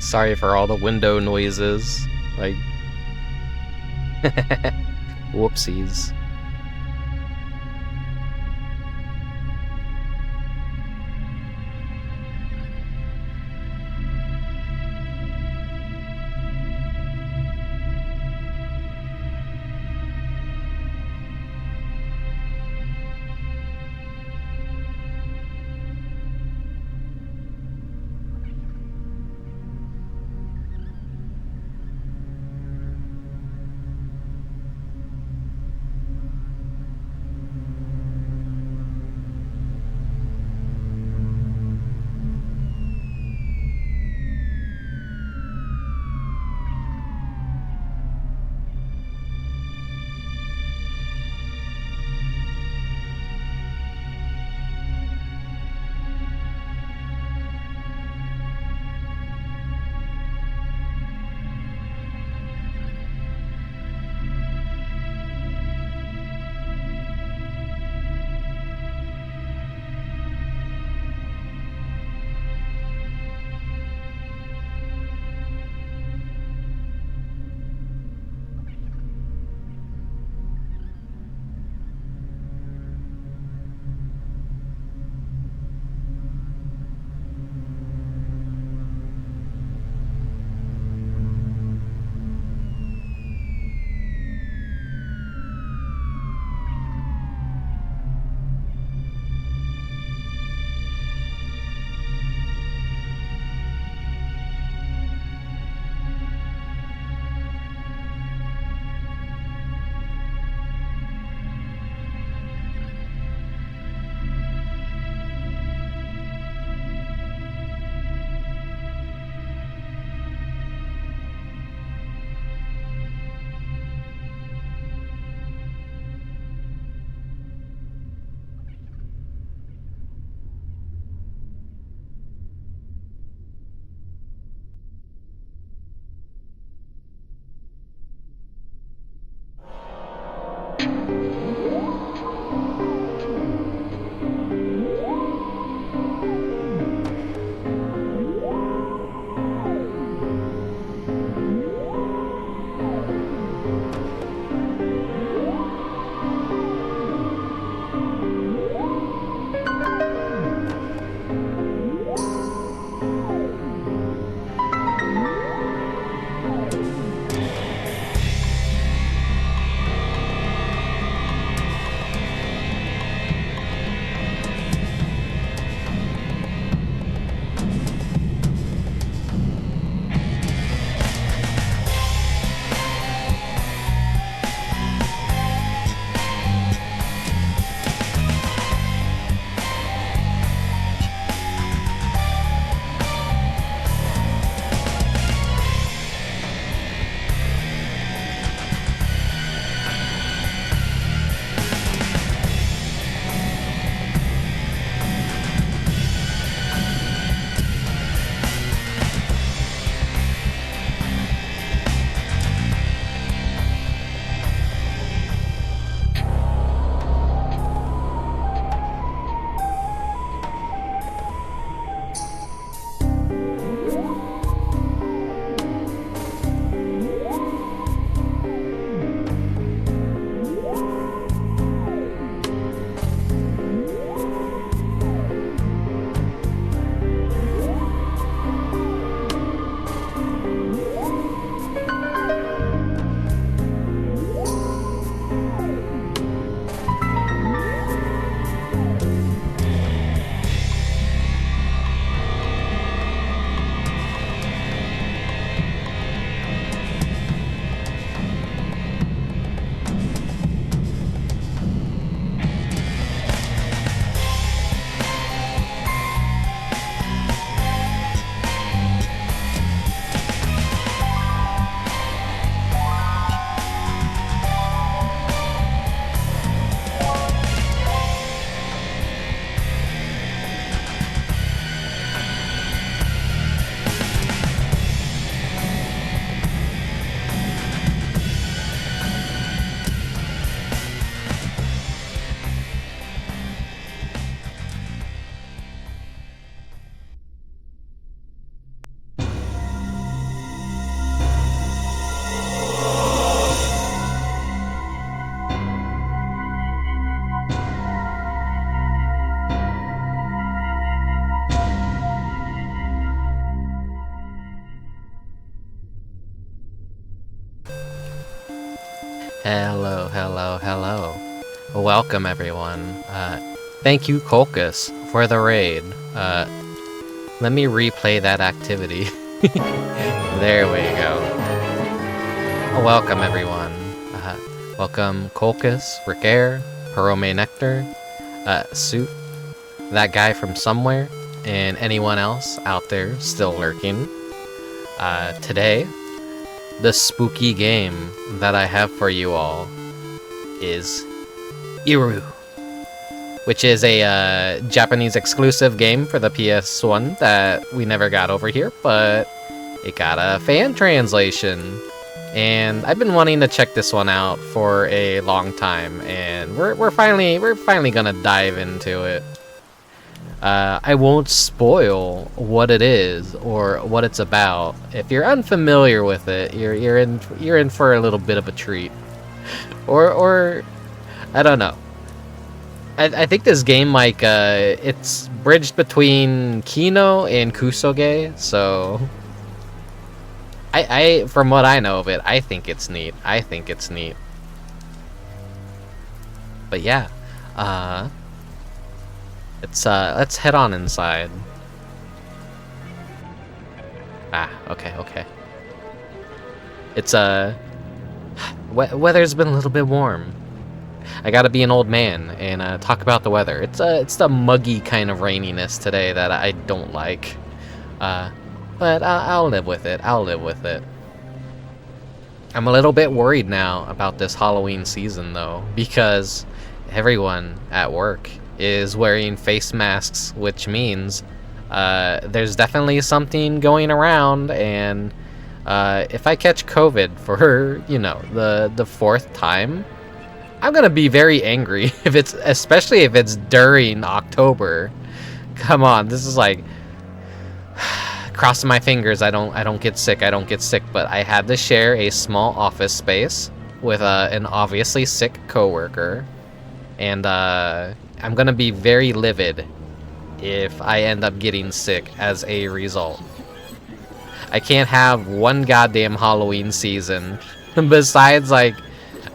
Sorry for all the window noises. Like, whoopsies. Hello, hello, hello. Welcome, everyone. Thank you, Colchis, for the raid. Let me replay that activity. There we go. Welcome, everyone. Welcome, Colchis, Rickare, Harome Nectar, Suit, that guy from somewhere, and anyone else out there still lurking. Today, the spooky game that I have for you all is IRU, which is a Japanese exclusive game for the PS1 that we never got over here, but it got a fan translation. And I've been wanting to check this one out for a long time, and we're finally gonna dive into it. I won't spoil what it is or what it's about. If you're unfamiliar with it, you're in for a little bit of a treat, or I don't know. I think this game, like, it's bridged between Kino and Kusoge, so I from what I know of it, I think it's neat. But yeah, let's head on inside. Okay. It's weather's been a little bit warm. I gotta be an old man and talk about the weather. It's the muggy kind of raininess today that I don't like. But I'll live with it. I'm a little bit worried now about this Halloween season, though, because everyone at work is wearing face masks, which means there's definitely something going around, and if I catch COVID for, the fourth time, I'm gonna be very angry, especially if it's during October. Come on, this is like, crossing my fingers I don't get sick, but I had to share a small office space with an obviously sick coworker, and I'm gonna be very livid if I end up getting sick as a result. I can't have one goddamn Halloween season besides, like,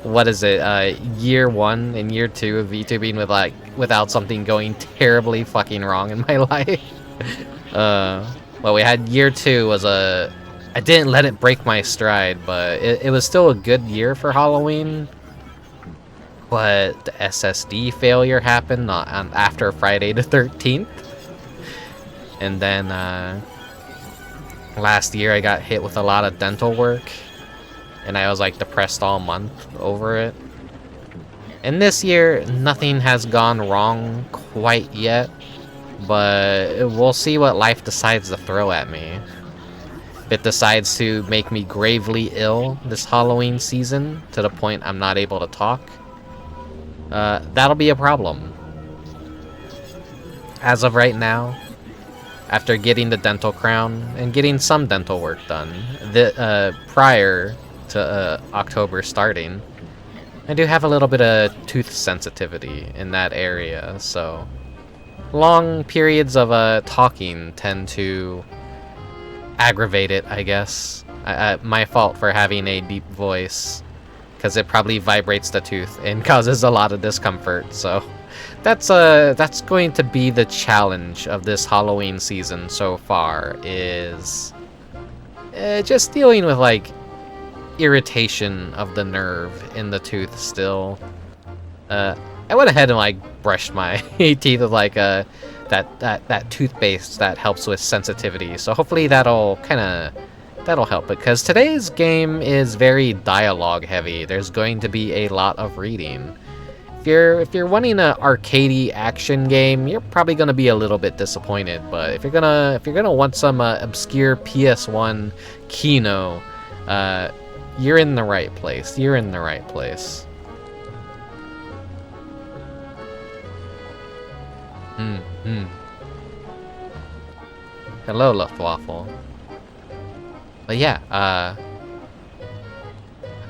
what is it, year 1 and year 2 of VTubing without something going terribly fucking wrong in my life. Well, we had year 2 was I didn't let it break my stride, but it was still a good year for Halloween. But the SSD failure happened after Friday the 13th. And then last year I got hit with a lot of dental work, and I was like depressed all month over it. And this year, nothing has gone wrong quite yet, but we'll see what life decides to throw at me. If it decides to make me gravely ill this Halloween season to the point I'm not able to talk, that'll be a problem. As of right now, after getting the dental crown and getting some dental work done prior to October starting, I do have a little bit of tooth sensitivity in that area, so long periods of talking tend to aggravate it, I guess. My fault for having a deep voice, because it probably vibrates the tooth and causes a lot of discomfort. So that's going to be the challenge of this Halloween season so far, is just dealing with, like, irritation of the nerve in the tooth still. I went ahead and, like, brushed my teeth with, like, that toothpaste that helps with sensitivity. So hopefully that'll help, because today's game is very dialogue heavy. There's going to be a lot of reading. If you're wanting an arcadey action game, you're probably gonna be a little bit disappointed. But if you're gonna want some obscure PS1 Kino, you're in the right place. Hello, Luftwaffe. But yeah, I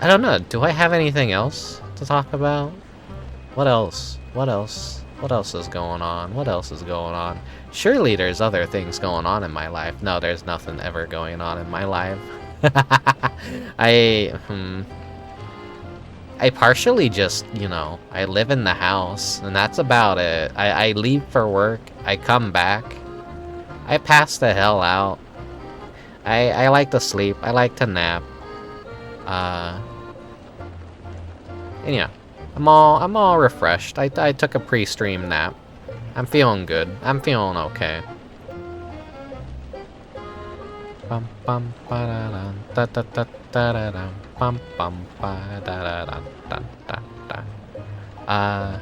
don't know. Do I have anything else to talk about? What else is going on? Surely there's other things going on in my life. No, there's nothing ever going on in my life. I I partially just, you know, I live in the house, and that's about it. I leave for work, I come back, I pass the hell out. I like to sleep, I like to nap. And yeah, I'm all refreshed. I took a pre-stream nap. I'm feeling good. I'm feeling okay. Bum bum ba da dum da da da da da dum bum bum ba da da dum da da da.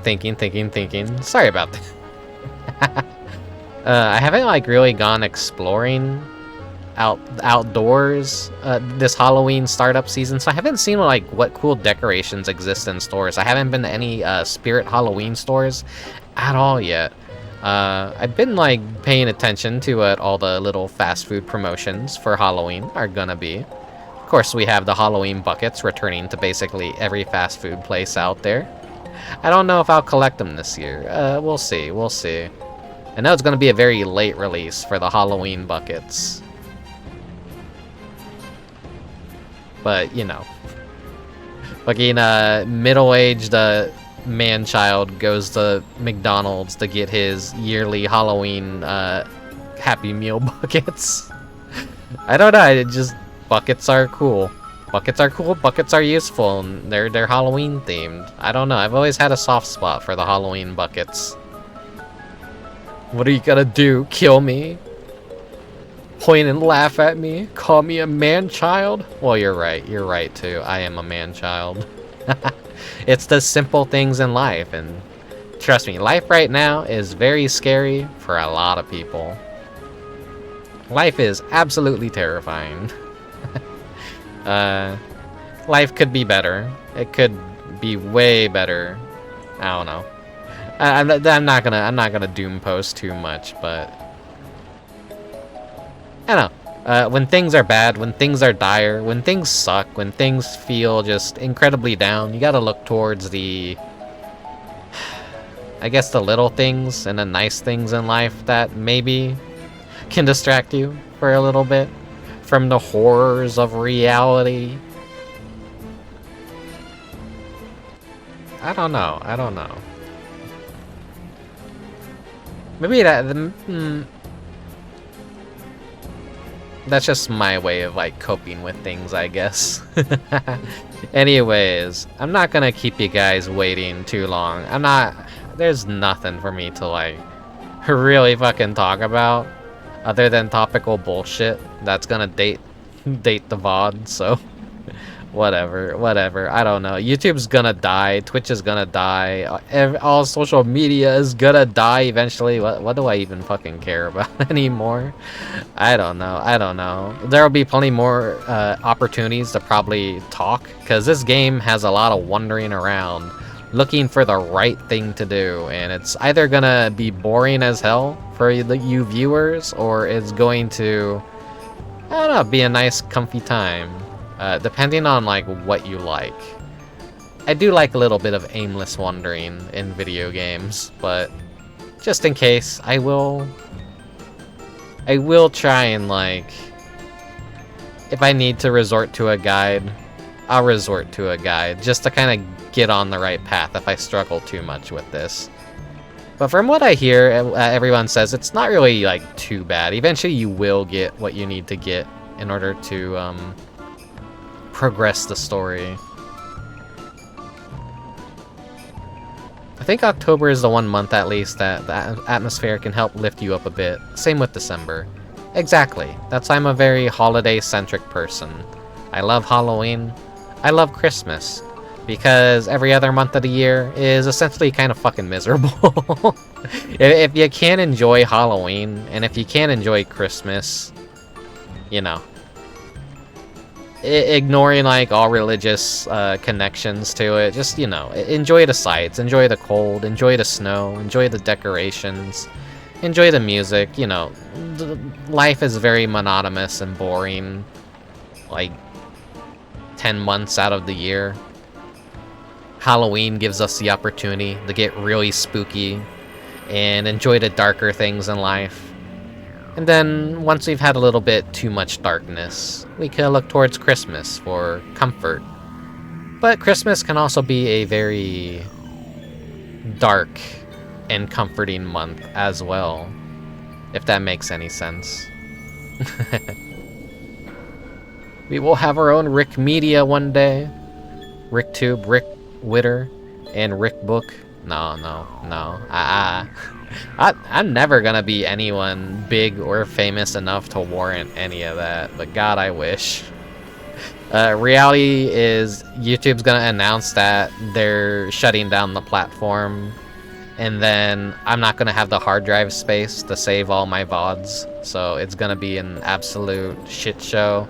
Thinking. Sorry about that. I haven't like really gone exploring outdoors this Halloween startup season, so I haven't seen like what cool decorations exist in stores. I haven't been to any Spirit Halloween stores at all yet. I've been like paying attention to what all the little fast food promotions for Halloween are gonna be. Of course, we have the Halloween buckets returning to basically every fast food place out there. I don't know if I'll collect them this year. We'll see. I know it's gonna be a very late release for the Halloween buckets. But, you know, fucking middle-aged man-child goes to McDonald's to get his yearly Halloween Happy Meal buckets. I don't know, buckets are cool. Buckets are cool, buckets are useful, and they're Halloween themed. I don't know, I've always had a soft spot for the Halloween buckets. What are you gonna do? Kill me? Point and laugh at me? Call me a man-child? Well, you're right too. I am a man-child. It's the simple things in life, and trust me, life right now is very scary for a lot of people. Life is absolutely terrifying. Life could be better. It could be way better. I don't know. I'm not gonna doom post too much, but I don't know. When things are bad, when things are dire, when things suck, when things feel just incredibly down, you gotta look towards the, I guess, the little things and the nice things in life that maybe can distract you for a little bit from the horrors of reality. I don't know. Maybe that's just my way of like coping with things, I guess. Anyways, I'm not gonna keep you guys waiting too long. There's nothing for me to like really fucking talk about other than topical bullshit that's gonna date the VOD, so whatever. I don't know. YouTube's gonna die, Twitch is gonna die, all social media is gonna die eventually. What do I even fucking care about anymore? I don't know. There'll be plenty more opportunities to probably talk, because this game has a lot of wandering around looking for the right thing to do, and it's either gonna be boring as hell for you viewers, or it's going to, I don't know, be a nice comfy time. Depending on like what you like. I do like a little bit of aimless wandering in video games, but just in case, I will try and like, if I need to resort to a guide, I'll resort to a guide just to kind of get on the right path if I struggle too much with this. But from what I hear, everyone says it's not really like too bad. Eventually you will get what you need to get in order to progress the story. I think October is the one month at least that the atmosphere can help lift you up a bit. Same with December. Exactly. That's why I'm a very holiday-centric person. I love Halloween. I love Christmas. Because every other month of the year is essentially kind of fucking miserable. If you can't enjoy Halloween, and if you can't enjoy Christmas, you know, ignoring like all religious connections to it, just, you know, enjoy the sights, enjoy the cold, enjoy the snow, enjoy the decorations, enjoy the music. You know, life is very monotonous and boring like 10 months out of the year. Halloween gives us the opportunity to get really spooky and enjoy the darker things in life. And then, once we've had a little bit too much darkness, we can look towards Christmas for comfort. But Christmas can also be a very dark and comforting month as well, if that makes any sense. We will have our own Rick Media one day. Ricktube, Rick Witter, and Rick Book. No. I'm never gonna be anyone big or famous enough to warrant any of that, but God, I wish. Reality is YouTube's gonna announce that they're shutting down the platform, and then I'm not gonna have the hard drive space to save all my VODs, so it's gonna be an absolute shit show.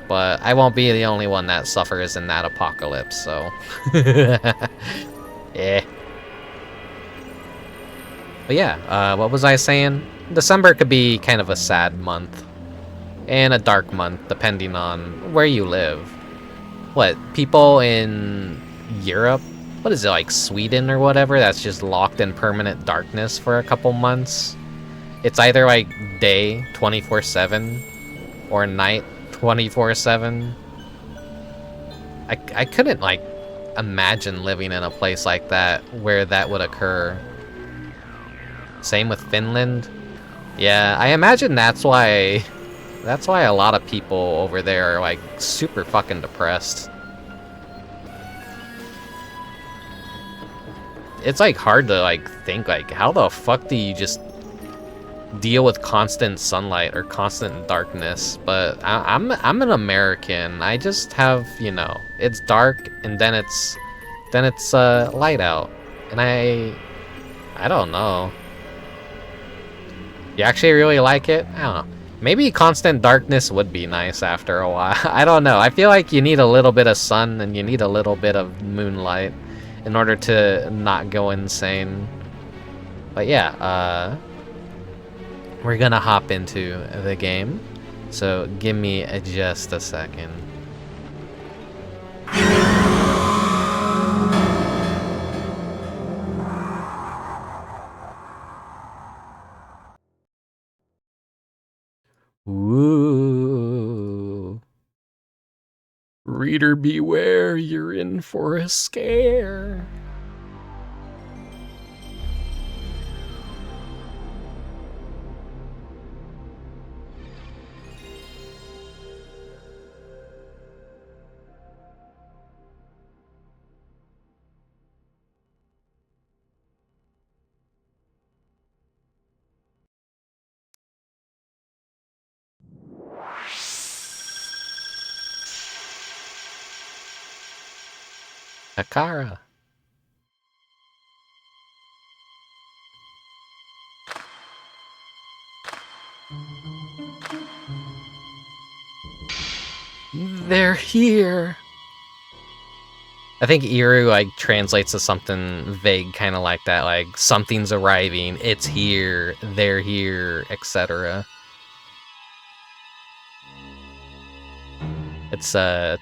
But I won't be the only one that suffers in that apocalypse, so... yeah. But yeah, what was I saying? December could be kind of a sad month. And a dark month, depending on where you live. What, people in Europe? What is it, like Sweden or whatever? That's just locked in permanent darkness for a couple months? It's either like day 24/7 or night 24/7. I couldn't like imagine living in a place like that where that would occur. Same with Finland. Yeah, I imagine that's why a lot of people over there are like super fucking depressed. It's like hard to like think like how the fuck do you just deal with constant sunlight or constant darkness? But I'm an American. I just have, you know, it's dark and then it's light out, and I don't know. You actually really like it? I don't know. Maybe constant darkness would be nice after a while. I don't know. I feel like you need a little bit of sun and you need a little bit of moonlight in order to not go insane. But yeah, we're gonna hop into the game, so give me just a second. Ooh. Reader beware, you're in for a scare. Akara. They're here. I think IRU like translates to something vague, kind of like that, like something's arriving, it's here, they're here, etc. Let's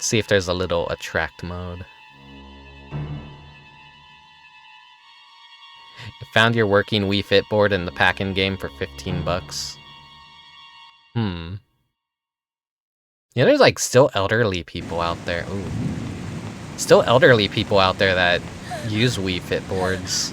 see if there's a little attract mode. Found your working Wii Fit board in the pack-in game for 15 bucks. Yeah, there's like still elderly people out there. Ooh. Still elderly people out there that use Wii Fit boards.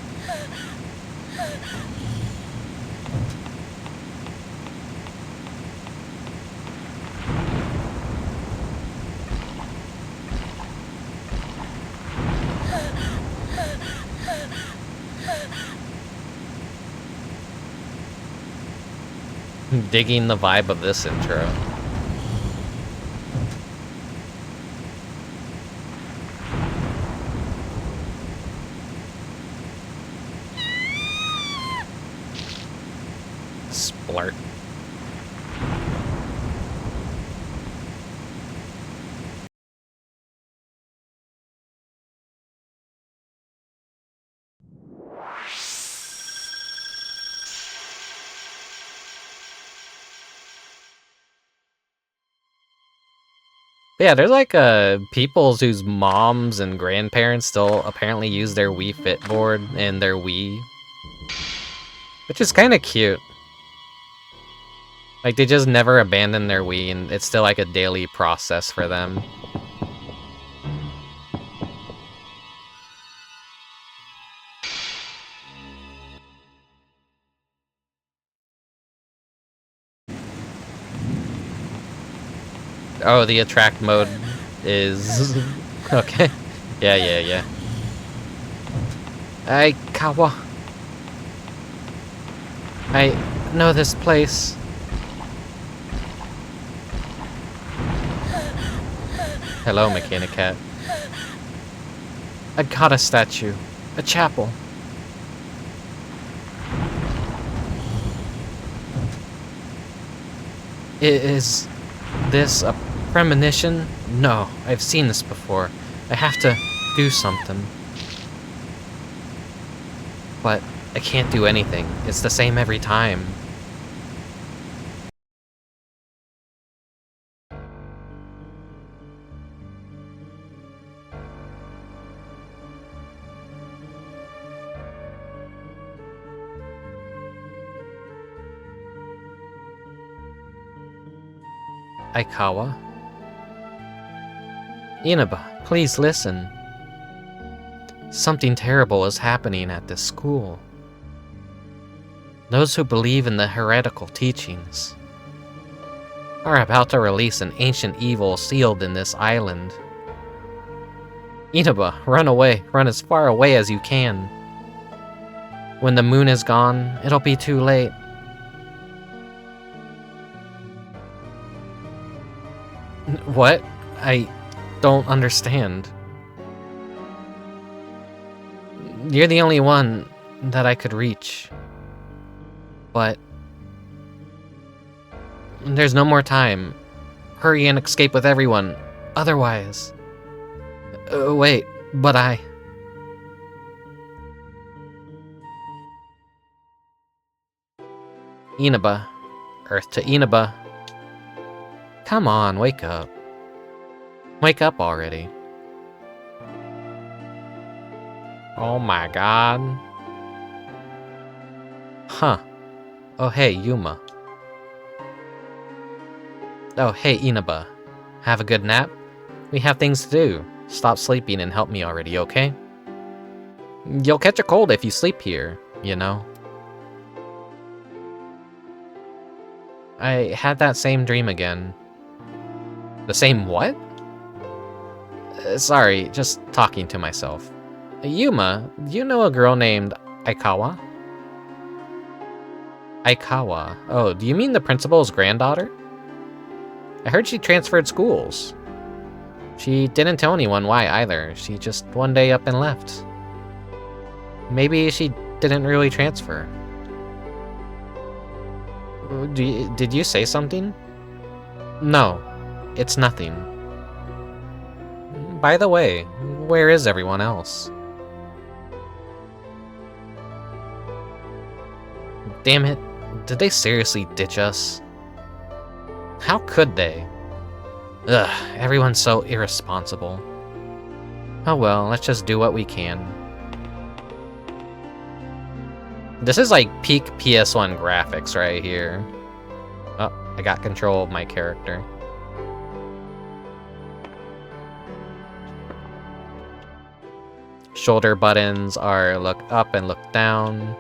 Digging the vibe of this intro. Splart. Yeah, there's like peoples whose moms and grandparents still apparently use their Wii Fit board and their Wii, which is kind of cute. Like, they just never abandon their Wii, and it's still like a daily process for them. Oh, the attract mode is... okay. Yeah. Hey, Kawa. I know this place. Hello, Mechanic Cat. A goddess statue. A chapel. Is this a premonition? No, I've seen this before. I have to do something. But I can't do anything. It's the same every time. Aikawa? Inaba, please listen. Something terrible is happening at this school. Those who believe in the heretical teachings are about to release an ancient evil sealed in this island. Inaba, run away. Run as far away as you can. When the moon is gone, it'll be too late. What? I don't understand. You're the only one that I could reach. But there's no more time. Hurry and escape with everyone. Otherwise... wait, but I... Inaba. Earth to Inaba. Come on, wake up. Wake up already. Oh my god. Huh. Oh hey, Yuma. Oh hey, Inaba. Have a good nap? We have things to do. Stop sleeping and help me already, okay? You'll catch a cold if you sleep here, you know. I had that same dream again. The same what? Sorry, just talking to myself. Yuma, do you know a girl named Aikawa? Aikawa. Oh, do you mean the principal's granddaughter? I heard she transferred schools. She didn't tell anyone why either. She just one day up and left. Maybe she didn't really transfer. Did you say something? No, it's nothing. By the way, where is everyone else? Damn it, did they seriously ditch us? How could they? Ugh, everyone's so irresponsible. Oh well, let's just do what we can. This is like peak PS1 graphics right here. Oh, I got control of my character. Shoulder buttons are look up and look down.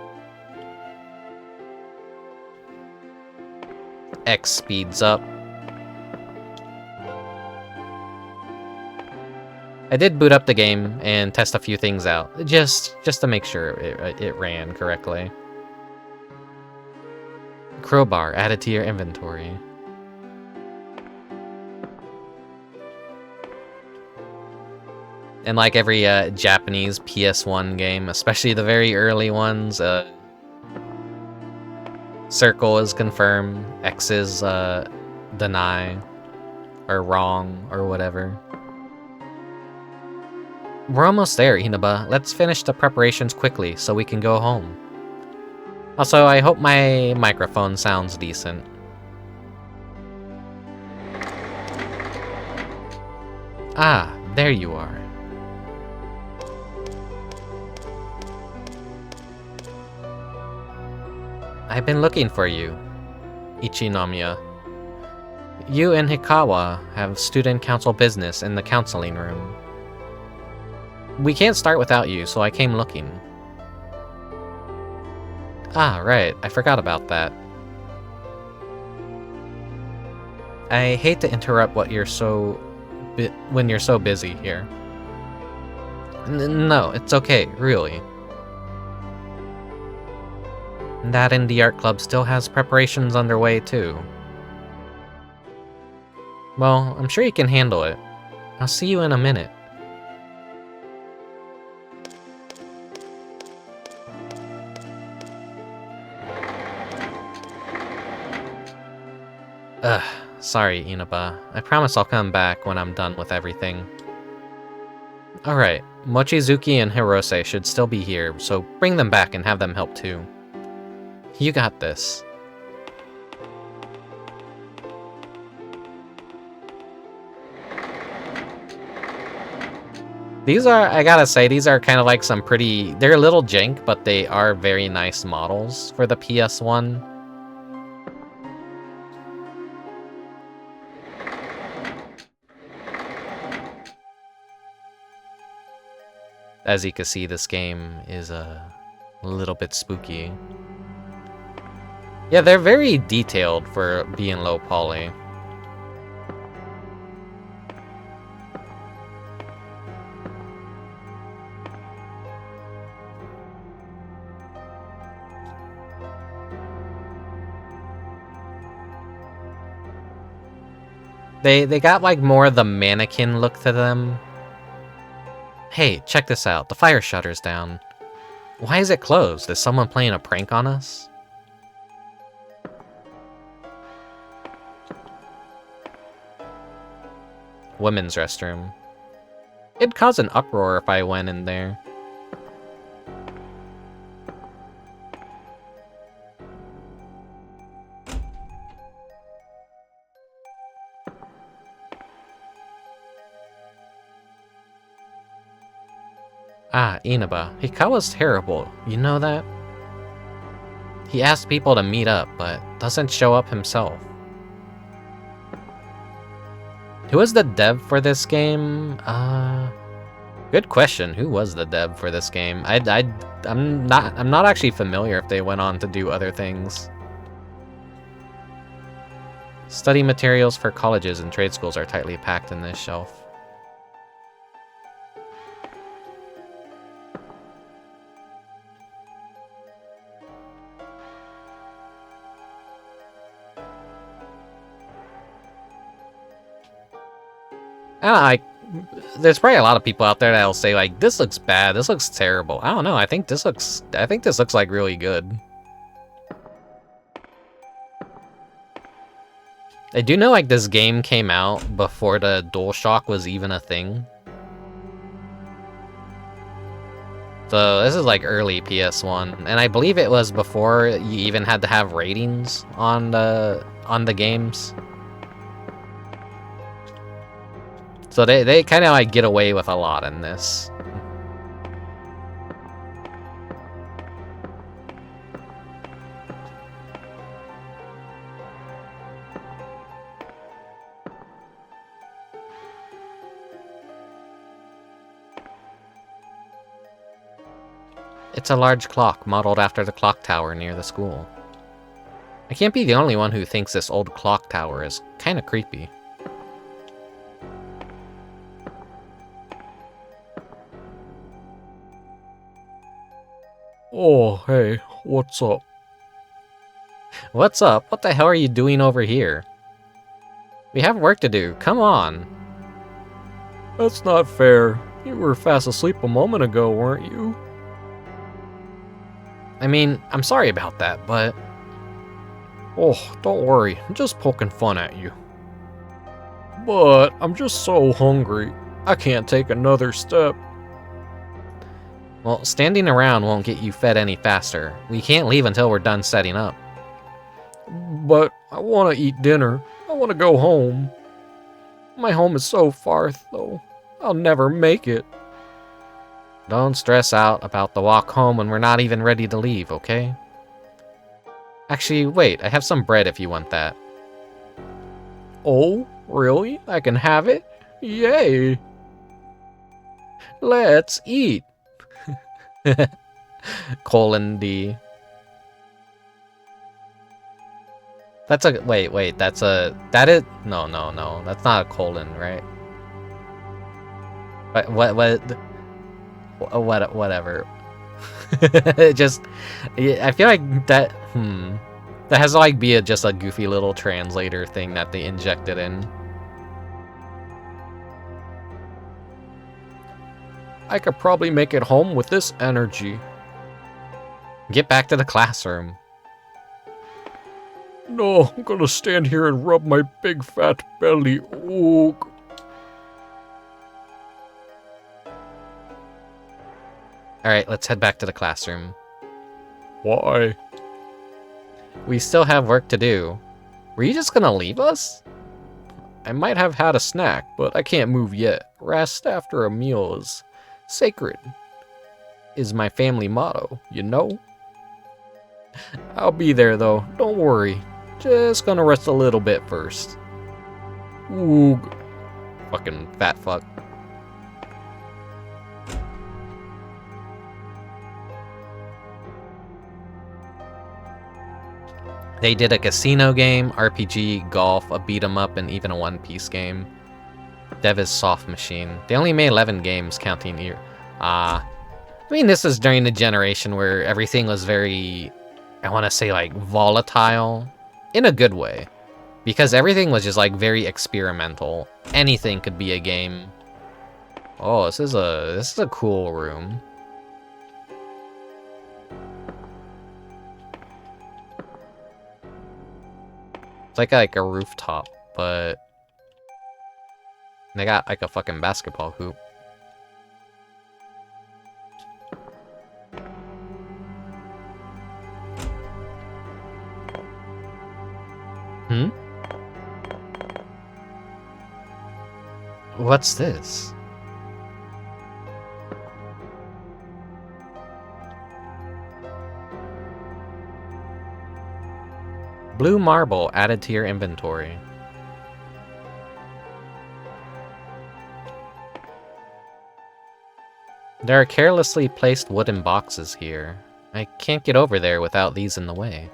X speeds up. I did boot up the game and test a few things out, just to make sure it ran correctly. Crowbar added to your inventory. And like every Japanese PS1 game, especially the very early ones, circle is confirm, X is deny, or wrong, or whatever. We're almost there, Inaba. Let's finish the preparations quickly so we can go home. Also, I hope my microphone sounds decent. Ah, there you are. I've been looking for you. Ichinomiya. You and Hikawa have student council business in the counseling room. We can't start without you, so I came looking. Ah, right. I forgot about that. I hate to interrupt when you're so busy here. No, it's okay, really. That indie art club still has preparations underway, too. Well, I'm sure you can handle it. I'll see you in a minute. Ugh, sorry, Inaba. I promise I'll come back when I'm done with everything. Alright, Mochizuki and Hirose should still be here, so bring them back and have them help too. You got this. These are, I gotta say, these are kind of like some pretty... They're a little jank, but they are very nice models for the PS1. As you can see, this game is a little bit spooky. Yeah, they're very detailed for being low poly. They got like more of the mannequin look to them. Hey, check this out. The fire shutter's down. Why is it closed? Is someone playing a prank on us? Women's restroom. It'd cause an uproar if I went in there. Ah, Inaba. Hikawa's terrible. You know that? He asks people to meet up, but doesn't show up himself. Who was the dev for this game? Good question. Who was the dev for this game? I'm not actually familiar if they went on to do other things. Study materials for colleges and trade schools are tightly packed in this shelf. There's probably a lot of people out there that'll say like, this looks bad, this looks terrible. I don't know, I think this looks like really good. I do know like this game came out before the DualShock was even a thing. So this is like early PS1, and I believe it was before you even had to have ratings on the games. So they kind of like get away with a lot in this. It's a large clock modeled after the clock tower near the school. I can't be the only one who thinks this old clock tower is kind of creepy. Oh, hey, what's up? What's up? What the hell are you doing over here? We have work to do, come on. That's not fair. You were fast asleep a moment ago, weren't you? I mean, I'm sorry about that, but... Oh, don't worry, I'm just poking fun at you. But I'm just so hungry, I can't take another step. Well, standing around won't get you fed any faster. We can't leave until we're done setting up. But I want to eat dinner. I want to go home. My home is so far, though. I'll never make it. Don't stress out about the walk home when we're not even ready to leave, okay? Actually, wait, I have some bread if you want that. Oh, really? I can have it? Yay! Let's eat! Colon D. That's a wait, that's a no, that's not a colon, right? Whatever. Just I feel like that that has to like be just a goofy little translator thing that they injected in. I could probably make it home with this energy. Get back to the classroom. No, I'm gonna stand here and rub my big fat belly. Ooh. Alright, let's head back to the classroom. Why? We still have work to do. Were you just gonna leave us? I might have had a snack, but I can't move yet. Rest after a meal is sacred. Is my family motto, you know? I'll be there though, don't worry. Just gonna rest a little bit first. Ooh. Fucking fat fuck. They did a casino game, RPG, golf, a beat 'em up, and even a One Piece game. Dev is soft machine. They only made 11 games, counting here. I mean, this is during the generation where everything was very, I want to say, like, volatile. In a good way. Because everything was just, like, very experimental. Anything could be a game. Oh, this is a cool room. It's like a rooftop, but they got like a fucking basketball hoop. Hmm? What's this? Blue marble added to your inventory. There are carelessly placed wooden boxes here. I can't get over there without these in the way.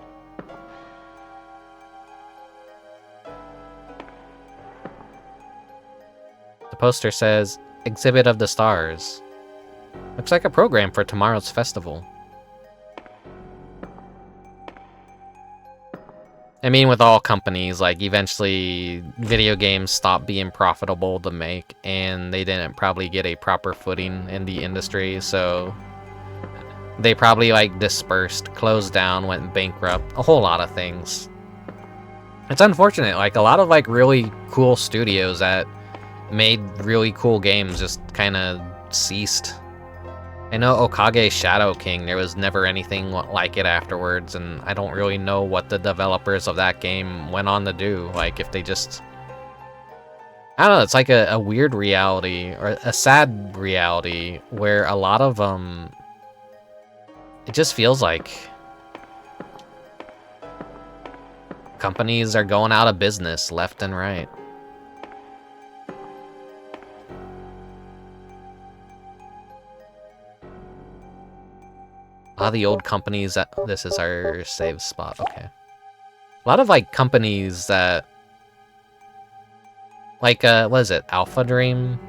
The poster says, Exhibit of the Stars. Looks like a program for tomorrow's festival. I mean, with all companies, like, eventually video games stop being profitable to make, and they didn't probably get a proper footing in the industry, so they probably, like, dispersed, closed down, went bankrupt, a whole lot of things. It's unfortunate, like, a lot of, like, really cool studios that made really cool games just kind of ceased. I know Okage Shadow King, there was never anything like it afterwards, and I don't really know what the developers of that game went on to do. Like, if they just... I don't know, it's like a weird reality, or a sad reality, where a lot of, it just feels like companies are going out of business left and right. A lot of the old companies that... This is our save spot, okay. A lot of, like, companies that... Like, what is it? Alpha Dream?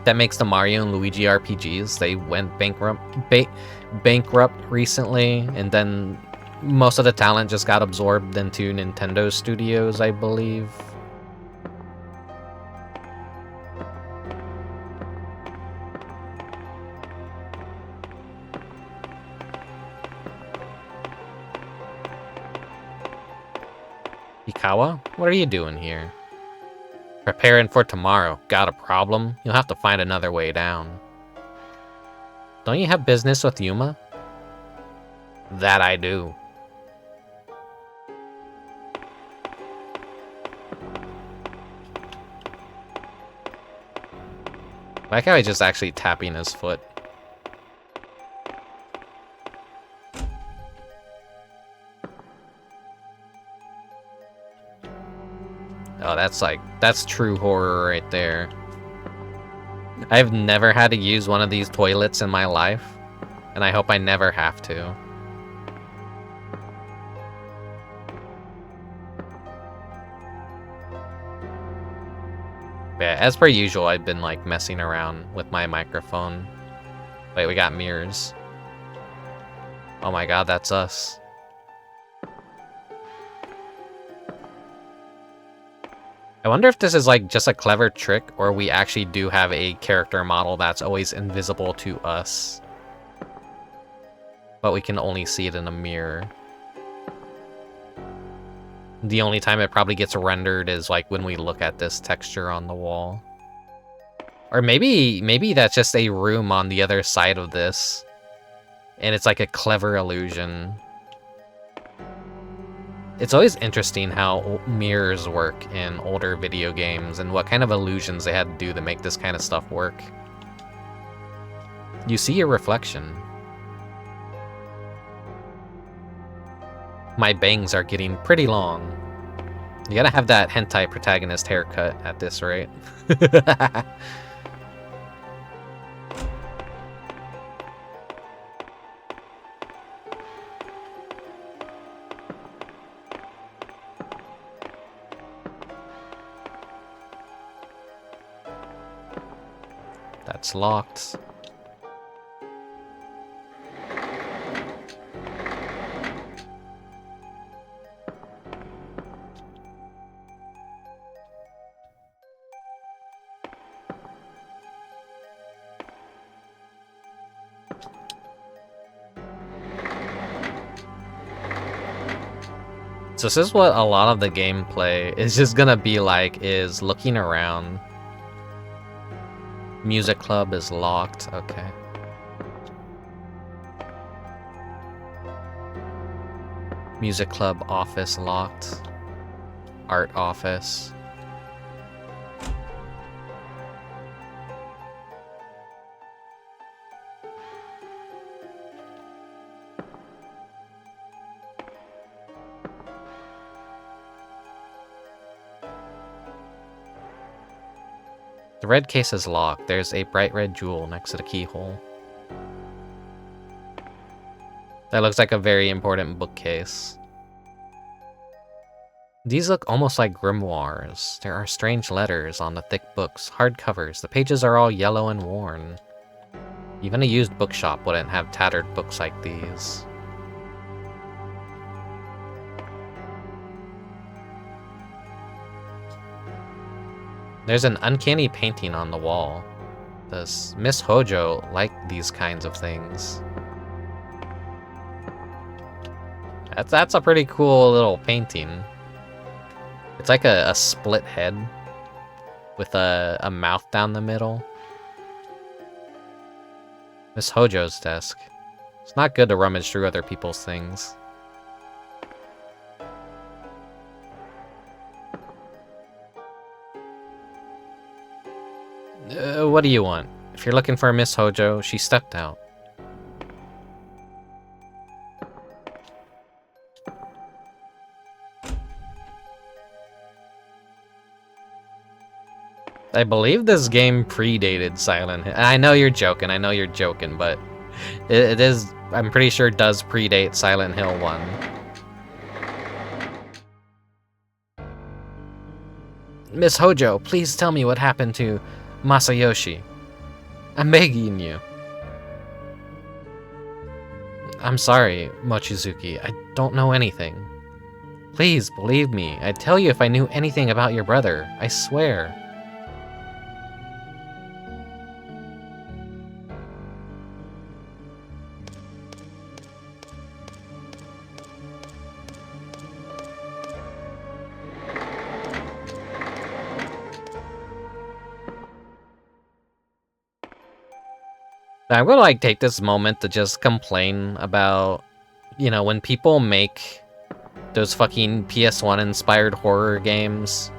That makes the Mario and Luigi RPGs. They went bankrupt recently, and then most of the talent just got absorbed into Nintendo Studios, I believe. Ikawa? What are you doing here? Preparing for tomorrow. Got a problem? You'll have to find another way down. Don't you have business with Yuma? That I do. I like how he's just actually tapping his foot. Oh, that's true horror right there. I've never had to use one of these toilets in my life, and I hope I never have to. Yeah, as per usual, I've been like messing around with my microphone. Wait, we got mirrors. Oh my god, that's us. I wonder if this is like just a clever trick, or we actually do have a character model that's always invisible to us, but we can only see it in a mirror. The only time it probably gets rendered is like when we look at this texture on the wall. Or maybe that's just a room on the other side of this, and it's like a clever illusion. It's always interesting how mirrors work in older video games and what kind of illusions they had to do to make this kind of stuff work. You see your reflection. My bangs are getting pretty long. You gotta have that hentai protagonist haircut at this rate. That's locked. So this is what a lot of the gameplay is just gonna be like, is looking around. Music club is locked, okay. Music club office locked. Art office. The red case is locked. There's a bright red jewel next to the keyhole. That looks like a very important bookcase. These look almost like grimoires. There are strange letters on the thick books, hard covers. The pages are all yellow and worn. Even a used bookshop wouldn't have tattered books like these. There's an uncanny painting on the wall. Does Miss Hojo like these kinds of things? That's a pretty cool little painting. It's like a split head with a mouth down the middle. Miss Hojo's desk. It's not good to rummage through other people's things. What do you want? If you're looking for Miss Hojo, she stepped out. I believe this game predated Silent Hill. I know you're joking, but it is, I'm pretty sure, does predate Silent Hill 1. Miss Hojo, please tell me what happened to Masayoshi. I'm begging you. I'm sorry, Mochizuki. I don't know anything. Please believe me. I'd tell you if I knew anything about your brother. I swear. I'm gonna like take this moment to just complain about, you know, when people make those fucking PS1 inspired horror games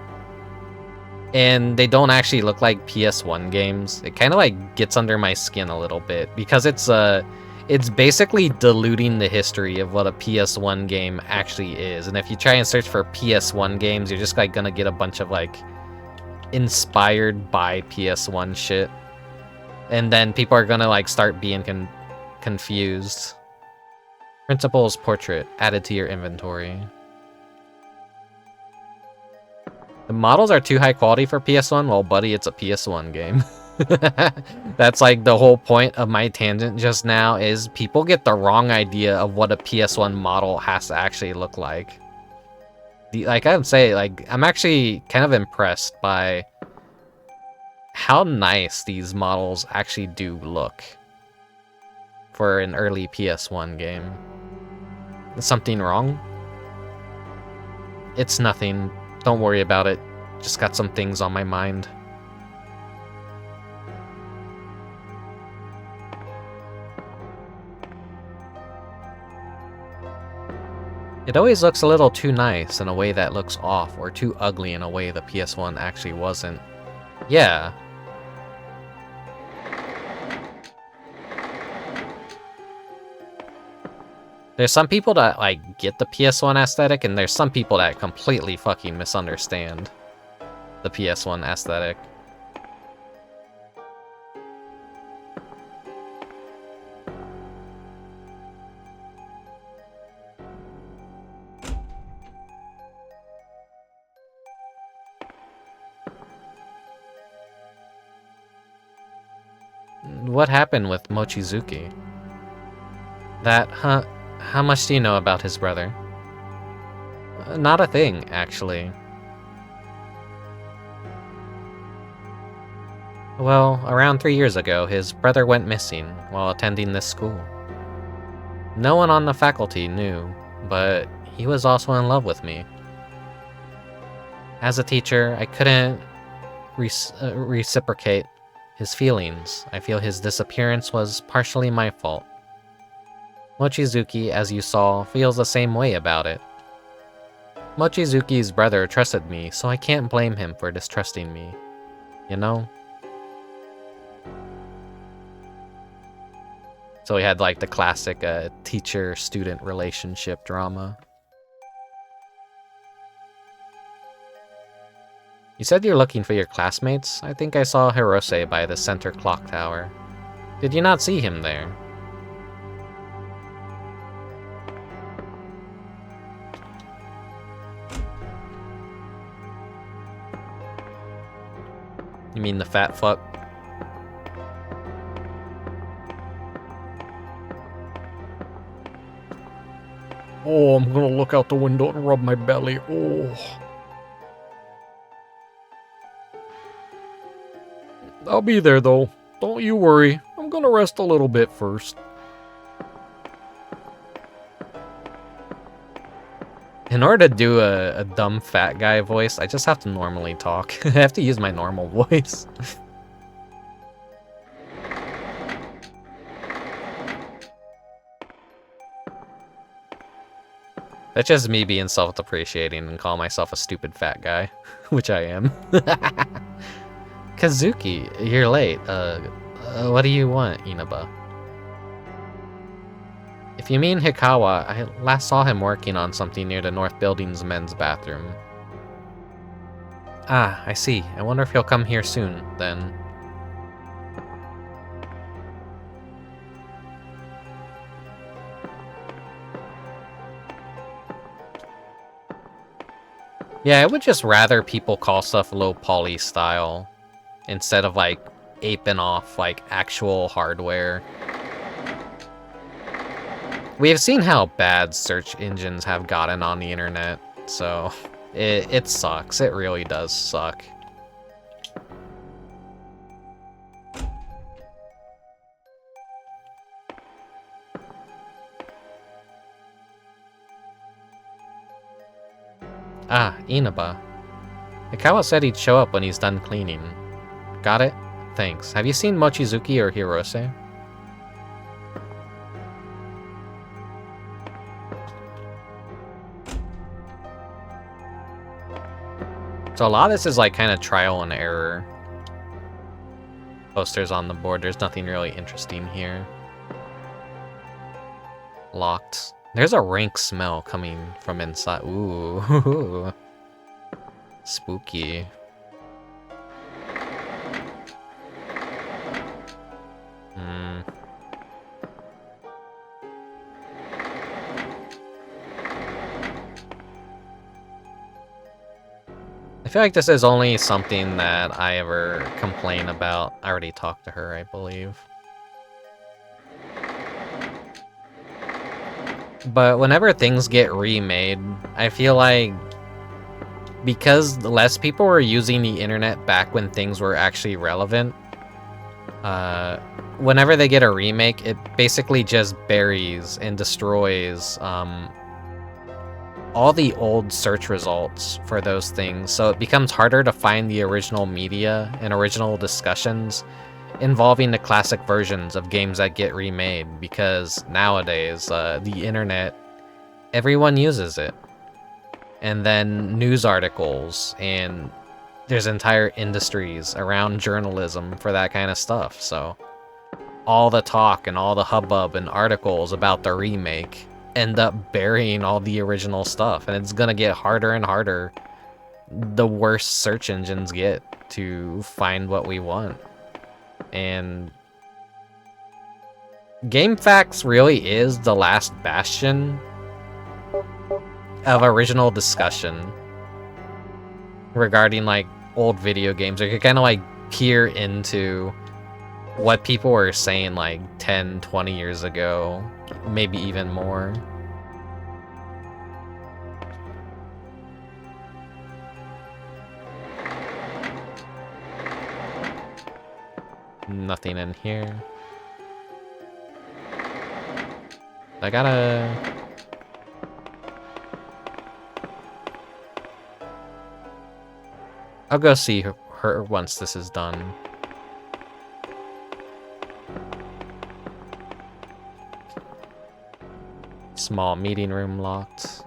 and they don't actually look like PS1 games. It kind of like gets under my skin a little bit because it's it's basically diluting the history of what a PS1 game actually is. And if you try and search for PS1 games, you're just like gonna get a bunch of like inspired by PS1 shit. And then people are gonna like start being confused. Principal's portrait added to your inventory. The models are too high quality for PS1? Well, buddy, it's a PS1 game. That's like the whole point of my tangent just now, is people get the wrong idea of what a PS1 model has to actually look like. Like I would say, like, I'm actually kind of impressed by how nice these models actually do look for an early PS1 game. Is something wrong? It's nothing. Don't worry about it. Just got some things on my mind. It always looks a little too nice in a way that looks off, or too ugly in a way the PS1 actually wasn't. Yeah. There's some people that, like, get the PS1 aesthetic, and there's some people that completely fucking misunderstand the PS1 aesthetic. What happened with Mochizuki? How much do you know about his brother? Not a thing, actually. Well, around 3 years ago, his brother went missing while attending this school. No one on the faculty knew, but he was also in love with me. As a teacher, I couldn't reciprocate his feelings. I feel his disappearance was partially my fault. Mochizuki, as you saw, feels the same way about it. Mochizuki's brother trusted me, so I can't blame him for distrusting me. You know? So we had like the classic teacher-student relationship drama. You said you're looking for your classmates? I think I saw Hirose by the center clock tower. Did you not see him there? You mean the fat fuck? Oh, I'm gonna look out the window and rub my belly. Oh. I'll be there, though. Don't you worry. I'm gonna rest a little bit first. In order to do a dumb fat guy voice, I just have to normally talk. I have to use my normal voice. That's just me being self-depreciating and call myself a stupid fat guy, which I am. Kazuki, you're late. What do you want, Inaba? If you mean Hikawa, I last saw him working on something near the North Building's men's bathroom. Ah, I see. I wonder if he'll come here soon, then. Yeah, I would just rather people call stuff low poly style instead of like aping off like actual hardware. We have seen how bad search engines have gotten on the internet, so it sucks. It really does suck. Ah, Inaba. Hikawa said he'd show up when he's done cleaning. Got it? Thanks. Have you seen Mochizuki or Hirose? So a lot of this is like kind of trial and error. Posters on the board, there's nothing really interesting here. Locked. There's a rank smell coming from inside. Ooh. Spooky. I feel like this is only something that I ever complain about. I already talked to her, I believe. But whenever things get remade, I feel like because less people were using the internet back when things were actually relevant, whenever they get a remake, it basically just buries and destroys all the old search results for those things, so it becomes harder to find the original media and original discussions involving the classic versions of games that get remade, because nowadays, the internet, everyone uses it. And then news articles, and there's entire industries around journalism for that kind of stuff, so all the talk and all the hubbub and articles about the remake end up burying all the original stuff, and it's gonna get harder and harder the worse search engines get to find what we want. And GameFAQs really is the last bastion of original discussion regarding like old video games. You could kind of like peer into what people were saying like 10, 20 years ago, maybe even more. Nothing in here. I'll go see her once this is done. Small meeting room locked.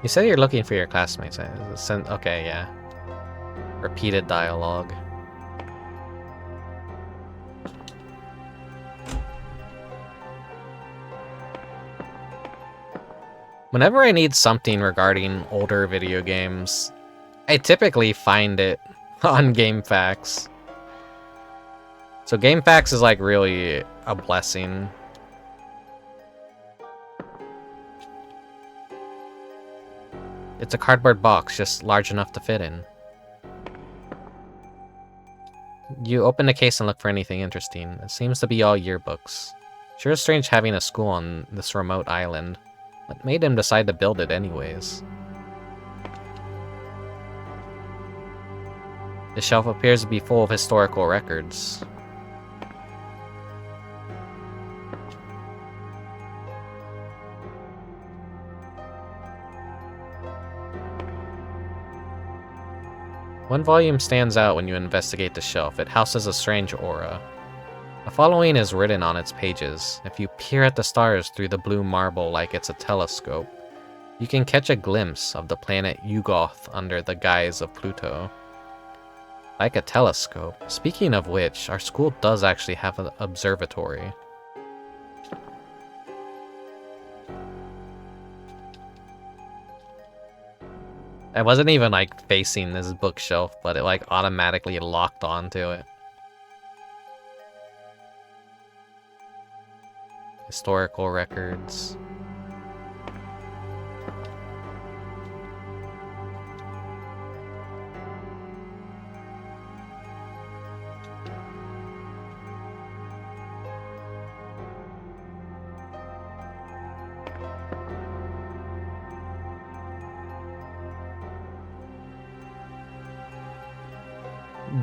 You said you're looking for your classmates. Okay, yeah. Repeated dialogue. Whenever I need something regarding older video games, I typically find it on GameFAQs. So GameFAQs is like really a blessing. It's a cardboard box, just large enough to fit in. You open the case and look for anything interesting. It seems to be all yearbooks. Sure is strange having a school on this remote island. What made him decide to build it anyways? The shelf appears to be full of historical records. One volume stands out when you investigate the shelf. It houses a strange aura. The following is written on its pages. If you peer at the stars through the blue marble like it's a telescope, you can catch a glimpse of the planet Shoggoth under the guise of Pluto. Like a telescope. Speaking of which, our school does actually have an observatory. I wasn't even like facing this bookshelf, but it like automatically locked onto it. Historical records.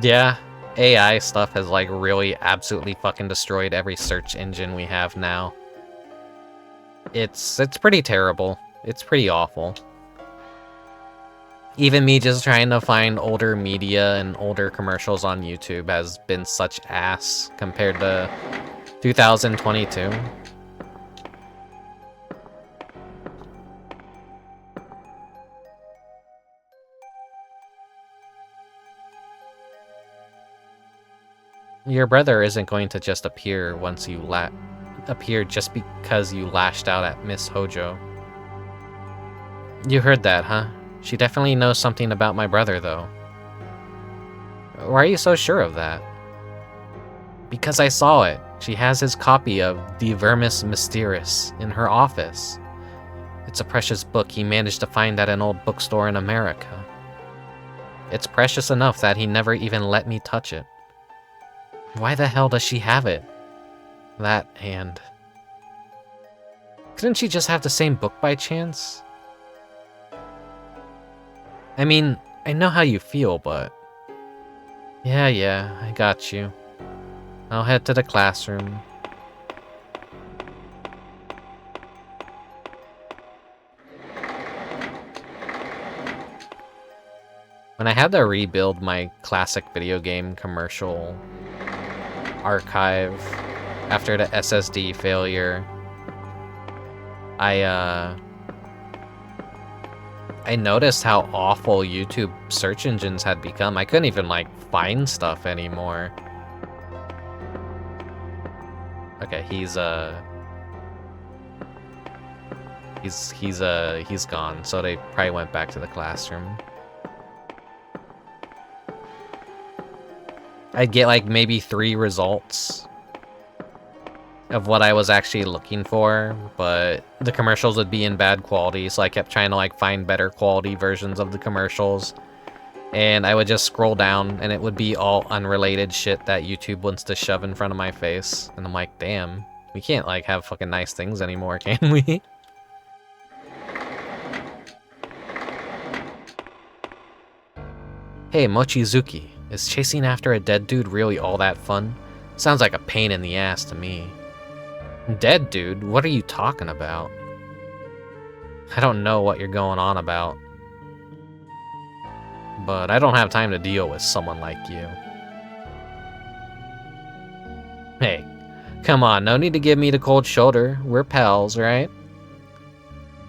Yeah, AI stuff has like really absolutely fucking destroyed every search engine we have now. It's pretty terrible. It's pretty awful. Even me just trying to find older media and older commercials on YouTube has been such ass compared to 2022. Your brother isn't going to just appear once you appear just because you lashed out at Miss Hojo. You heard that, huh? She definitely knows something about my brother, though. Why are you so sure of that? Because I saw it. She has his copy of De Vermis Mysteris in her office. It's a precious book he managed to find at an old bookstore in America. It's precious enough that he never even let me touch it. Why the hell does she have it? That and... Couldn't she just have the same book by chance? I mean, I know how you feel, but... Yeah, I got you. I'll head to the classroom. When I had to rebuild my classic video game commercial archive after the SSD failure, I noticed how awful YouTube search engines had become. I couldn't even, like, find stuff anymore. Okay, he's gone, so they probably went back to the classroom. I'd get, like, maybe 3 results of what I was actually looking for, but the commercials would be in bad quality, so I kept trying to, like, find better quality versions of the commercials. And I would just scroll down, and it would be all unrelated shit that YouTube wants to shove in front of my face. And I'm like, damn, we can't, like, have fucking nice things anymore, can we? Hey, Mochizuki, is chasing after a dead dude really all that fun? Sounds like a pain in the ass to me. Dead dude? What are you talking about? I don't know what you're going on about. But I don't have time to deal with someone like you. Hey, come on, no need to give me the cold shoulder. We're pals, right?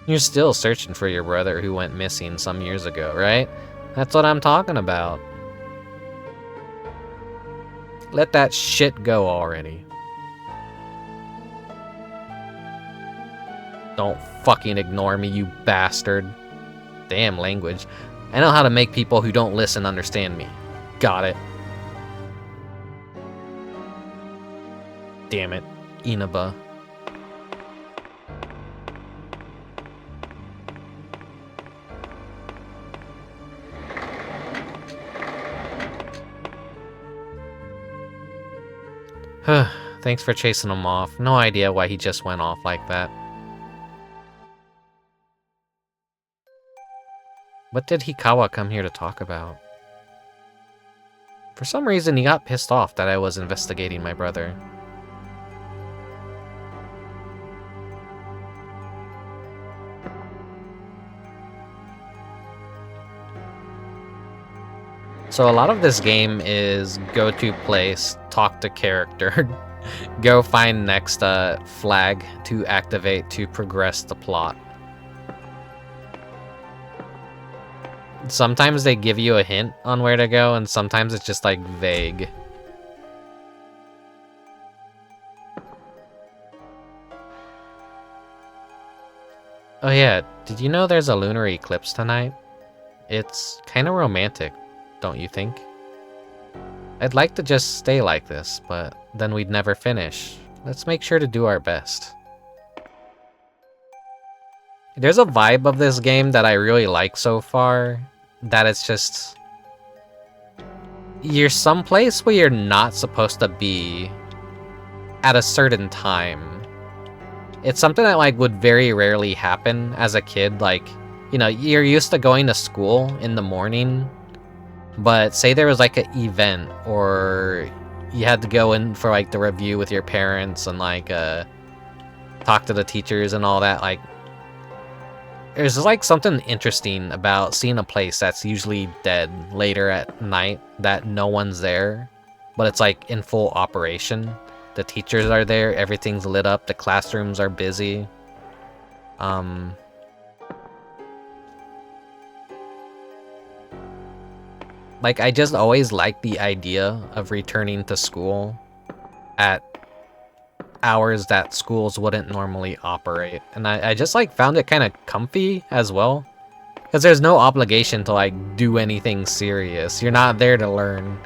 You're still searching for your brother who went missing some years ago, right? That's what I'm talking about. Let that shit go already. Don't fucking ignore me, you bastard. Damn language. I know how to make people who don't listen understand me. Got it. Damn it, Inaba. Thanks for chasing him off. No idea why he just went off like that. What did Hikawa come here to talk about? For some reason, he got pissed off that I was investigating my brother. So a lot of this game is go to place, talk to character, go find next flag to activate to progress the plot. Sometimes they give you a hint on where to go, and sometimes it's just, like, vague. Oh yeah, did you know there's a lunar eclipse tonight? It's kinda romantic, don't you think? I'd like to just stay like this, but then we'd never finish. Let's make sure to do our best. There's a vibe of this game that I really like so far, that it's just... You're someplace where you're not supposed to be at a certain time. It's something that, like, would very rarely happen as a kid. Like, you know, you're used to going to school in the morning, but say there was, like, an event, or you had to go in for, like, the review with your parents and, like, talk to the teachers and all that, like, There's like something interesting about seeing a place that's usually dead later at night that no one's there, but it's like in full operation. The teachers are there, everything's lit up, the classrooms are busy. Like, I just always liked the idea of returning to school at hours that schools wouldn't normally operate. And I just, like, found it kind of comfy as well. Because there's no obligation to, like, do anything serious. You're not there to learn.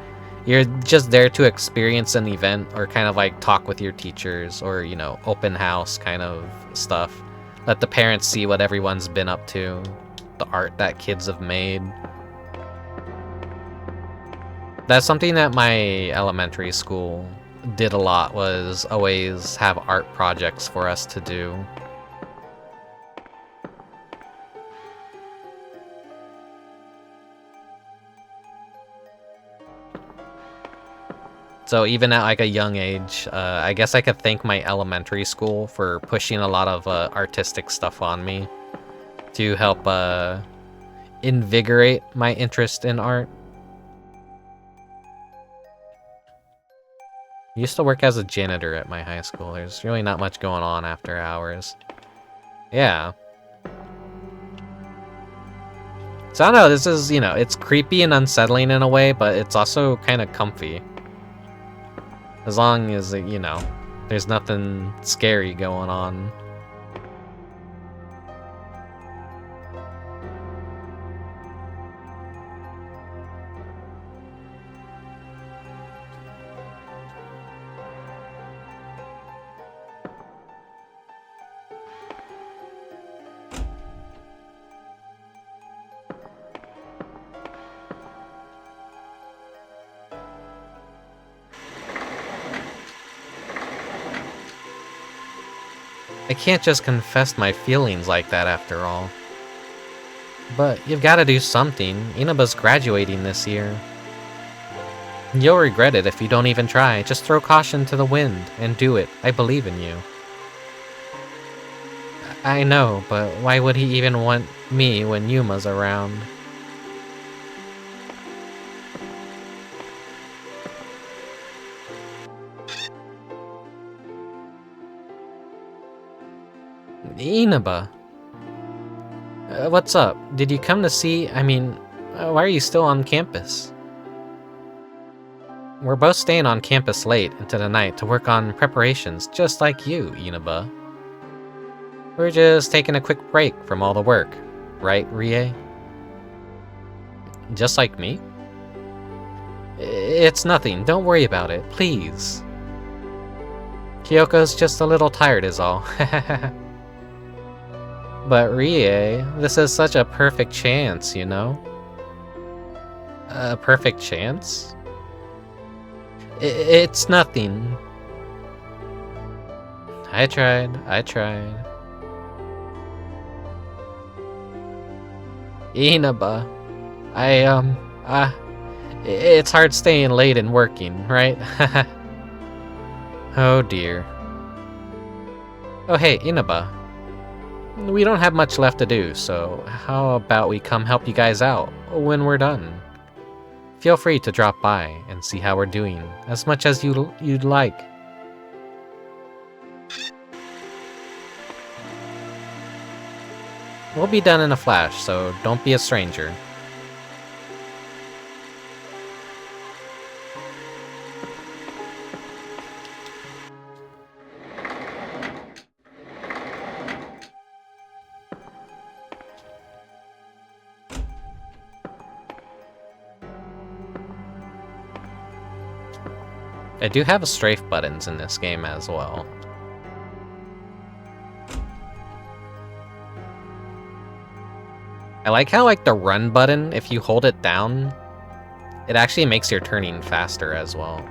You're just there to experience an event or kind of, like, talk with your teachers or, you know, open house kind of stuff. Let the parents see what everyone's been up to, the art that kids have made. That's something that my elementary school did a lot, was always have art projects for us to do. So even at like a young age, I guess I could thank my elementary school for pushing a lot of artistic stuff on me to help invigorate my interest in art. I used to work as a janitor at my high school. There's really not much going on after hours. Yeah. So I don't know, this is, you know, it's creepy and unsettling in a way, but it's also kind of comfy. As long as, you know, there's nothing scary going on. I can't just confess my feelings like that after all. But you've got to do something. Inaba's graduating this year. You'll regret it if you don't even try. Just throw caution to the wind and do it. I believe in you. I know, but why would he even want me when Yuma's around? Inaba. What's up? Did you come to see? I mean, why are you still on campus? We're both staying on campus late into the night to work on preparations, just like you, Inaba. We're just taking a quick break from all the work, right, Rie? Just like me? It's nothing, don't worry about it, please. Kyoko's just a little tired is all. But Rie, this is such a perfect chance, you know? A perfect chance? It's nothing. I tried. Inaba. It's hard staying late and working, right? Oh dear. Oh hey, Inaba. We don't have much left to do, so how about we come help you guys out when we're done? Feel free to drop by and see how we're doing, as much as you'd like. We'll be done in a flash, so don't be a stranger. I do have strafe buttons in this game as well. I like how, like, the run button, if you hold it down, it actually makes your turning faster as well.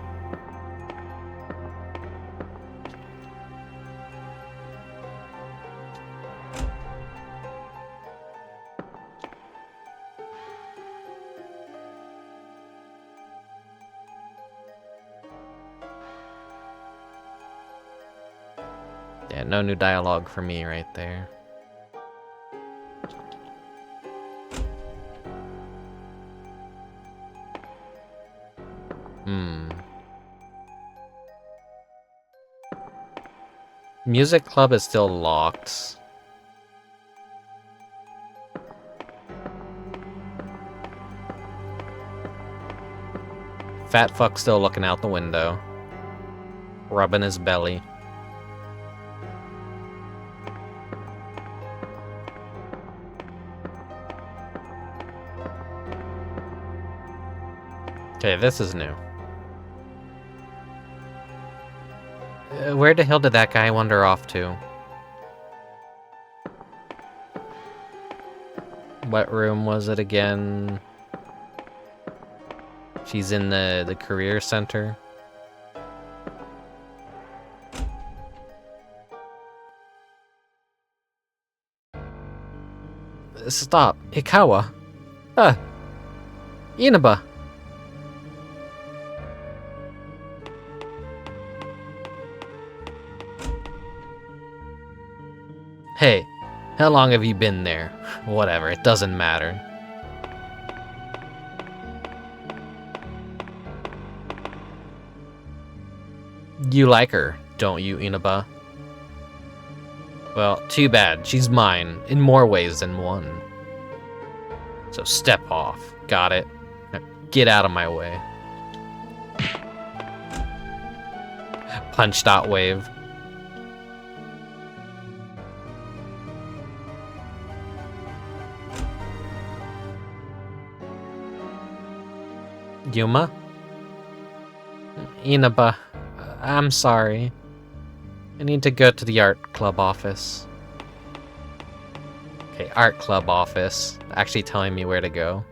Yeah, no new dialogue for me right there. Music club is still locked. Fat fuck still looking out the window, rubbing his belly. Okay, this is new. Where the hell did that guy wander off to? What room was it again? She's in the career center. Stop, Hikawa. Inaba. Hey, how long have you been there? Whatever, it doesn't matter. You like her, don't you, Inaba? Well, too bad. She's mine, in more ways than one. So step off. Got it? Now get out of my way. Punch dot wave. Yuma? Inaba, I'm sorry. I need to go to the art club office. Okay, art club office. Actually telling me where to go.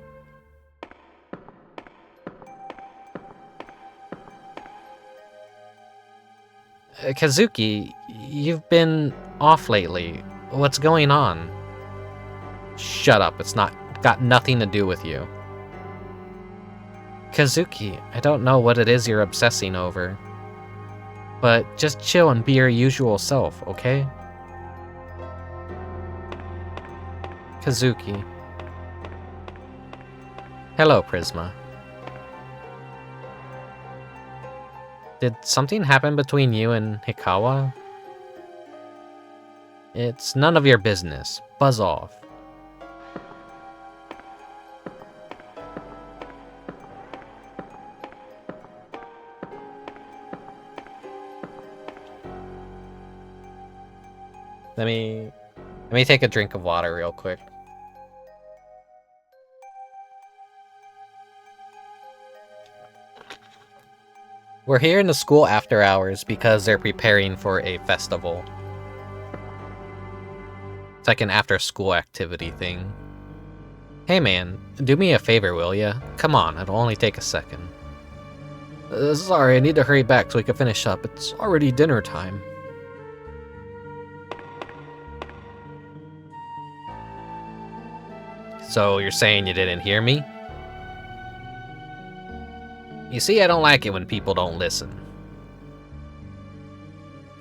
Kazuki, you've been off lately. What's going on? Shut up, it's got nothing to do with you. Kazuki, I don't know what it is you're obsessing over. But just chill and be your usual self, okay? Kazuki. Hello, Prisma. Did something happen between you and Hikawa? It's none of your business. Buzz off. Let me take a drink of water real quick. We're here in the school after hours because they're preparing for a festival. It's like an after-school activity thing. Hey man, do me a favor, will ya? Come on, it'll only take a second. Sorry, I need to hurry back so we can finish up. It's already dinner time. So you're saying you didn't hear me? You see, I don't like it when people don't listen.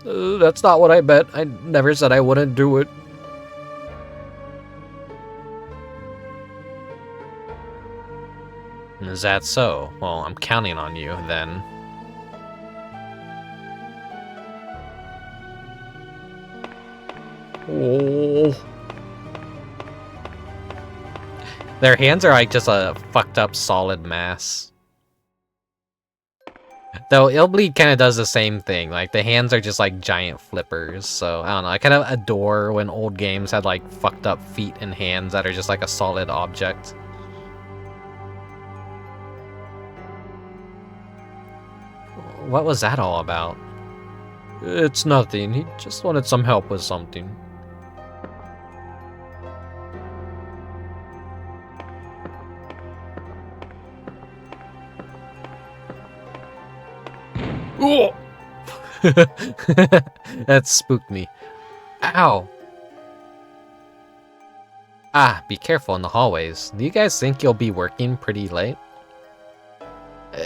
That's not what I meant. I never said I wouldn't do it. Is that so? Well, I'm counting on you, then. Oh. Their hands are like just a fucked up solid mass. Though Illbleed kind of does the same thing. Like the hands are just like giant flippers. So I don't know. I kind of adore when old games had like fucked up feet and hands that are just like a solid object. What was that all about? It's nothing. He just wanted some help with something. Oh! That spooked me. Ow! Ah, be careful in the hallways. Do you guys think you'll be working pretty late?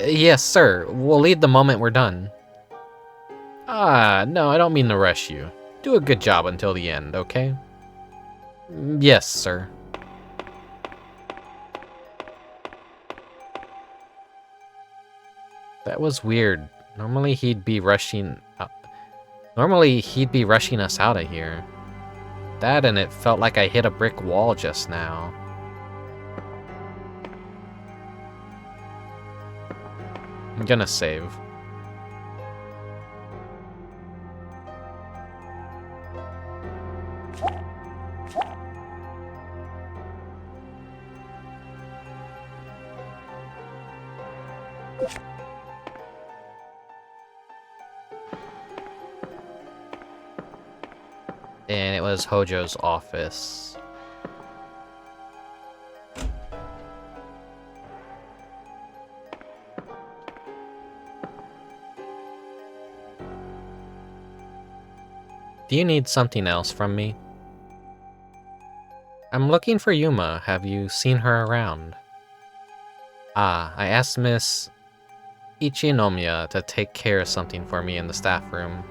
Yes, sir. We'll leave the moment we're done. Ah, no, I don't mean to rush you. Do a good job until the end, okay? Yes, sir. That was weird. Normally he'd be rushing us out of here. That, and it felt like I hit a brick wall just now. I'm gonna save. And it was Hojo's office. Do you need something else from me? I'm looking for Yuma. Have you seen her around? Ah, I asked Miss Ichinomiya to take care of something for me in the staff room.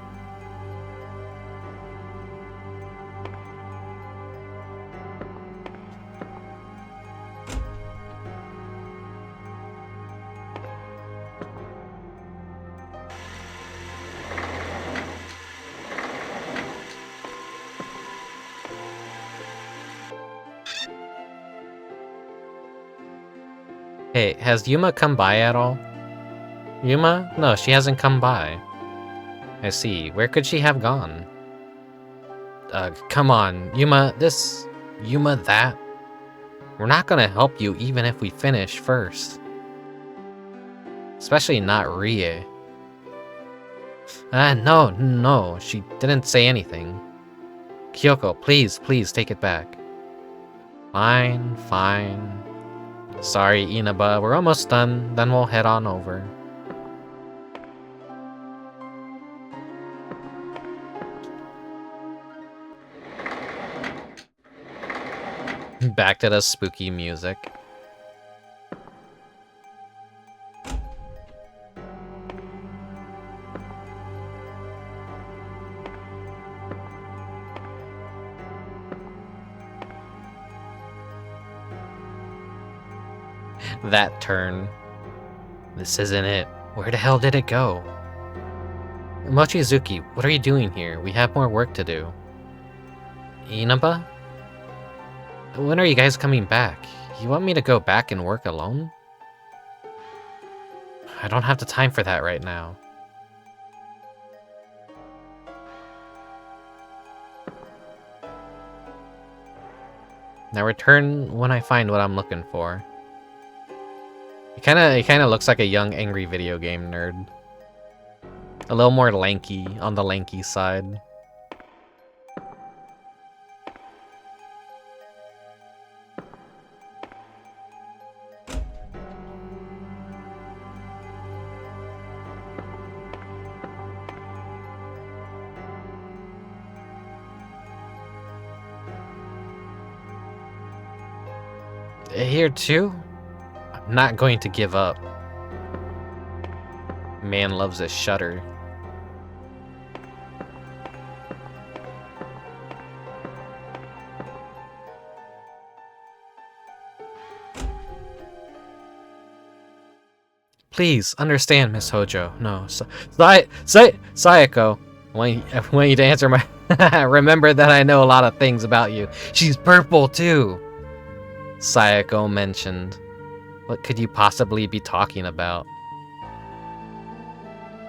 Hey, has Yuma come by at all? Yuma? No, she hasn't come by. I see. Where could she have gone? Come on. Yuma this, Yuma that. We're not gonna help you even if we finish first. Especially not Rie. No, she didn't say anything. Kyoko, please take it back. Fine. Sorry, Inaba, we're almost done, then we'll head on over. Back to the spooky music. That turn. This isn't it. Where the hell did it go? Mochizuki, what are you doing here? We have more work to do. Inaba? When are you guys coming back? You want me to go back and work alone? I don't have the time for that right now. Now return when I find what I'm looking for. He kinda looks like a young, angry video game nerd. A little more lanky, on the lanky side. Here too? I'm not going to give up. Man loves a shudder. Please, understand, Miss Hojo. No, Sayako. I want you to answer my... Remember that I know a lot of things about you. She's purple, too. Sayako mentioned. What could you possibly be talking about?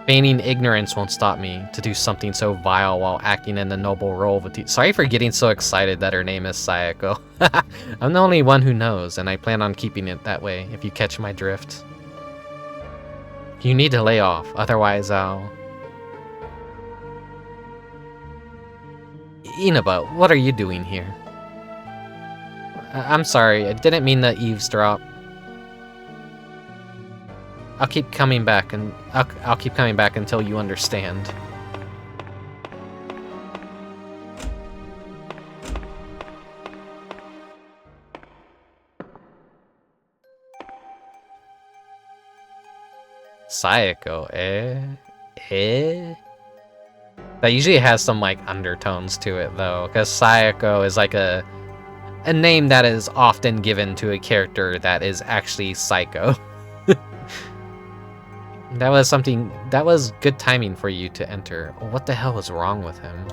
Feigning ignorance won't stop me to do something so vile while acting in the noble role of a Sorry for getting so excited that her name is Sayako. I'm the only one who knows, and I plan on keeping it that way, if you catch my drift. You need to lay off, otherwise I'll... Inaba, what are you doing here? I'm sorry, I didn't mean to eavesdrop. I'll keep coming back, and I'll keep coming back until you understand. Sayako, That usually has some, like, undertones to it, though, because Sayako is, like, a name that is often given to a character that is actually psycho. That was good timing for you to enter. What the hell is wrong with him?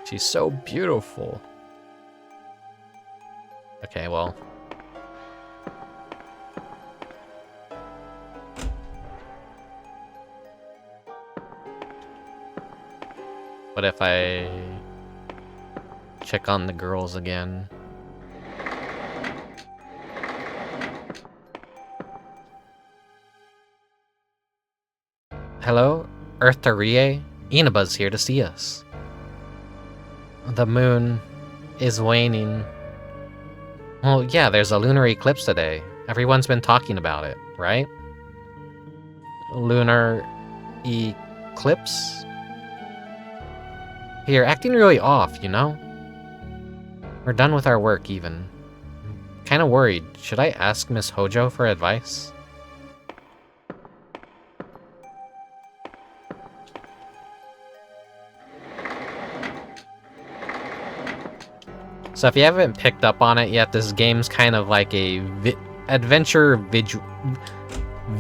She's so beautiful. Okay, well. What if I check on the girls again? Hello, Earth to Rie? Inaba's here to see us. The moon is waning. Well, yeah, there's a lunar eclipse today. Everyone's been talking about it, right? Lunar eclipse? You're acting really off, you know? We're done with our work, even. Kinda worried. Should I ask Miss Hojo for advice? So if you haven't picked up on it yet, this game's kind of like a adventure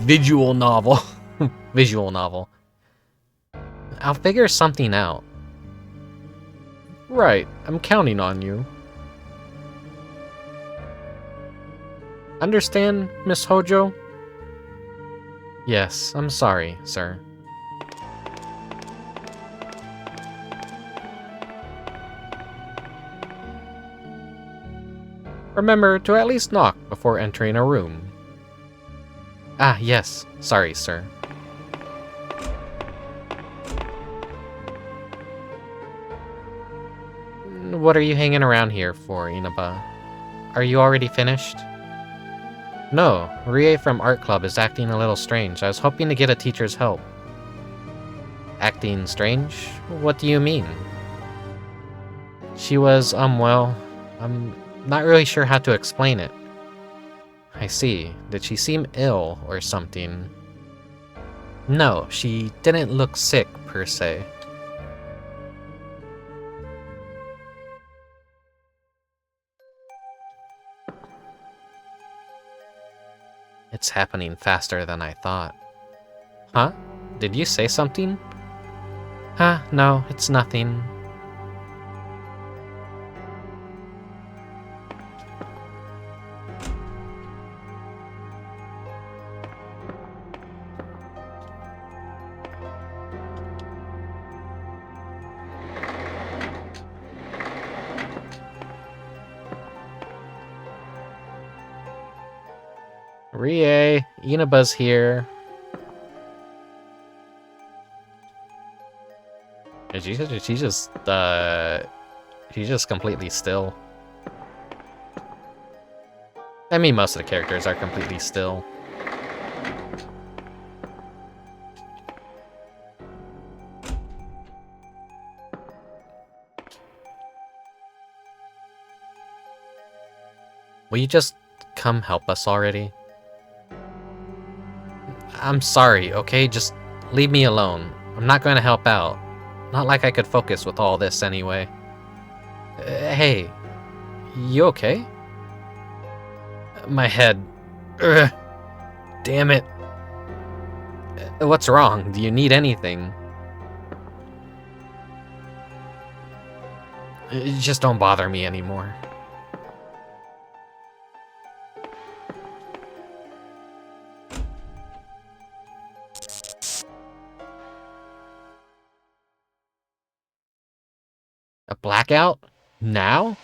visual novel. Visual novel. I'll figure something out. Right, I'm counting on you. Understand, Miss Hojo? Yes, I'm sorry, sir. Remember to at least knock before entering a room. Ah, yes. Sorry, sir. What are you hanging around here for, Inaba? Are you already finished? No, Rie from Art Club is acting a little strange. I was hoping to get a teacher's help. Acting strange? What do you mean? She was, well, I'm not really sure how to explain it. I see. Did she seem ill or something? No, she didn't look sick, per se. It's happening faster than I thought. Huh? Did you say something? Huh, no, it's nothing. Rie, Inaba's here. She's just completely still. I mean, most of the characters are completely still. Will you just come help us already? I'm sorry, okay? Just leave me alone. I'm not going to help out. Not like I could focus with all this anyway. Hey, you okay? My head. Ugh. Damn it. What's wrong? Do you need anything? Just don't bother me anymore. A blackout? Now?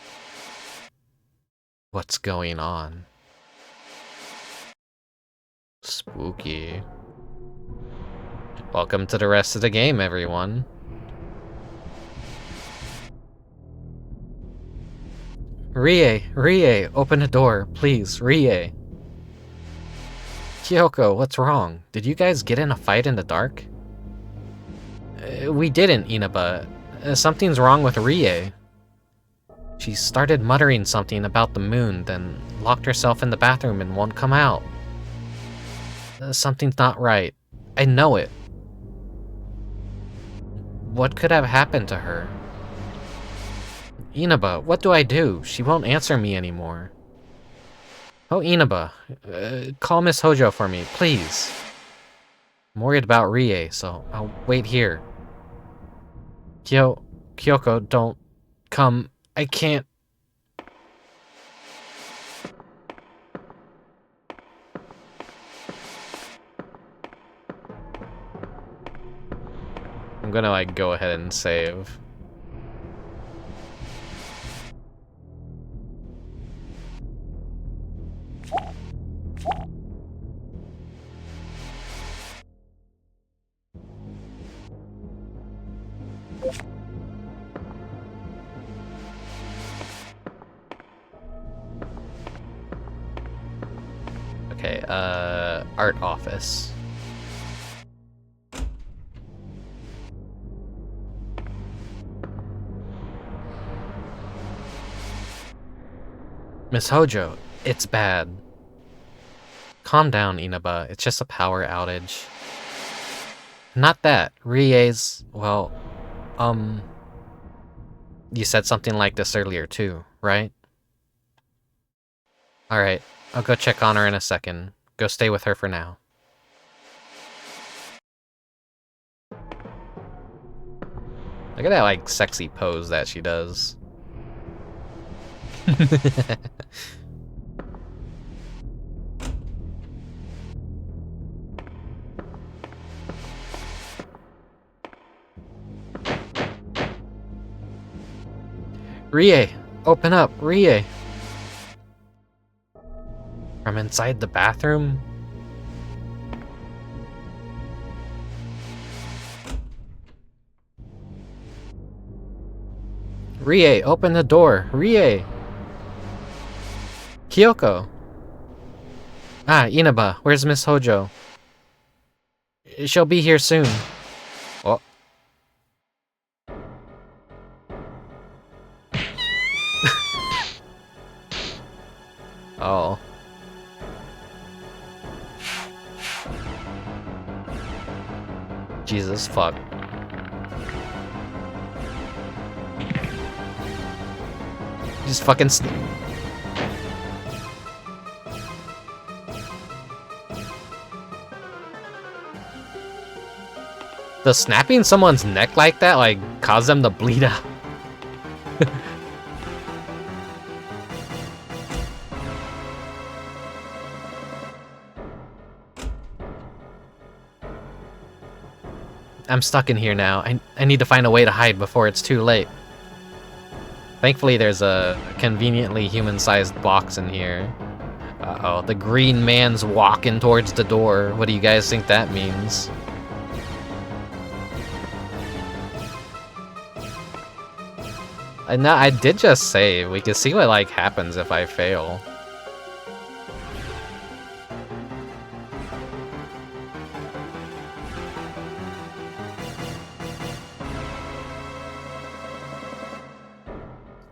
What's going on? Spooky. Welcome to the rest of the game, everyone. Rie, open the door, please, Rie. Kyoko, what's wrong? Did you guys get in a fight in the dark? We didn't, Inaba. Something's wrong with Rie. She started muttering something about the moon, then locked herself in the bathroom and won't come out. Something's not right. I know it. What could have happened to her? Inaba, what do I do? She won't answer me anymore. Oh, Inaba, call Miss Hojo for me, please. I'm worried about Rie, so I'll wait here. Kyoko, don't come. I can't. I'm gonna, like, go ahead and save. Okay, art office. Miss Hojo, it's bad. Calm down, Inaba. It's just a power outage. Not that. Rie's, well, you said something like this earlier too, right? Alright, I'll go check on her in a second. Go stay with her for now. Look at that, like, sexy pose that she does. Rie! Open up, Rie! From inside the bathroom? Rie, open the door! Rie! Kyoko! Ah, Inaba, where's Miss Hojo? She'll be here soon. Oh. Oh. Jesus fuck. Just fucking Does snapping someone's neck like that, like, cause them to bleed out? I'm stuck in here now. I need to find a way to hide before it's too late. Thankfully, there's a conveniently human-sized box in here. Uh-oh, the green man's walking towards the door. What do you guys think that means? I did just save. We can see what, like, happens if I fail.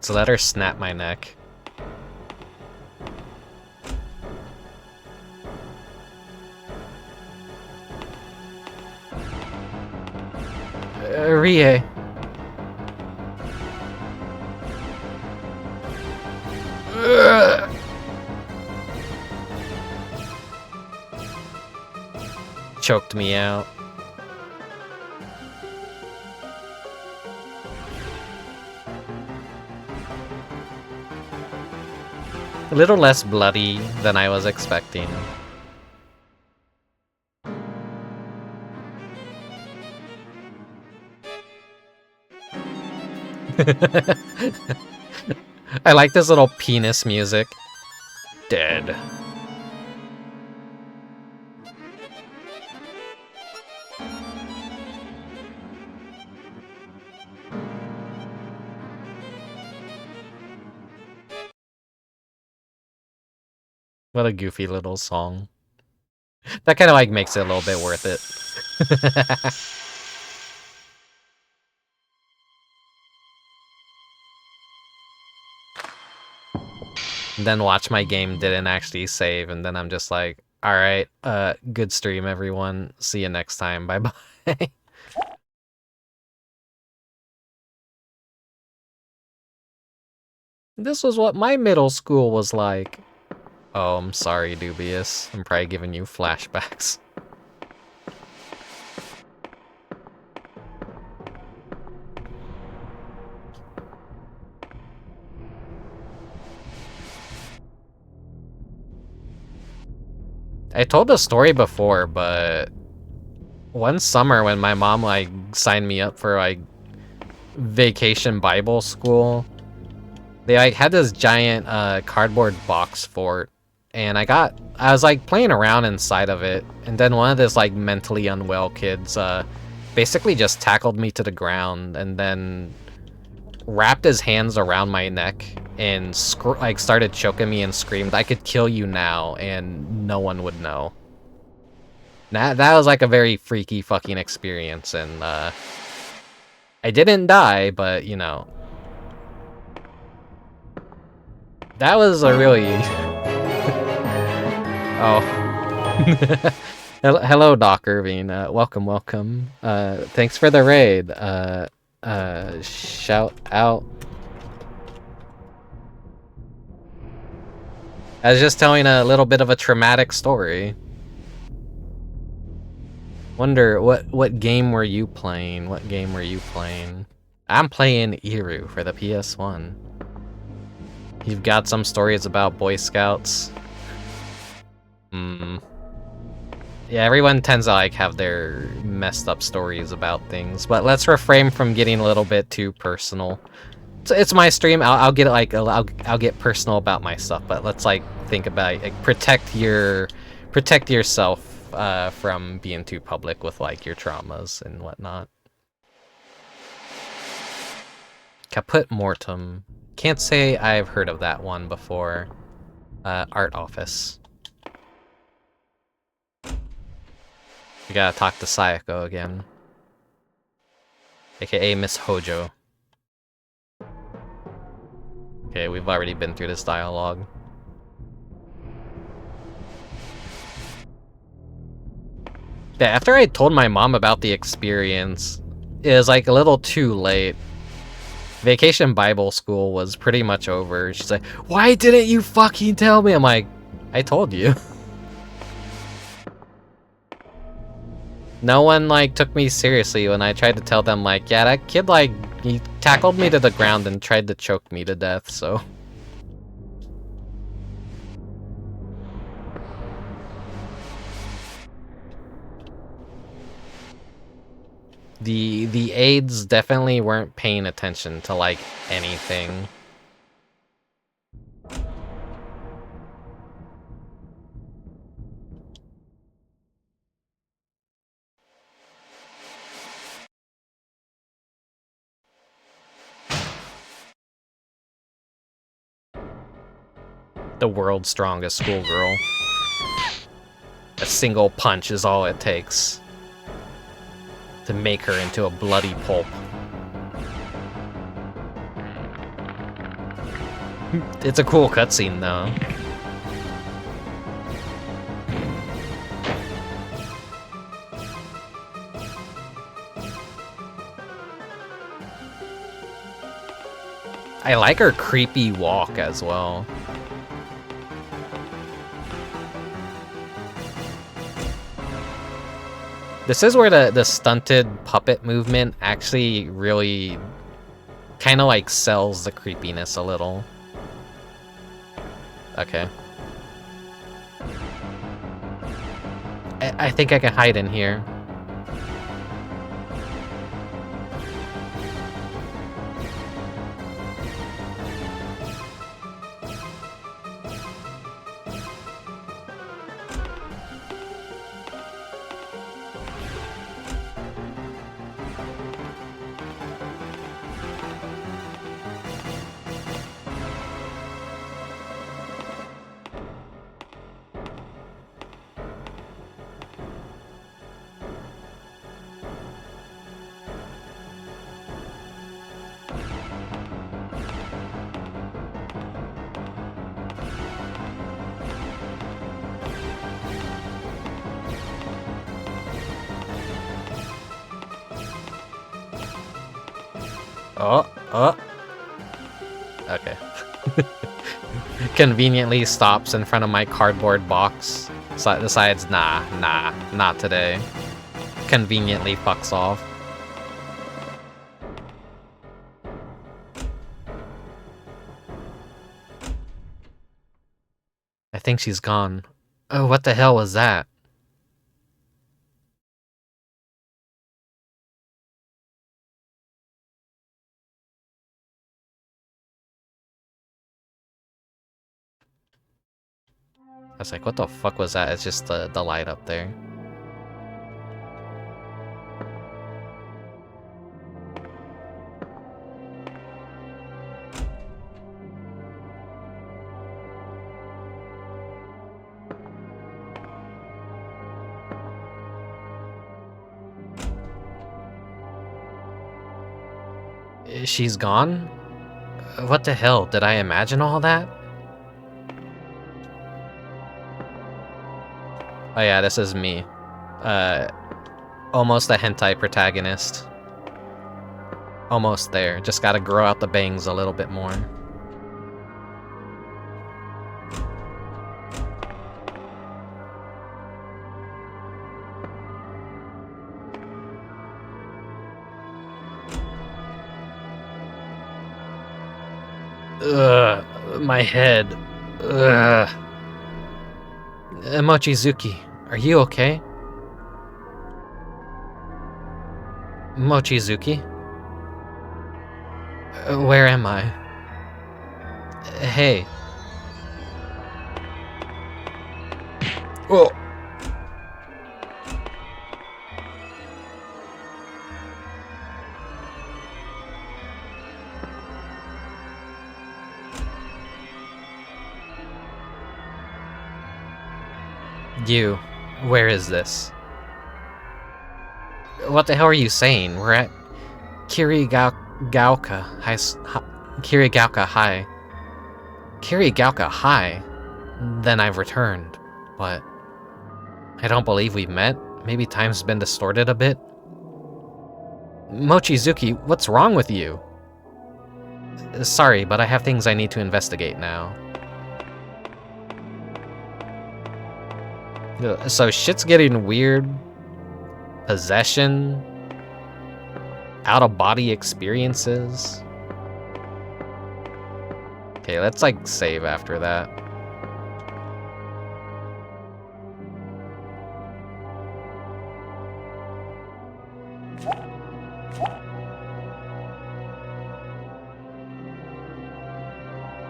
So let her snap my neck. Rie. Choked me out. A little less bloody than I was expecting. I like this little penis music. Dead. What a goofy little song. That kind of like makes it a little bit worth it. And then watch my game didn't actually save, and then I'm just like, alright, good stream everyone. See you next time. Bye bye. This was what my middle school was like. Oh, I'm sorry, Dubious. I'm probably giving you flashbacks. I told the story before, but one summer when my mom like signed me up for like vacation Bible school, they like had this giant cardboard box fort, and I was like playing around inside of it, and then one of this like mentally unwell kids basically just tackled me to the ground and then wrapped his hands around my neck and like started choking me and screamed, "I could kill you now and no one would know." That was like a very freaky fucking experience, and I didn't die, but you know, that was a really oh. Hello, Doc Irving. Welcome, welcome. Thanks for the raid. Shout out. I was just telling a little bit of a traumatic story. Wonder what game were you playing? What game were you playing? I'm playing IRU for the PS1. You've got some stories about Boy Scouts. Yeah, everyone tends to like have their messed up stories about things, but let's refrain from getting a little bit too personal. It's my stream. I'll get like I'll get personal about my stuff, but let's like think about like protect yourself from being too public with like your traumas and whatnot. Caput Mortem. Can't say I've heard of that one before. Art Office. We gotta talk to Sayako again. AKA Miss Hojo. Okay, we've already been through this dialogue. Yeah, after I told my mom about the experience, it was like a little too late. Vacation Bible school was pretty much over. She's like, "Why didn't you fucking tell me?" I'm like, "I told you." No one like took me seriously when I tried to tell them like, yeah, that kid like he tackled me to the ground and tried to choke me to death, so. The aides definitely weren't paying attention to like anything. The world's strongest schoolgirl. A single punch is all it takes to make her into a bloody pulp. It's a cool cutscene though. I like her creepy walk as well. This is where the stunted puppet movement actually really kind of like sells the creepiness a little. Okay. I think I can hide in here. Okay. Conveniently stops in front of my cardboard box. So decides, nah, not today. Conveniently fucks off. I think she's gone. Oh, what the hell was that? I was like, what the fuck was that? It's just the light up there. She's gone? What the hell? Did I imagine all that? Oh yeah, this is me. Almost a hentai protagonist. Almost there. Just gotta grow out the bangs a little bit more. Ugh, my head. Ugh. Mochizuki, are you okay? Mochizuki? Where am I? Hey. Oh. You, where is this? What the hell are you saying? We're at Kirigauka High. Kirigauka High. Kirigauka High? Then I've returned, but I don't believe we've met. Maybe time's been distorted a bit. Mochizuki, what's wrong with you? Sorry, but I have things I need to investigate now. So shit's getting weird. Possession. Out-of-body experiences. Okay, let's like save after that.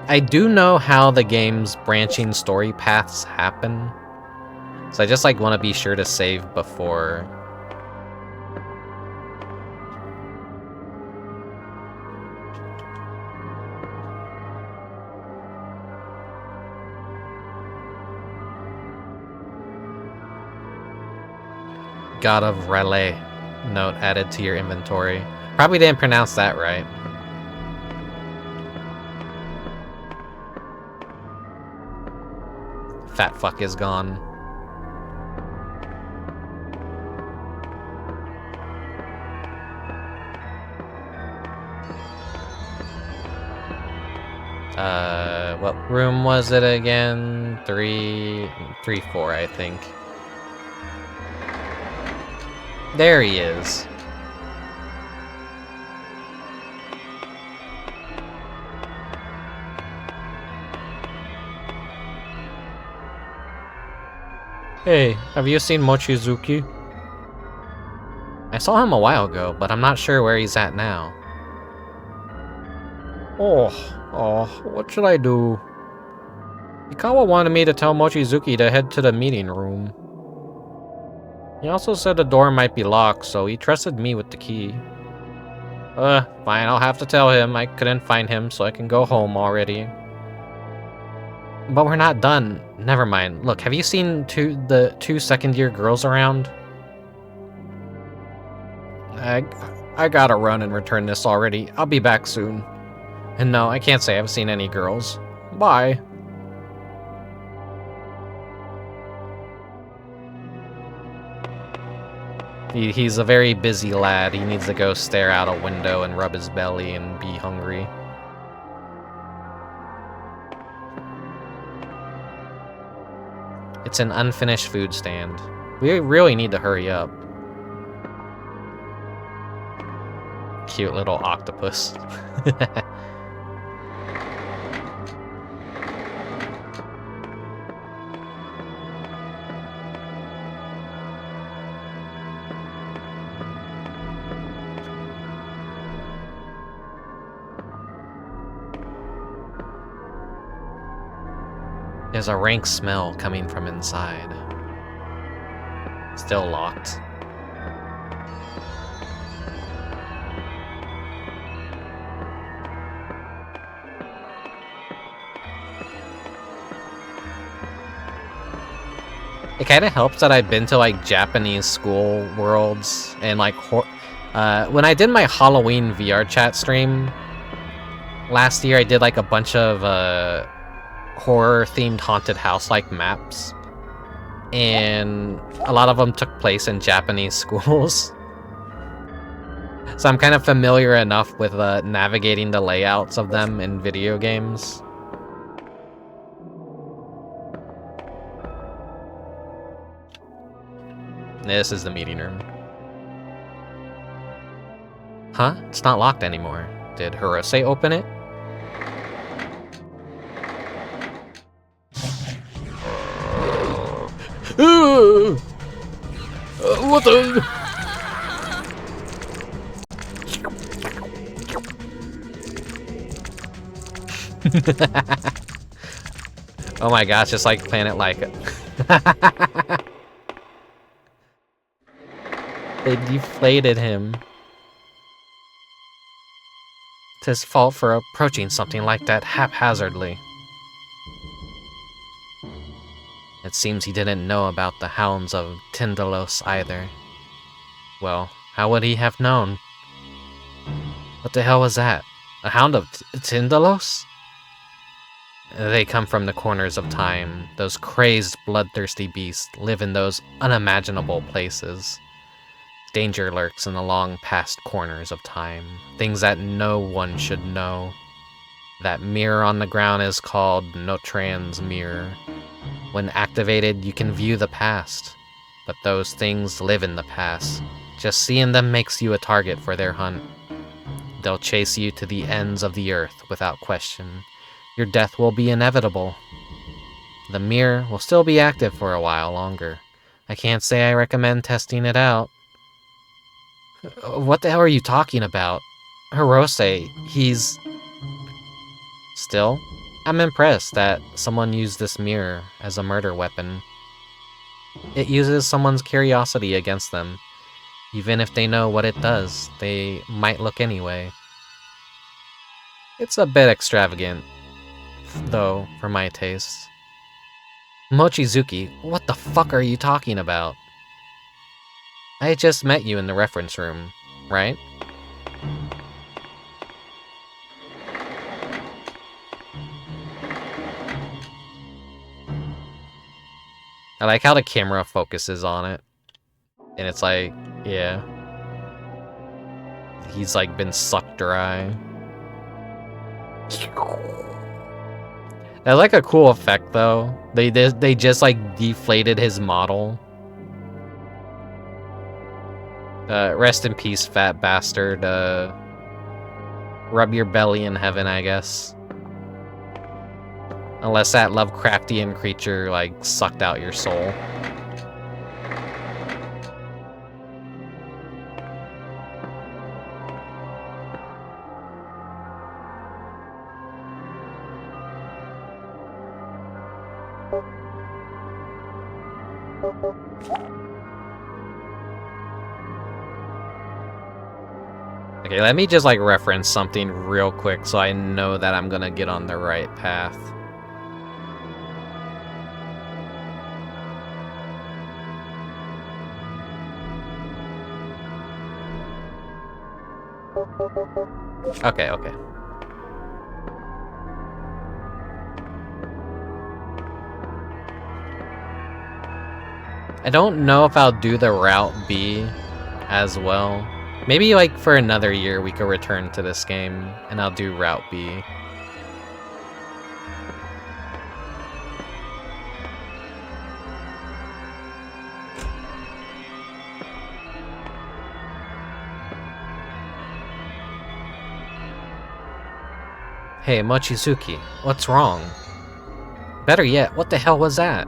I do know how the game's branching story paths happen. So I just like want to be sure to save before. God of Relay note added to your inventory. Probably didn't pronounce that right. Fat fuck is gone. What room was it again? 3-4, I think. There he is. Hey, have you seen Mochizuki? I saw him a while ago, but I'm not sure where he's at now. Oh, what should I do? Ikawa wanted me to tell Mochizuki to head to the meeting room. He also said the door might be locked, so he trusted me with the key. Fine, I'll have to tell him I couldn't find him, so I can go home already. But we're not done. Never mind. Look, have you seen the two second-year girls around? I gotta run and return this already. I'll be back soon. And no, I can't say I've seen any girls. Bye. He's a very busy lad. He needs to go stare out a window and rub his belly and be hungry. It's an unfinished food stand. We really need to hurry up. Cute little octopus. There's a rank smell coming from inside. Still locked. It kind of helps that I've been to like Japanese school worlds and like when I did my Halloween VR chat stream last year, I did like a bunch of horror-themed haunted house-like maps, and a lot of them took place in Japanese schools. So I'm kind of familiar enough with navigating the layouts of them in video games. This is the meeting room. Huh? It's not locked anymore. Did Hirose open it? What the? Oh my gosh, just like Planet Laika. They deflated him. It's his fault for approaching something like that haphazardly. It seems he didn't know about the hounds of Tindalos either. Well, how would he have known? What the hell was that? A hound of Tindalos? They come from the corners of time. Those crazed, bloodthirsty beasts live in those unimaginable places. Danger lurks in the long past corners of time. Things that no one should know. That mirror on the ground is called Notran's Mirror. When activated, you can view the past, but those things live in the past. Just seeing them makes you a target for their hunt. They'll chase you to the ends of the earth without question. Your death will be inevitable. The mirror will still be active for a while longer. I can't say I recommend testing it out. What the hell are you talking about? Hirose, he's... Still? I'm impressed that someone used this mirror as a murder weapon. It uses someone's curiosity against them. Even if they know what it does, they might look anyway. It's a bit extravagant, though, for my tastes. Mochizuki, what the fuck are you talking about? I just met you in the reference room, right? I like how the camera focuses on it. And it's like, yeah. He's like been sucked dry. That's like a cool effect though. They just like deflated his model. Rest in peace, fat bastard. Rub your belly in heaven, I guess. Unless that Lovecraftian creature, like, sucked out your soul. Okay, let me just, like, reference something real quick so I know that I'm gonna get on the right path. Okay. I don't know if I'll do the Route B as well. Maybe like for another year we could return to this game and I'll do Route B. Hey, Mochizuki, what's wrong? Better yet, what the hell was that?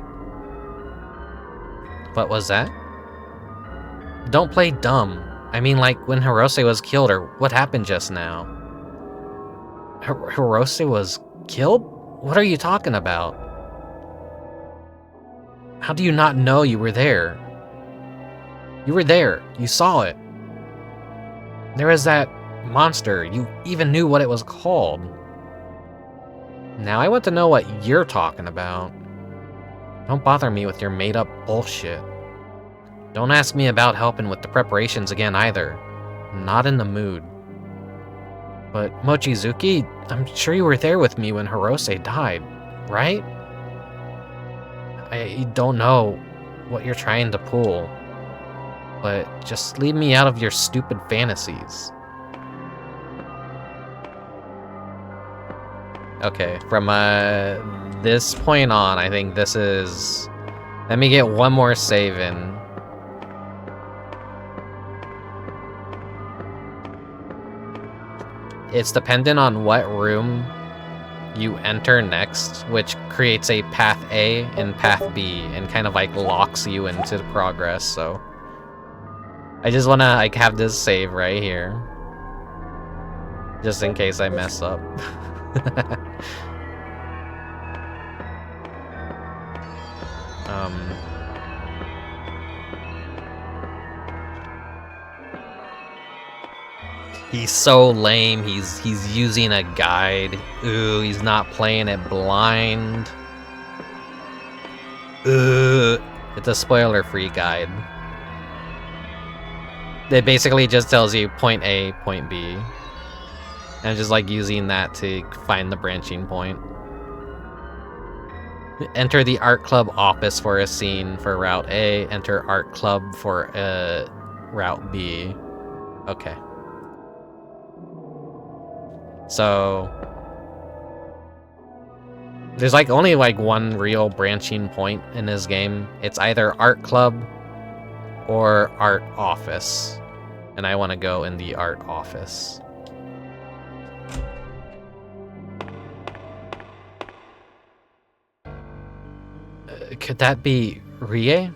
What was that? Don't play dumb. I mean, like, when Hirose was killed, or what happened just now? Hirose was killed? What are you talking about? How do you not know you were there? You were there. You saw it. There was that monster. You even knew what it was called. Now I want to know what you're talking about. Don't bother me with your made-up bullshit. Don't ask me about helping with the preparations again either. I'm not in the mood. But Mochizuki, I'm sure you were there with me when Hirose died, right? I don't know what you're trying to pull, but just leave me out of your stupid fantasies. Okay, from this point on, I think this is... Let me get one more save in. It's dependent on what room you enter next, which creates a path A and path B, and kind of like locks you into the progress, so... I just wanna like have this save right here. Just in case I mess up. He's so lame. He's using a guide. Ooh, he's not playing it blind. Ooh, it's a spoiler-free guide. It basically just tells you point A, point B. And just like using that to find the branching point. Enter the art club office for a scene for Route A. Enter art club for Route B. Okay. So there's like only like one real branching point in this game. It's either art club or art office. And I want to go in the art office. Could that be Rie?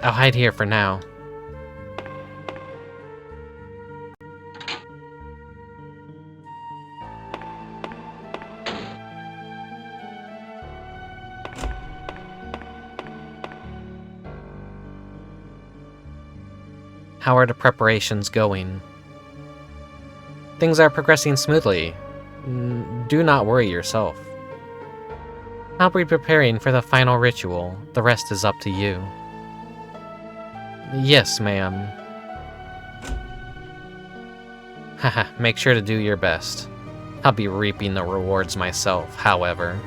I'll hide here for now. How are the preparations going? Things are progressing smoothly. Do not worry yourself. I'll be preparing for the final ritual. The rest is up to you. Yes, ma'am. Haha, make sure to do your best. I'll be reaping the rewards myself, however.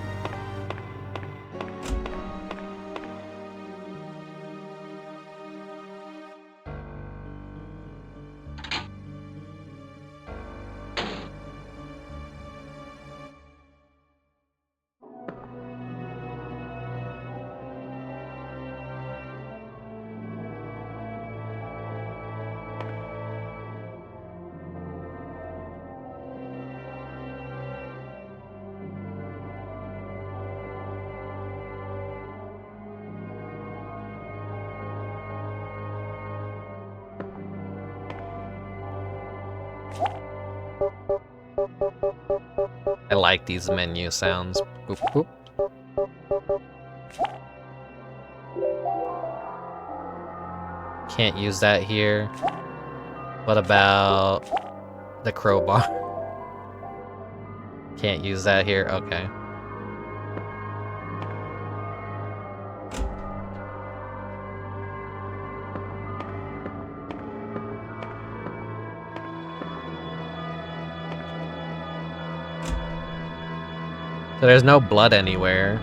I like these menu sounds. Boop, boop. Can't use that here. What about the crowbar? Can't use that here? Okay. So there's no blood anywhere.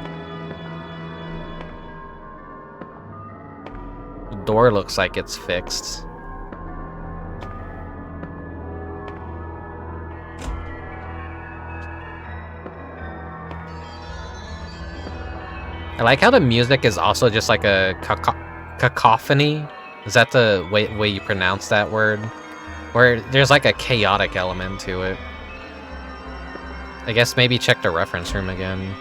The door looks like it's fixed. I like how the music is also just like a cacophony. Is that the way you pronounce that word? Where there's like a chaotic element to it. I guess maybe check the reference room again.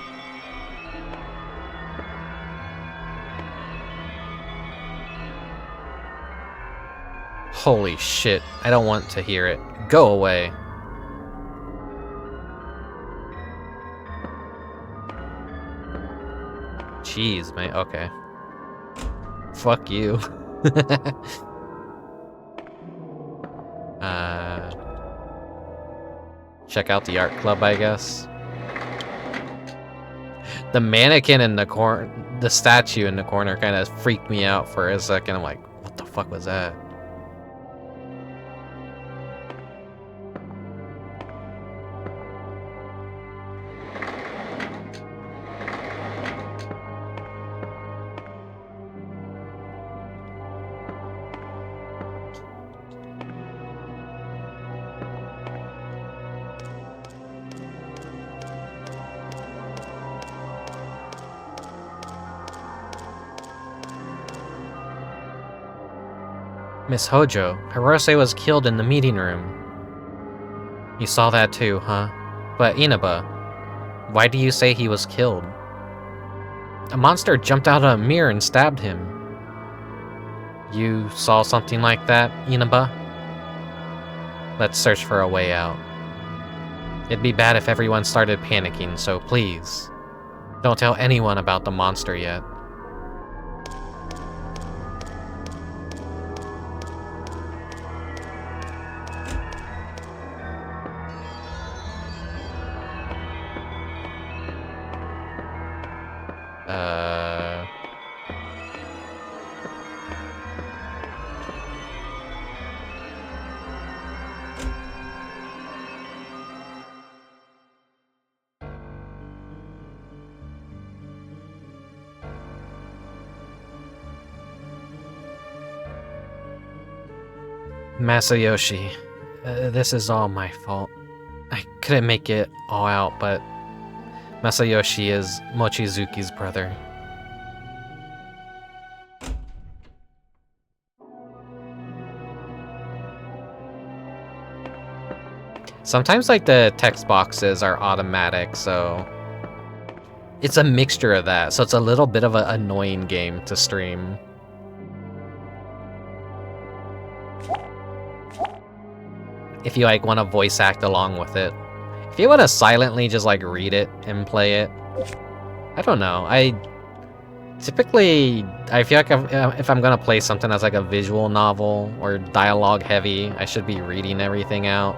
Holy shit, I don't want to hear it. Go away. Jeez, man, okay. Fuck you. Check out the art club, I guess. The mannequin in the corner, the statue in the corner kind of freaked me out for a second. I'm like, what the fuck was that? Miss Hojo, Hirose was killed in the meeting room. You saw that too, huh? But Inaba, why do you say he was killed? A monster jumped out of a mirror and stabbed him. You saw something like that, Inaba? Let's search for a way out. It'd be bad if everyone started panicking, so please, don't tell anyone about the monster yet. Masayoshi, this is all my fault. I couldn't make it all out, but Masayoshi is Mochizuki's brother. Sometimes, like, the text boxes are automatic, so it's a mixture of that, so it's a little bit of an annoying game to stream. If you, like, want to voice act along with it. If you want to silently just, like, read it and play it, I don't know. I feel like if I'm gonna play something that's like a visual novel or dialogue heavy, I should be reading everything out.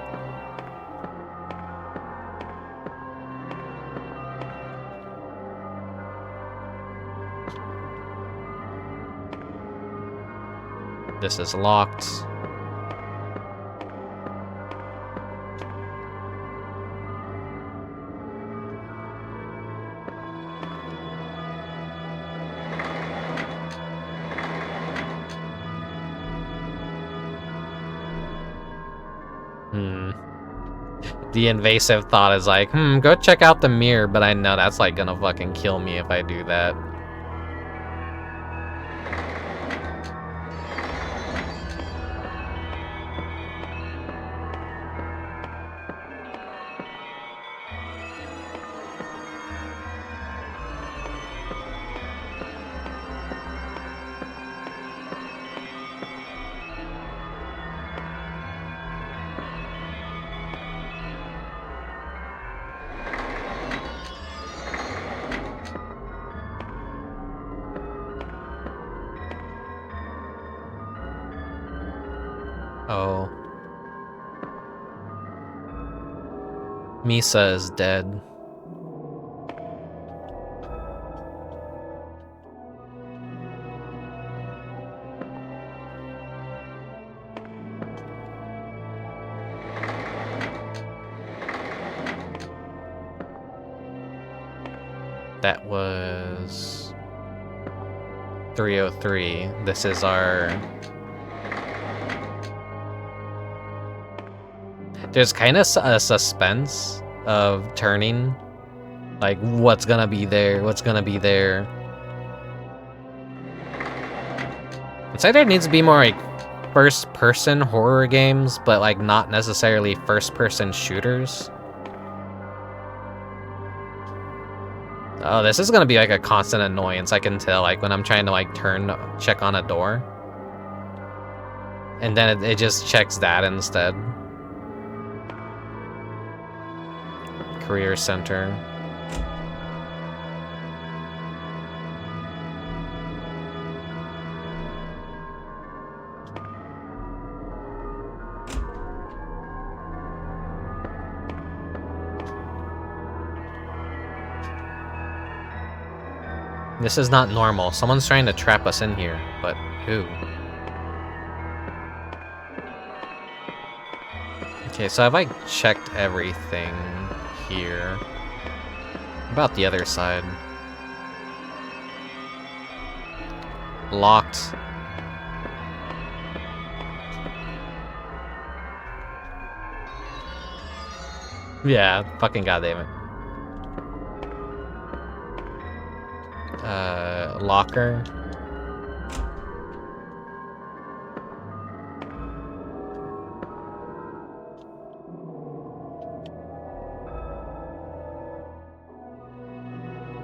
This is locked. The invasive thought is like, go check out the mirror, but I know that's like gonna fucking kill me if I do that. Oh. Misa is dead. That was 303. This is our... There's kind of a suspense of turning. Like, what's gonna be there? What's gonna be there? It's either it needs to be more, like, first-person horror games, but like not necessarily first-person shooters. Oh, this is gonna be like a constant annoyance, I can tell, like when I'm trying to like check on a door. And then it just checks that instead. Career Center. This is not normal. Someone's trying to trap us in here, but who? Okay, so have I checked everything here? What about the other side? Locked. Yeah, fucking goddamn it. Locker.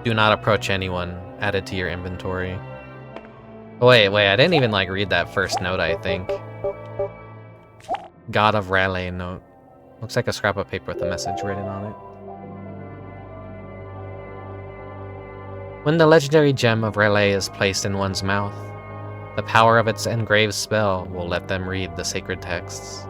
Do not approach anyone. Added to your inventory. Oh, wait, I didn't even like read that first note, I think. God of Raleigh note. Looks like a scrap of paper with a message written on it. When the legendary gem of Raleigh is placed in one's mouth, the power of its engraved spell will let them read the sacred texts.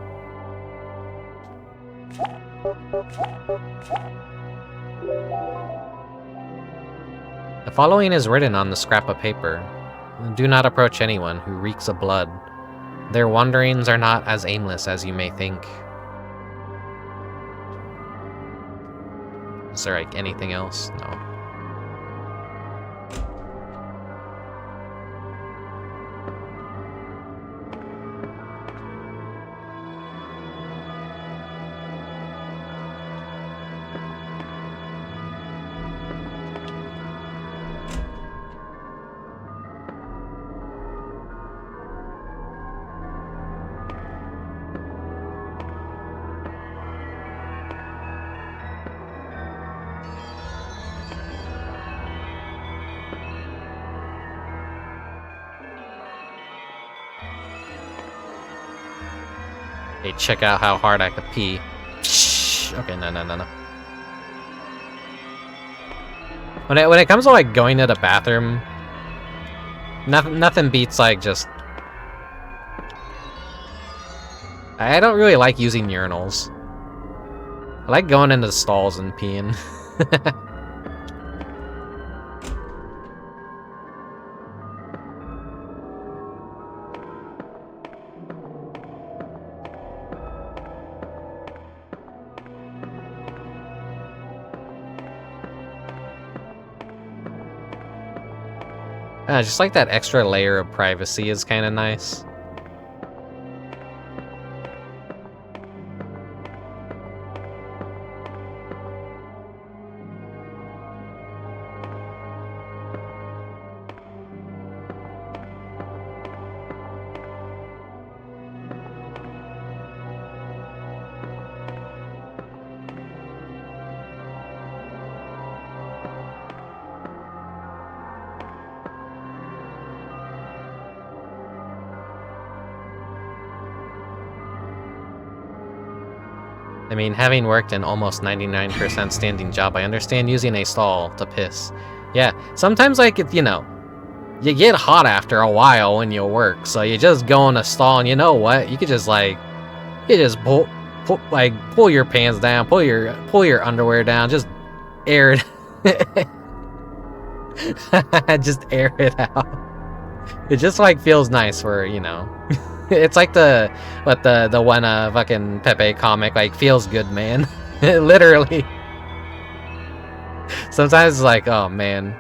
The following is written on the scrap of paper. Do not approach anyone who reeks of blood. Their wanderings are not as aimless as you may think. Is there like anything else? No. Hey, check out how hard I could pee. Okay, no. When it comes to like going to the bathroom, nothing beats like just. I don't really like using urinals. I like going into the stalls and peeing. Just like that extra layer of privacy is kind of nice. I mean, having worked an almost 99% standing job, I understand using a stall to piss. Yeah, sometimes, like, you know, you get hot after a while when you work, so you just go in a stall, and you know what? You could just, like, pull your pants down, pull your underwear down, just air it. Just air it out. It just, like, feels nice for, you know... It's like the one fucking Pepe comic, like, feels good, man. Literally. Sometimes it's like, oh man,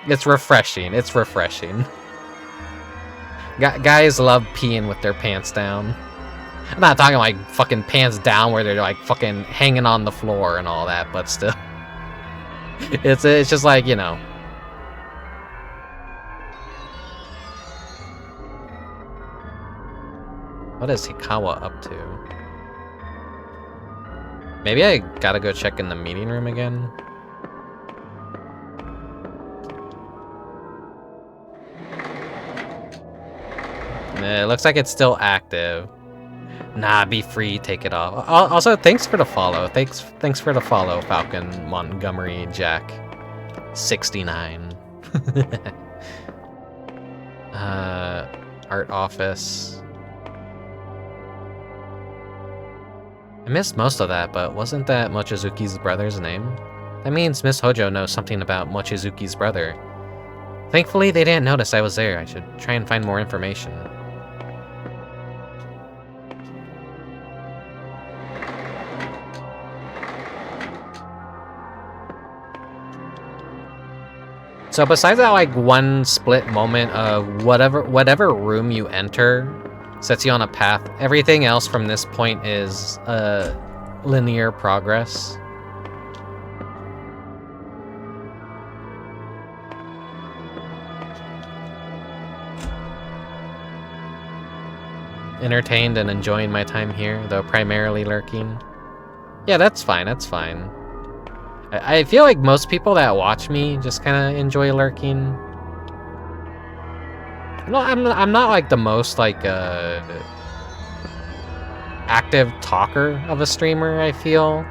it's refreshing. It's refreshing. Guys love peeing with their pants down. I'm not talking like fucking pants down where they're like fucking hanging on the floor and all that, but still, it's just like, you know. What is Hikawa up to? Maybe I gotta go check in the meeting room again? It looks like it's still active. Nah, be free, take it off. Also, thanks for the follow. Thanks for the follow, Falcon Montgomery Jack. 69. Art office. I missed most of that, but wasn't that Mochizuki's brother's name? That means Miss Hojo knows something about Mochizuki's brother. Thankfully, they didn't notice I was there. I should try and find more information. So besides that, like, one split moment of whatever room you enter sets you on a path, everything else from this point is linear progress. Entertained and enjoying my time here, though primarily lurking. Yeah, that's fine, that's fine. I feel like most people that watch me just kind of enjoy lurking. No, I'm not like the most like active talker of a streamer, I feel.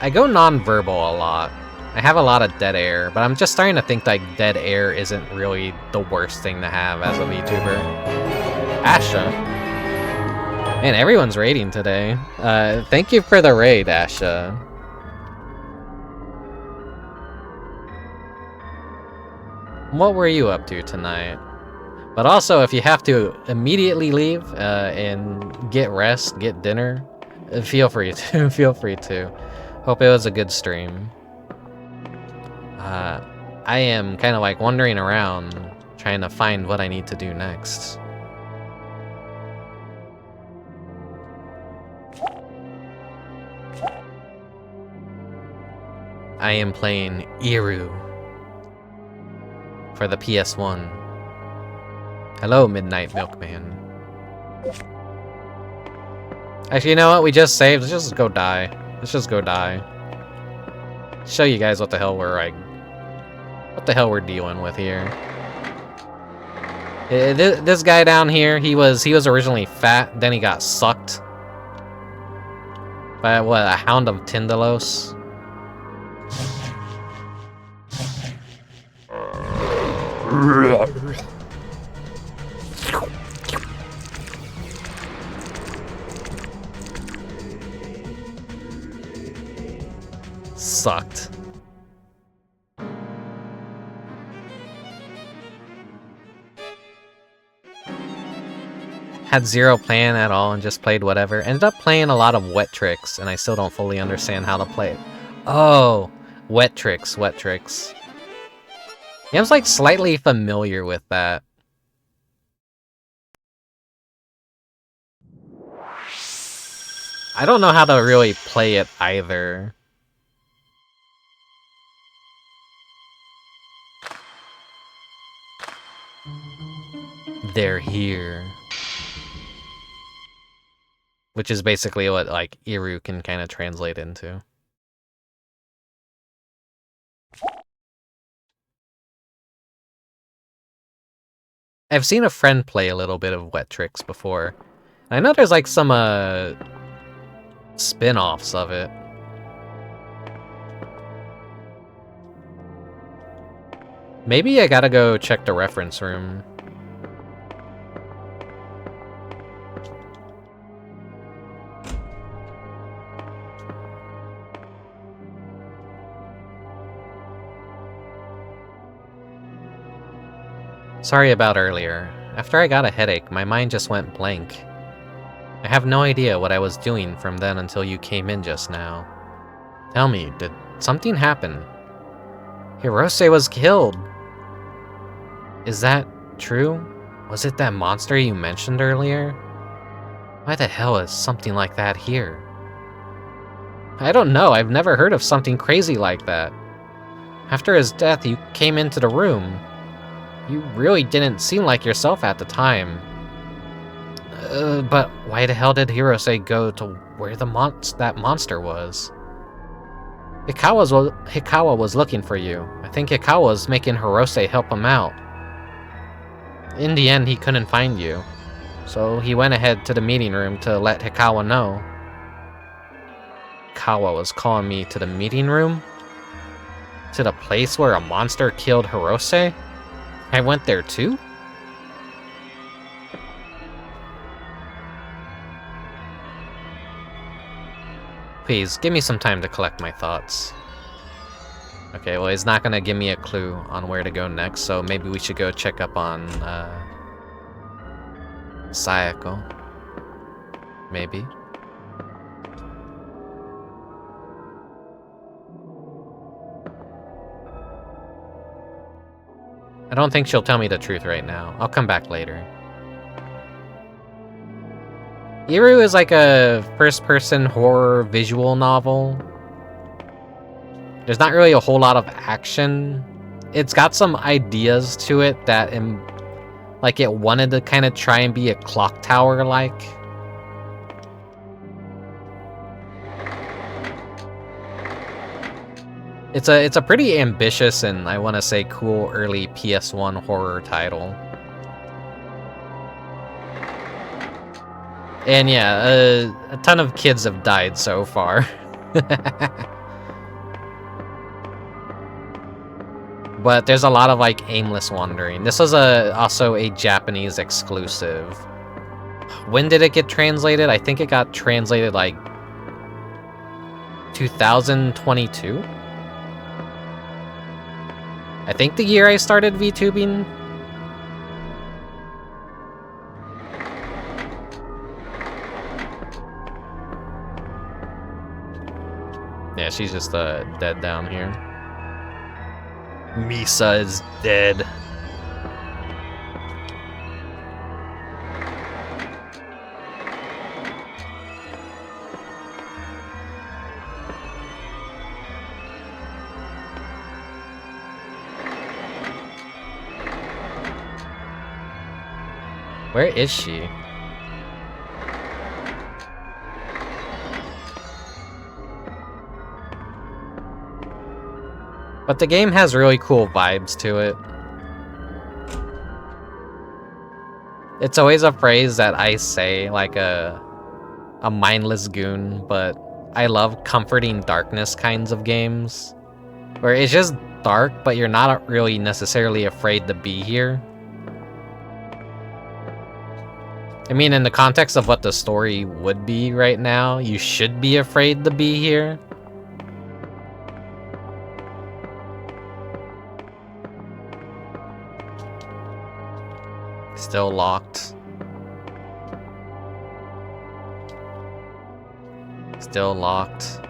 I go non-verbal a lot. I have a lot of dead air, but I'm just starting to think like dead air isn't really the worst thing to have as a VTuber. Asha. Man, everyone's raiding today. Thank you for the raid, Asha. What were you up to tonight? But also, if you have to immediately leave and get rest, get dinner, feel free to. Feel free to. Hope it was a good stream. I am kind of like wandering around, trying to find what I need to do next. I am playing IRU for the PS1. Hello, Midnight Milkman. Actually, you know what? We just saved. Let's just go die. Let's just go die. Show you guys what the hell we're like. What the hell we're dealing with here. This guy down here, he was originally fat, then he got sucked by what, a Hound of Tindalos. Sucked. Had zero plan at all and just played whatever. Ended up playing a lot of wet tricks, and I still don't fully understand how to play it. Oh, wet tricks, wet tricks. Yeah, I was like slightly familiar with that. I don't know how to really play it either. They're here. Which is basically what like IRU can kind of translate into. I've seen a friend play a little bit of wet tricks before. I know there's like some spin-offs of it. Maybe I gotta go check the reference room. Sorry about earlier. After I got a headache, my mind just went blank. I have no idea what I was doing from then until you came in just now. Tell me, did something happen? Hirose was killed! Is that true? Was it that monster you mentioned earlier? Why the hell is something like that here? I don't know, I've never heard of something crazy like that. After his death, you came into the room. You really didn't seem like yourself at the time. But why the hell did Hirose go to where that monster was? Hikawa was looking for you. I think Hikawa was making Hirose help him out. In the end, he couldn't find you. So he went ahead to the meeting room to let Hikawa know. Hikawa was calling me to the meeting room? To the place where a monster killed Hirose? I went there too? Please, give me some time to collect my thoughts. Okay, well, he's not gonna give me a clue on where to go next, so maybe we should go check up on, Sayako. Maybe. I don't think she'll tell me the truth right now. I'll come back later. IRU is like a first-person horror visual novel. There's not really a whole lot of action. It's got some ideas to it that, like, it wanted to kind of try and be a clock tower-like. It's a pretty ambitious and, I want to say, cool early PS1 horror title. And yeah, a ton of kids have died so far. But there's a lot of, like, aimless wandering. This was also a Japanese exclusive. When did it get translated? I think it got translated, like, 2022? I think the year I started VTubing. Yeah, she's just dead down here. Misa is dead. Where is she? But the game has really cool vibes to it. It's always a phrase that I say, like a mindless goon, but I love comforting darkness kinds of games. Where it's just dark, but you're not really necessarily afraid to be here. I mean, in the context of what the story would be right now, you should be afraid to be here. Still locked. Still locked.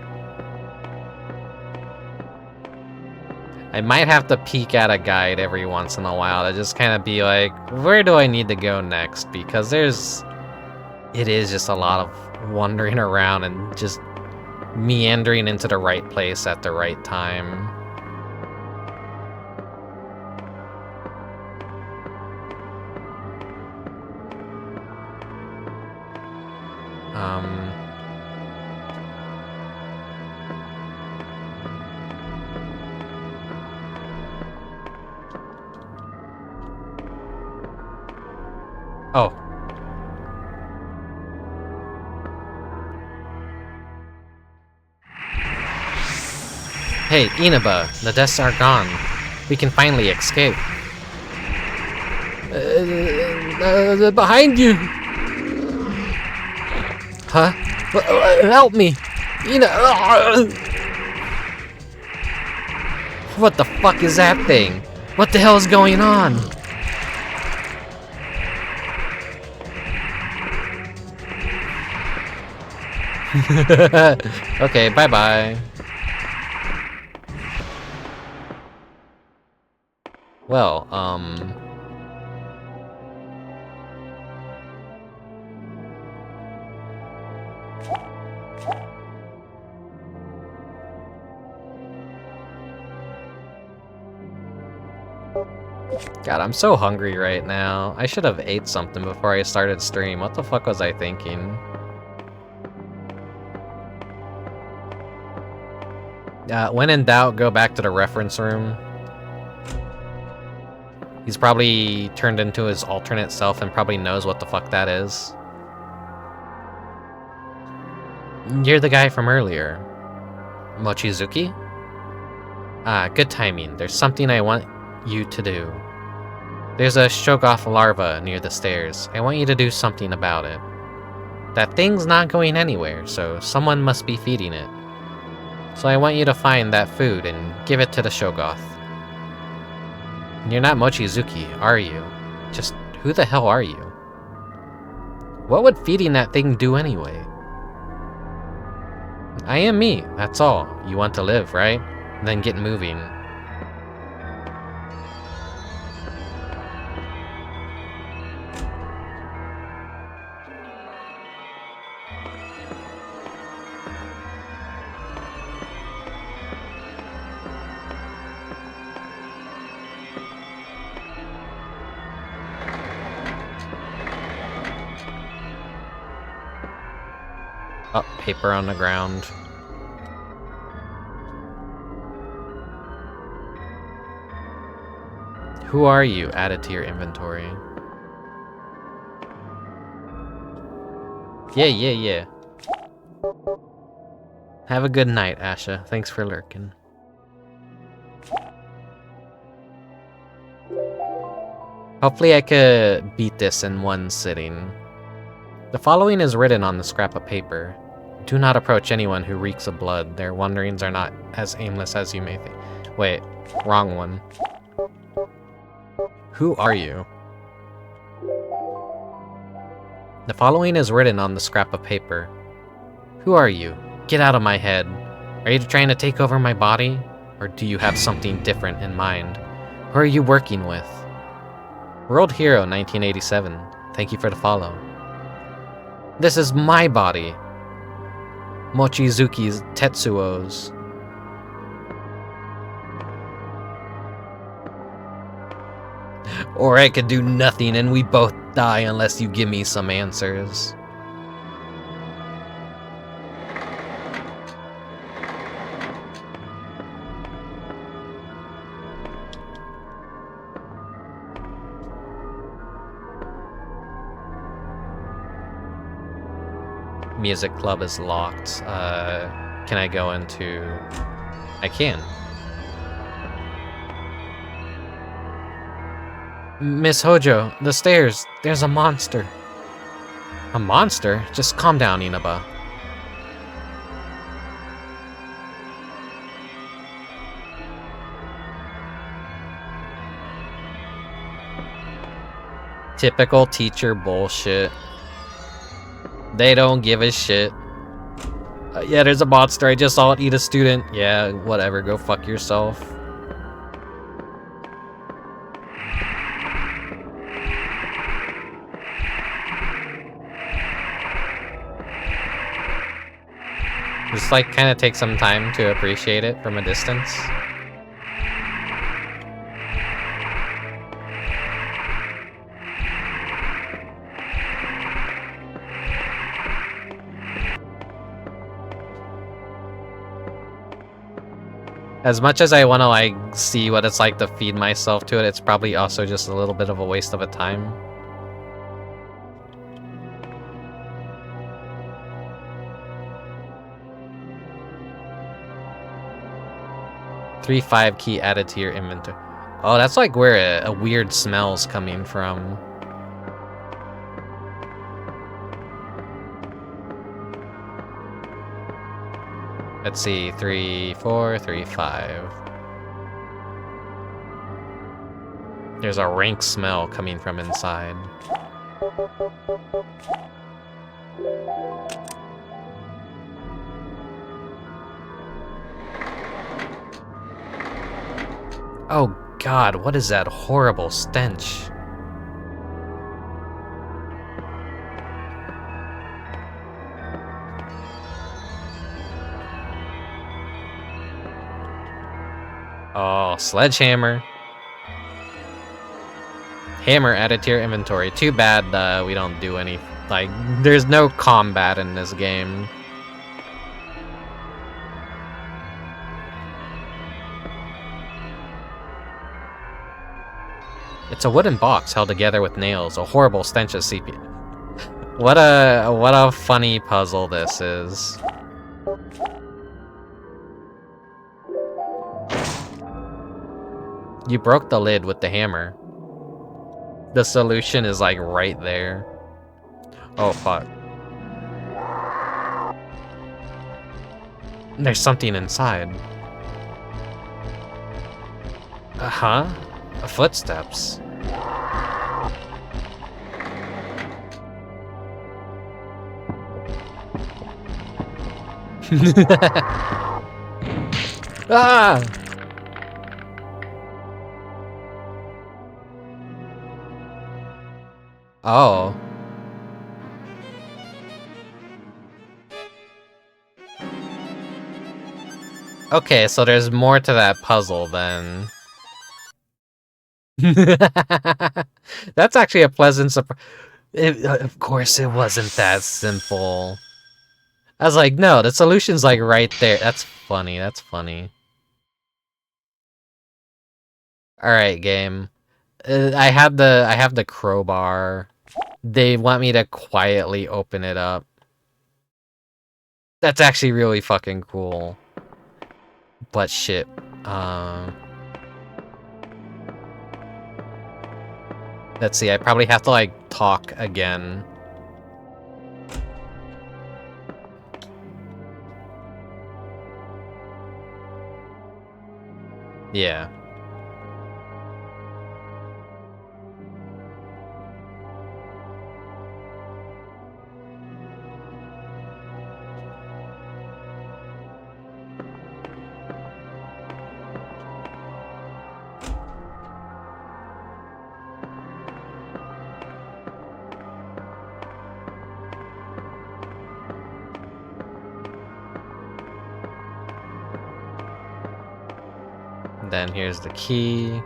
I might have to peek at a guide every once in a while to just kind of be like, where do I need to go next? Because it is just a lot of wandering around and just meandering into the right place at the right time. Oh. Hey, Inaba, the deaths are gone. We can finally escape. Behind you! Huh? Help me! What the fuck is that thing? What the hell is going on? Okay, bye-bye. Well, God, I'm so hungry right now. I should have ate something before I started stream. What the fuck was I thinking? When in doubt, go back to the reference room. He's probably turned into his alternate self and probably knows what the fuck that is. You're the guy from earlier. Mochizuki? Ah, good timing. There's something I want you to do. There's a Shoggoth larva near the stairs. I want you to do something about it. That thing's not going anywhere, so someone must be feeding it. So I want you to find that food and give it to the Shoggoth. You're not Mochizuki, are you? Just who the hell are you? What would feeding that thing do anyway? I am me, that's all. You want to live, right? Then get moving. Oh, paper on the ground. Who are you? Add it to your inventory. Yeah. Have a good night, Asha. Thanks for lurking. Hopefully I could beat this in one sitting. The following is written on the scrap of paper. Do not approach anyone who reeks of blood. Their wanderings are not as aimless as you may think. Wait, wrong one. Who are you? The following is written on the scrap of paper. Who are you? Get out of my head. Are you trying to take over my body? Or do you have something different in mind? Who are you working with? World Hero 1987. Thank you for the follow. This is my body. Mochizuki's Tetsuo's. Or I could do nothing and we both die unless you give me some answers. Music club is locked. Can I go into... I can. Miss Hojo, the stairs. There's a monster. A monster? Just calm down, Inaba. Typical teacher bullshit. They don't give a shit. Yeah, there's a monster. I just saw it eat a student. Yeah, whatever. Go fuck yourself. Just like kind of take some time to appreciate it from a distance. As much as I want to like see what it's like to feed myself to it, it's probably also just a little bit of a waste of a time. Three 5 key added to your inventory. Oh, that's like where a weird smell's coming from. Let's see, 3, 4, 3, 5. There's a rank smell coming from inside. Oh God, what is that horrible stench? Oh, sledgehammer. Hammer added to your inventory. Too bad we don't do any... Like, there's no combat in this game. It's a wooden box held together with nails. A horrible stench of sepia. What a funny puzzle this is. You broke the lid with the hammer. The solution is like right there. Oh fuck. There's something inside. Uh-huh. Footsteps. Ah! Oh. Okay, so there's more to that puzzle then. That's actually a pleasant surprise. Of course, it wasn't that simple. I was like, no, the solution's like right there. That's funny. That's funny. All right, game. I have the crowbar. They want me to quietly open it up. That's actually really fucking cool. But shit. Let's see, I probably have to, like, talk again. Yeah. Then here's the key.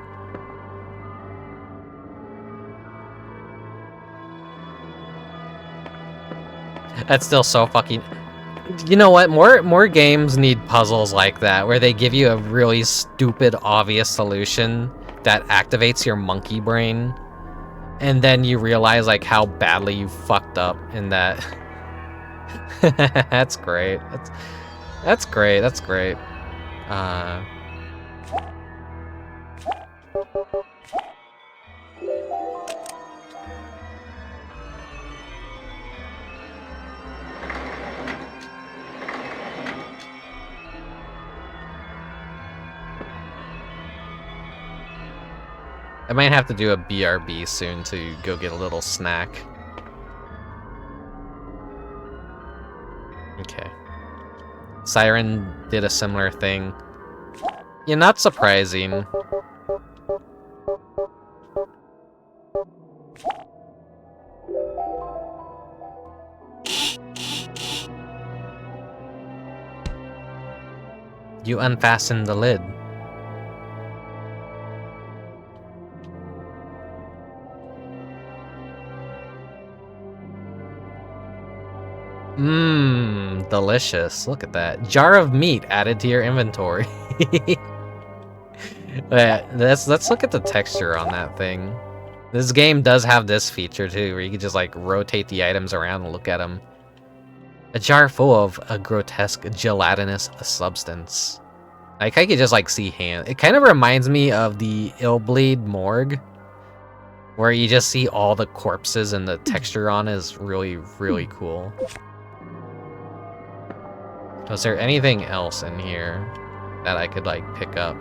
That's still so fucking... You know what? More games need puzzles like that, where they give you a really stupid, obvious solution that activates your monkey brain, and then you realize like how badly you fucked up in that. That's great. That's great. That's great. I might have to do a BRB soon to go get a little snack. Okay. Siren did a similar thing. Yeah, not surprising. You unfastened the lid. Mmm, delicious. Look at that. Jar of meat added to your inventory. Let's look at the texture on that thing. This game does have this feature too, where you can just like rotate the items around and look at them. A jar full of a grotesque gelatinous substance. Like I could just like see hand. It kind of reminds me of the Illbleed morgue, where you just see all the corpses and the texture on is really, really cool. Was there anything else in here that I could like pick up?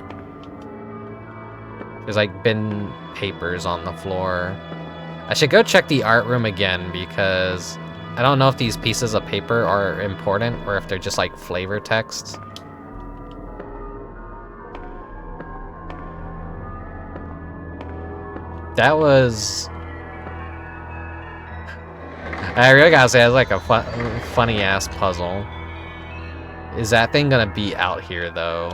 There's like been papers on the floor. I should go check the art room again because I don't know if these pieces of paper are important or if they're just like flavor text. That was... I really gotta say, that was like a funny ass puzzle. Is that thing gonna be out here though?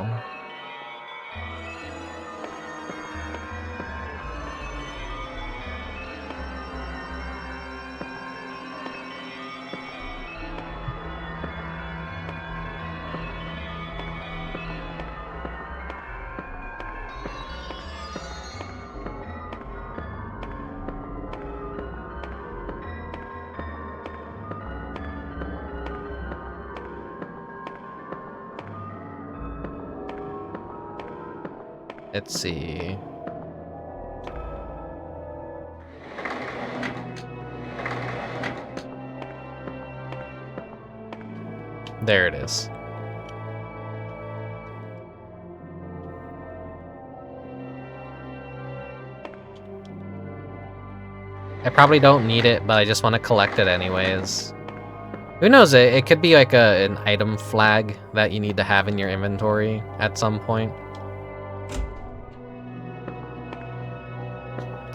Let's see. There it is. I probably don't need it, but I just want to collect it anyways. Who knows, it could be like an item flag that you need to have in your inventory at some point.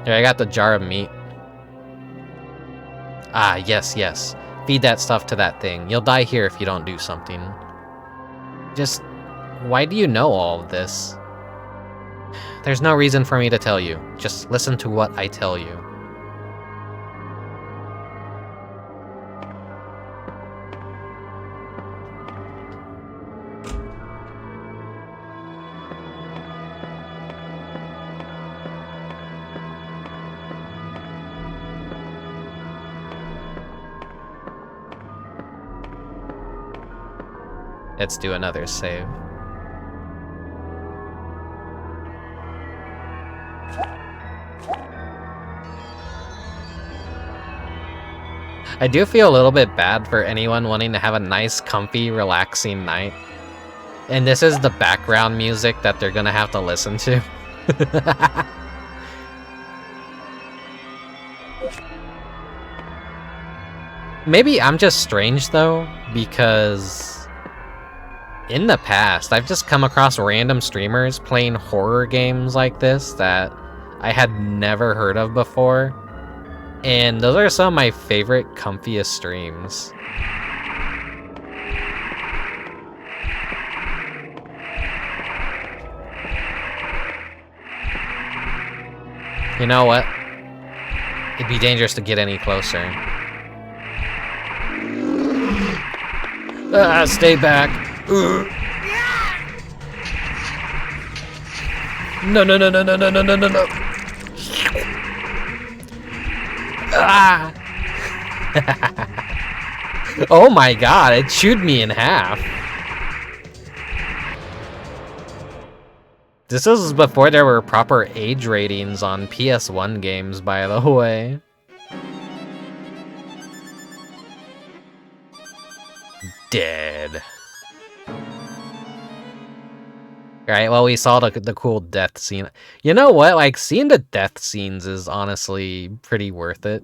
Here, I got the jar of meat. Ah, yes, yes. Feed that stuff to that thing. You'll die here if you don't do something. Just, why do you know all of this? There's no reason for me to tell you. Just listen to what I tell you. Let's do another save. I do feel a little bit bad for anyone wanting to have a nice, comfy, relaxing night. And this is the background music that they're gonna have to listen to. Maybe I'm just strange though, because in the past, I've just come across random streamers playing horror games like this that I had never heard of before. And those are some of my favorite, comfiest streams. You know what? It'd be dangerous to get any closer. Ah, stay back. No, no, no, no, no, no, no, no, no, no. Ah! Oh my god, it chewed me in half. This was before there were proper age ratings on PS1 games, by the way. Dead. Alright, well, we saw the cool death scene. You know what? Like, seeing the death scenes is honestly pretty worth it.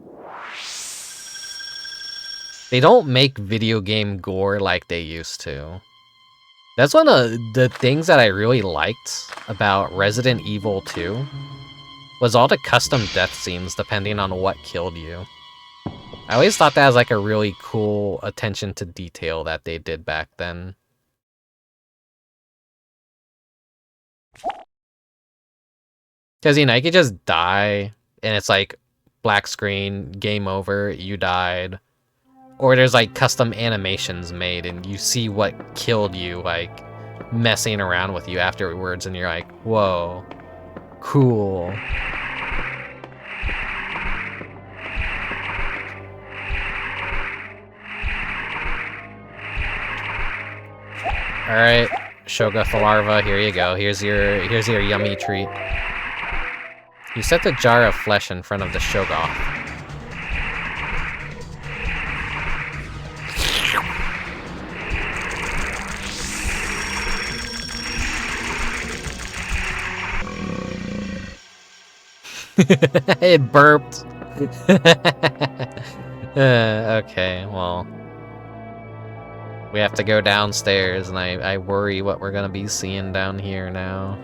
They don't make video game gore like they used to. That's one of the things that I really liked about Resident Evil 2, was all the custom death scenes depending on what killed you. I always thought that was like a really cool attention to detail that they did back then. Because, you know, you could just die, and it's like, black screen, game over, you died. Or there's like custom animations made, and you see what killed you, like, messing around with you afterwards, and you're like, whoa, cool. Alright, Shoggoth larva, here you go. Here's your yummy treat. You set the jar of flesh in front of the Shoggoth. It burped. Okay, well. We have to go downstairs, and I worry what we're gonna be seeing down here now.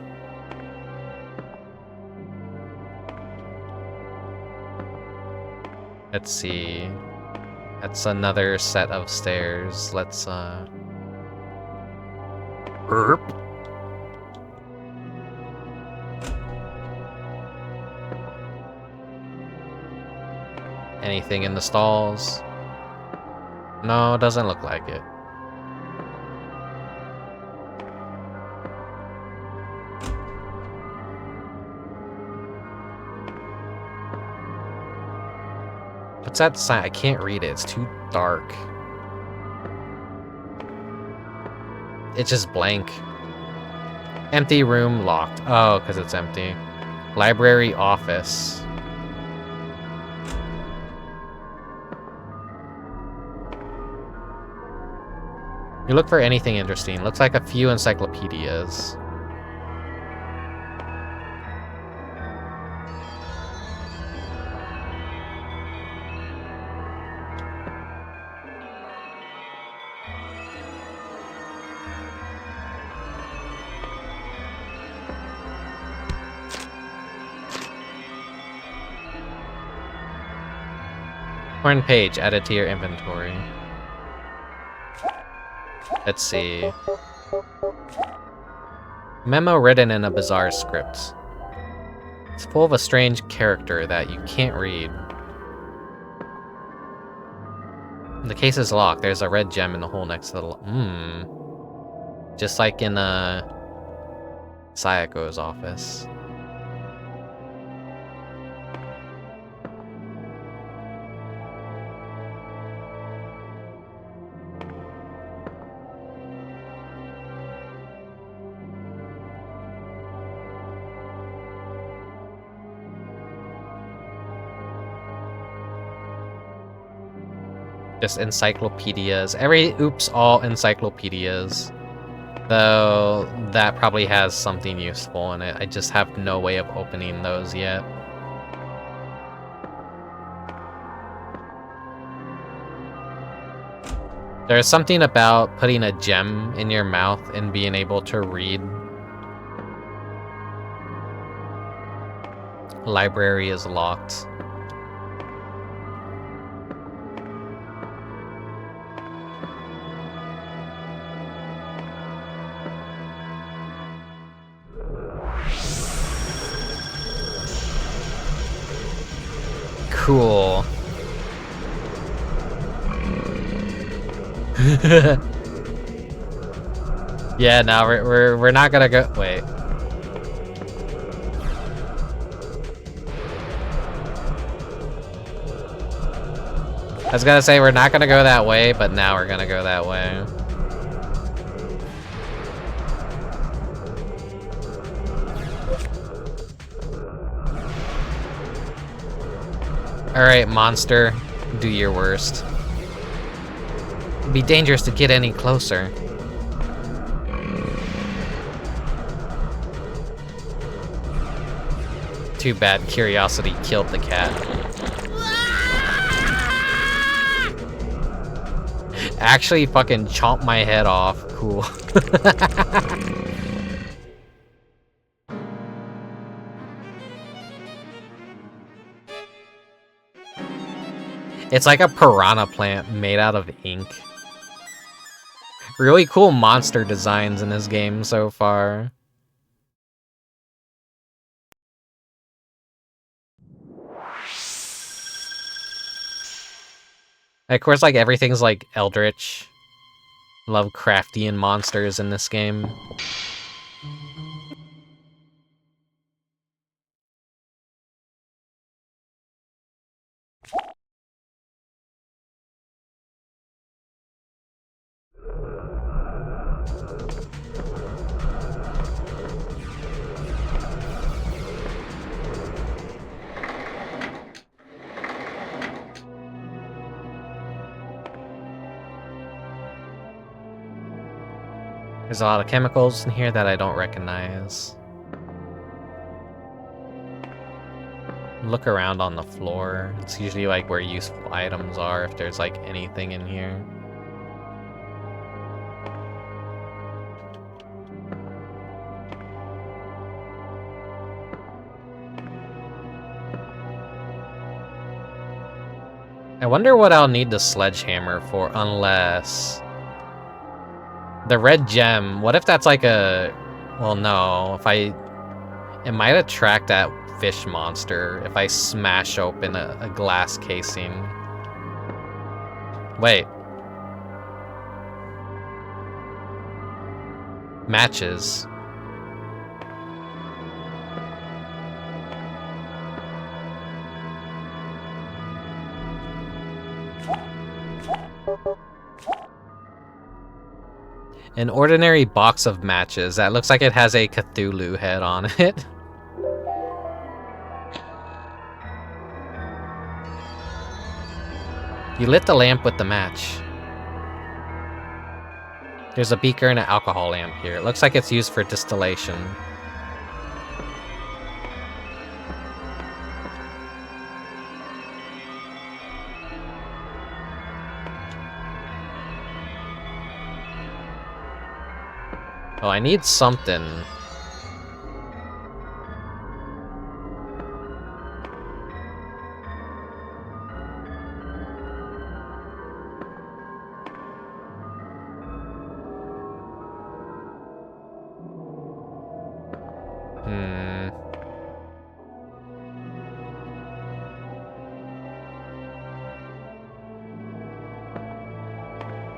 Let's see. That's another set of stairs. Let's, Burp. Anything in the stalls? No, doesn't look like it. What's that sign? I can't read it. It's too dark. It's just blank. Empty room locked. Oh, because it's empty. Library office. You look for anything interesting. Looks like a few encyclopedias. Torn page added to your inventory. Let's see. Memo written in a bizarre script. It's full of a strange character that you can't read. The case is locked. There's a red gem in the hole next to the... Just like in Sayako's office. Just encyclopedias. All encyclopedias. Though that probably has something useful in it. I just have no way of opening those yet. There's something about putting a gem in your mouth and being able to read. Library is locked. Cool. Yeah, no, we're not gonna go. Wait. I was gonna say we're not gonna go that way, but now we're gonna go that way. Alright, monster, do your worst. It'd be dangerous to get any closer. Too bad curiosity killed the cat. Actually fucking chomp my head off. Cool. It's like a piranha plant made out of ink. Really cool monster designs in this game so far. Of course, like, everything's like eldritch, Lovecraftian monsters in this game. There's a lot of chemicals in here that I don't recognize. Look around on the floor. It's usually like where useful items are, if there's like anything in here. I wonder what I'll need the sledgehammer for, unless... The red gem, what if that's like a... Well, no, if I... It might attract that fish monster if I smash open a glass casing. Wait. Matches. An ordinary box of matches that looks like it has a Cthulhu head on it. You lit the lamp with the match. There's a beaker and an alcohol lamp here. It looks like it's used for distillation. Oh, I need something.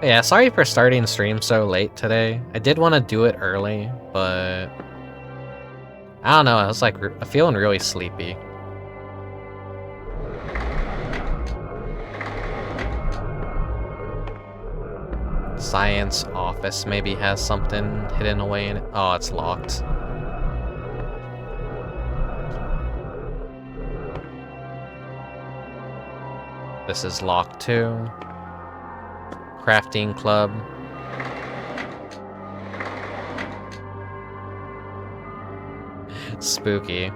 Yeah, sorry for starting stream so late today. I did want to do it early, but I don't know, I was like feeling really sleepy. Science office maybe has something hidden away in it. Oh, it's locked. This is locked too. Crafting club. Spooky.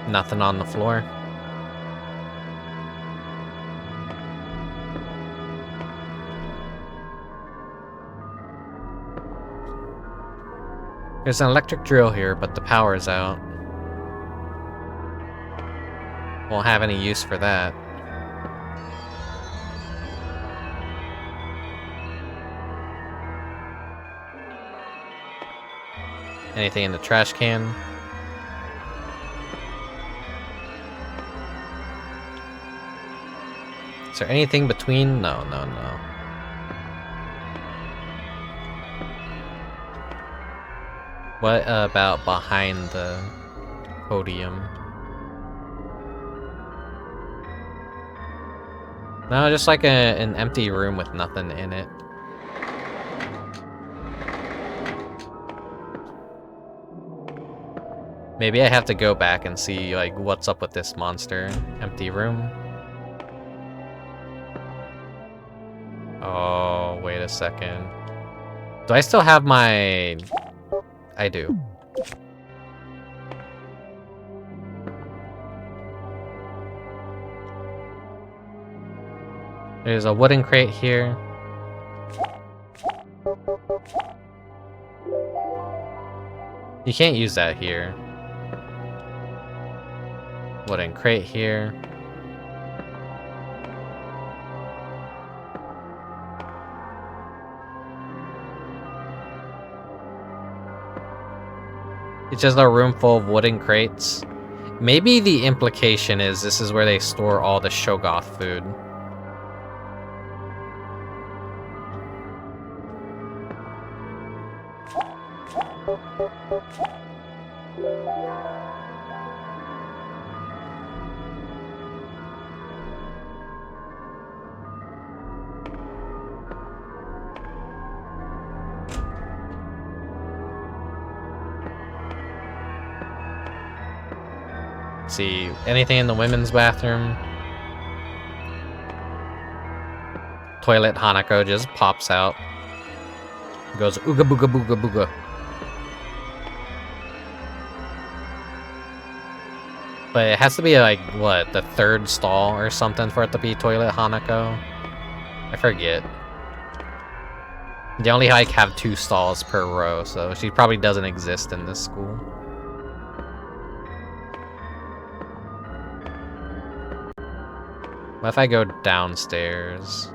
Nothing on the floor. There's an electric drill here, but the power's out. Won't have any use for that. Anything in the trash can? Is there anything between? No. What about behind the podium? No, just like an empty room with nothing in it. Maybe I have to go back and see like what's up with this monster. Empty room. Oh, wait a second. Do I still have my... I do. There's a wooden crate here. You can't use that here. Wooden crate here. It's just a room full of wooden crates. Maybe the implication is this is where they store all the Shoggoth food. See, anything in the women's bathroom? Toilet Hanako just pops out. Goes ooga booga booga booga. But it has to be like, what, the third stall or something for it to be Toilet Hanako? I forget. They only like have 2 stalls per row, so she probably doesn't exist in this school. What if I go downstairs?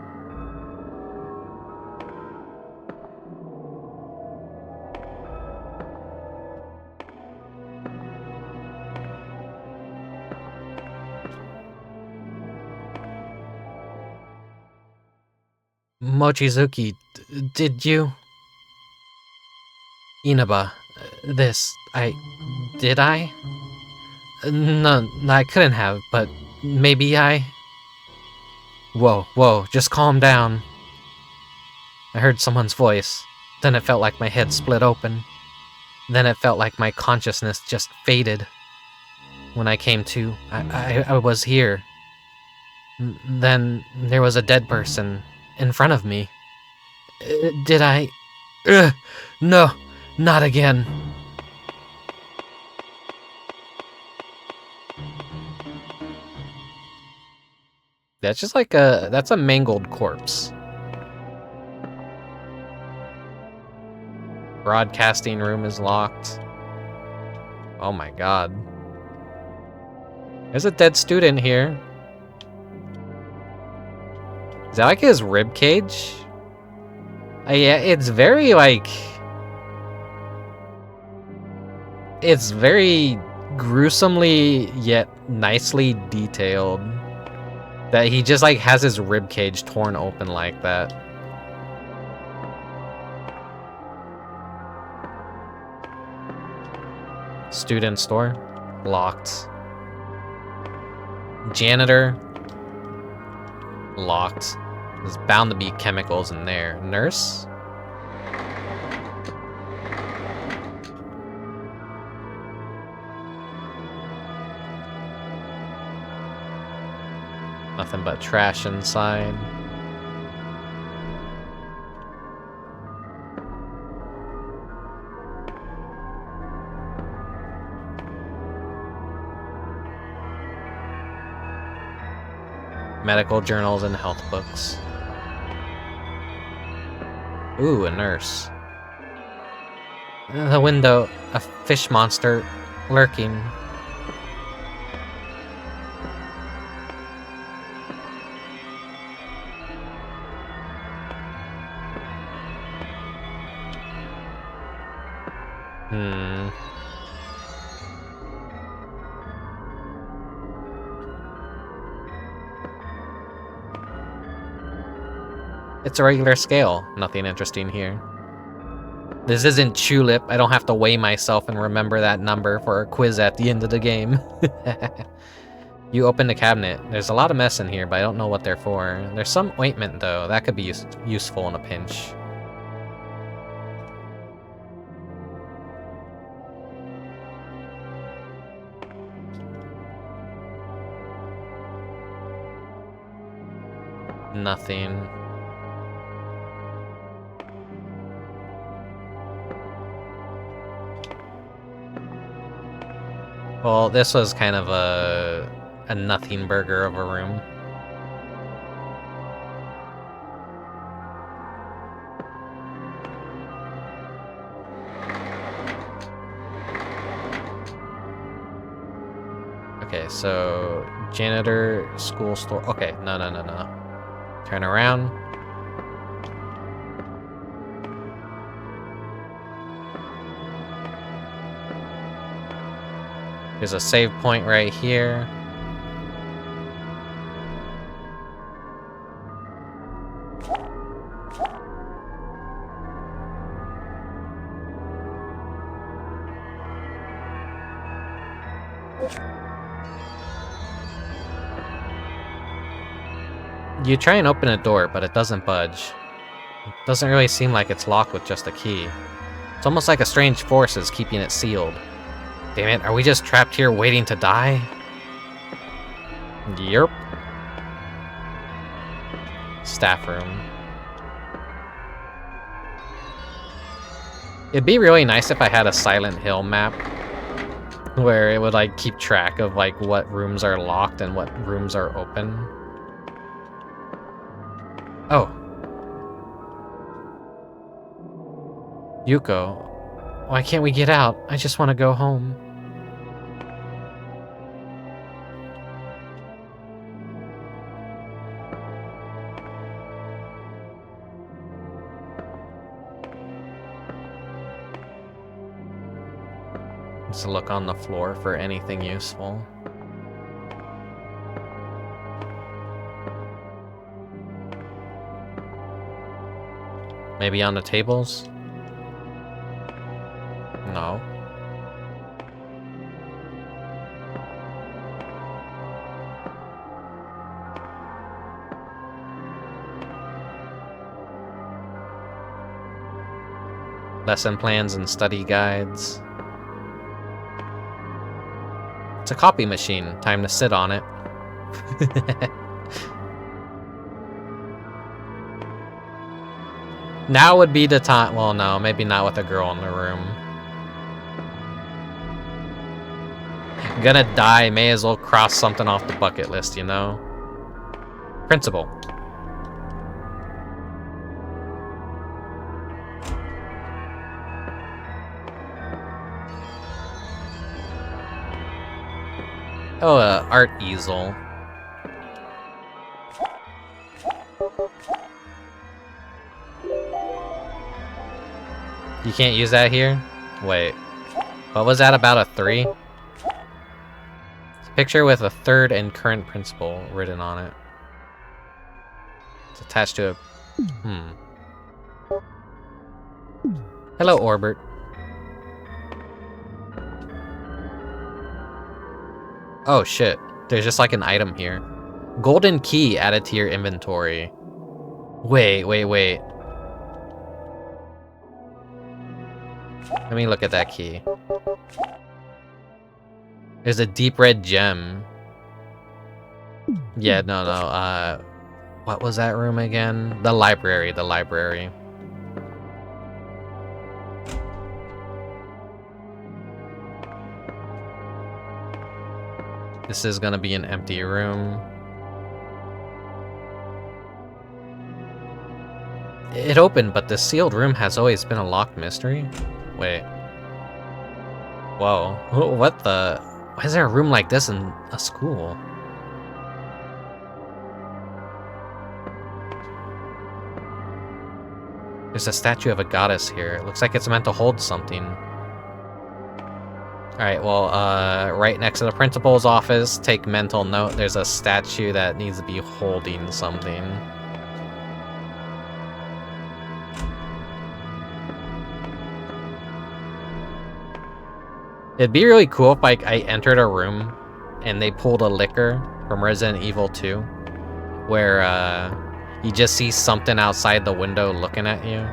Mochizuki, did you? Inaba, Did I? No, I couldn't have, but maybe I... Whoa, just calm down. I heard someone's voice. Then it felt like my head split open. Then it felt like my consciousness just faded. When I came to, I was here. Then there was a dead person in front of me. Did I... no, not again. That's just like that's a mangled corpse. Broadcasting room is locked. Oh my god. There's a dead student here. Is that like his rib cage? Yeah, it's very like... It's very gruesomely yet nicely detailed. That he just like has his rib cage torn open like that. Student store, locked. Janitor, locked. There's bound to be chemicals in there. Nurse? Nothing but trash inside. Medical journals and health books. Ooh, a nurse. The window, a fish monster lurking. It's a regular scale. Nothing interesting here. This isn't Tulip. I don't have to weigh myself and remember that number for a quiz at the end of the game. You open the cabinet. There's a lot of mess in here, but I don't know what they're for. There's some ointment, though. That could be useful in a pinch. Nothing. Well, this was kind of a nothing burger of a room. Okay, so janitor, school store. Okay, no. Turn around. There's a save point right here. You try and open a door, but it doesn't budge. It doesn't really seem like it's locked with just a key. It's almost like a strange force is keeping it sealed. Damn it, are we just trapped here waiting to die? Yerp. Staff room. It'd be really nice if I had a Silent Hill map where it would like keep track of like what rooms are locked and what rooms are open. Oh. Yuko, why can't we get out? I just want to go home. Let's look on the floor for anything useful. Maybe on the tables? No. Lesson plans and study guides. It's a copy machine. Time to sit on it. Now would be the time. Well, no, maybe not with a girl in the room. Gonna die, may as well cross something off the bucket list, you know? Principal. Oh, art easel. You can't use that here? Wait. What was that about a 3? It's a picture with a third and current principal written on it. It's attached to a... Hello, Orbert. Oh shit. There's just like an item here. Golden key added to your inventory. Wait. Let me look at that key. There's a deep red gem. Yeah, no. What was that room again? The library. This is gonna be an empty room. It opened, but the sealed room has always been a locked mystery. Wait. Whoa. What the? Why is there a room like this in a school? There's a statue of a goddess here. It looks like it's meant to hold something. Alright, well, right next to the principal's office, take mental note. There's a statue that needs to be holding something. It'd be really cool if, like, I entered a room and they pulled a liquor from Resident Evil 2, where, you just see something outside the window looking at you.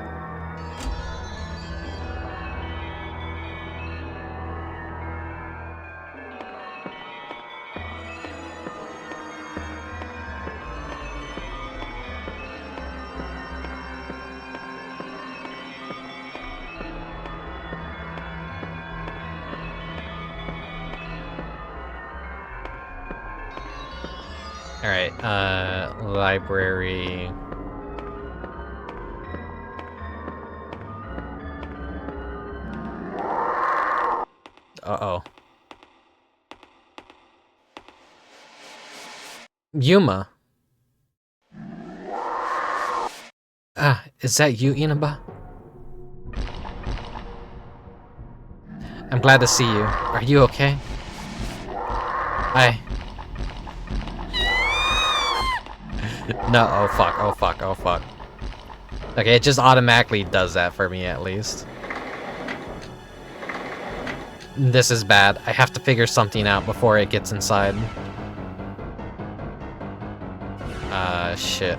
Alright, library. Uh-oh. Yuma. Ah, is that you, Inaba? I'm glad to see you. Are you okay? No, oh fuck. Okay, it just automatically does that for me, at least. This is bad. I have to figure something out before it gets inside. Shit.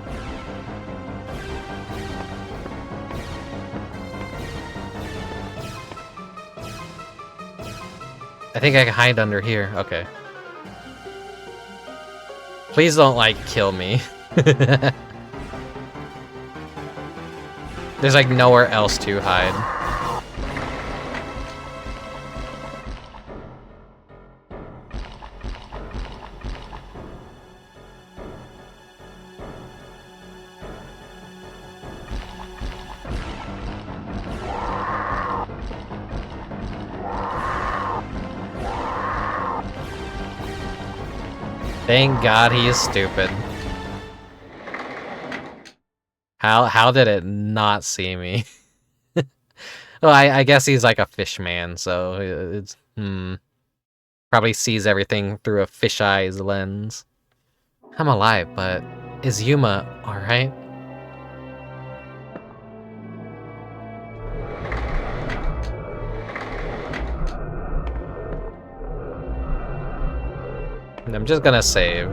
I think I can hide under here. Okay. Please don't, like, kill me. There's, like, nowhere else to hide. Thank God he is stupid. How did it not see me? Well, I guess he's like a fish man, so it's probably sees everything through a fisheye lens. I'm alive, but is Yuma alright? I'm just gonna save.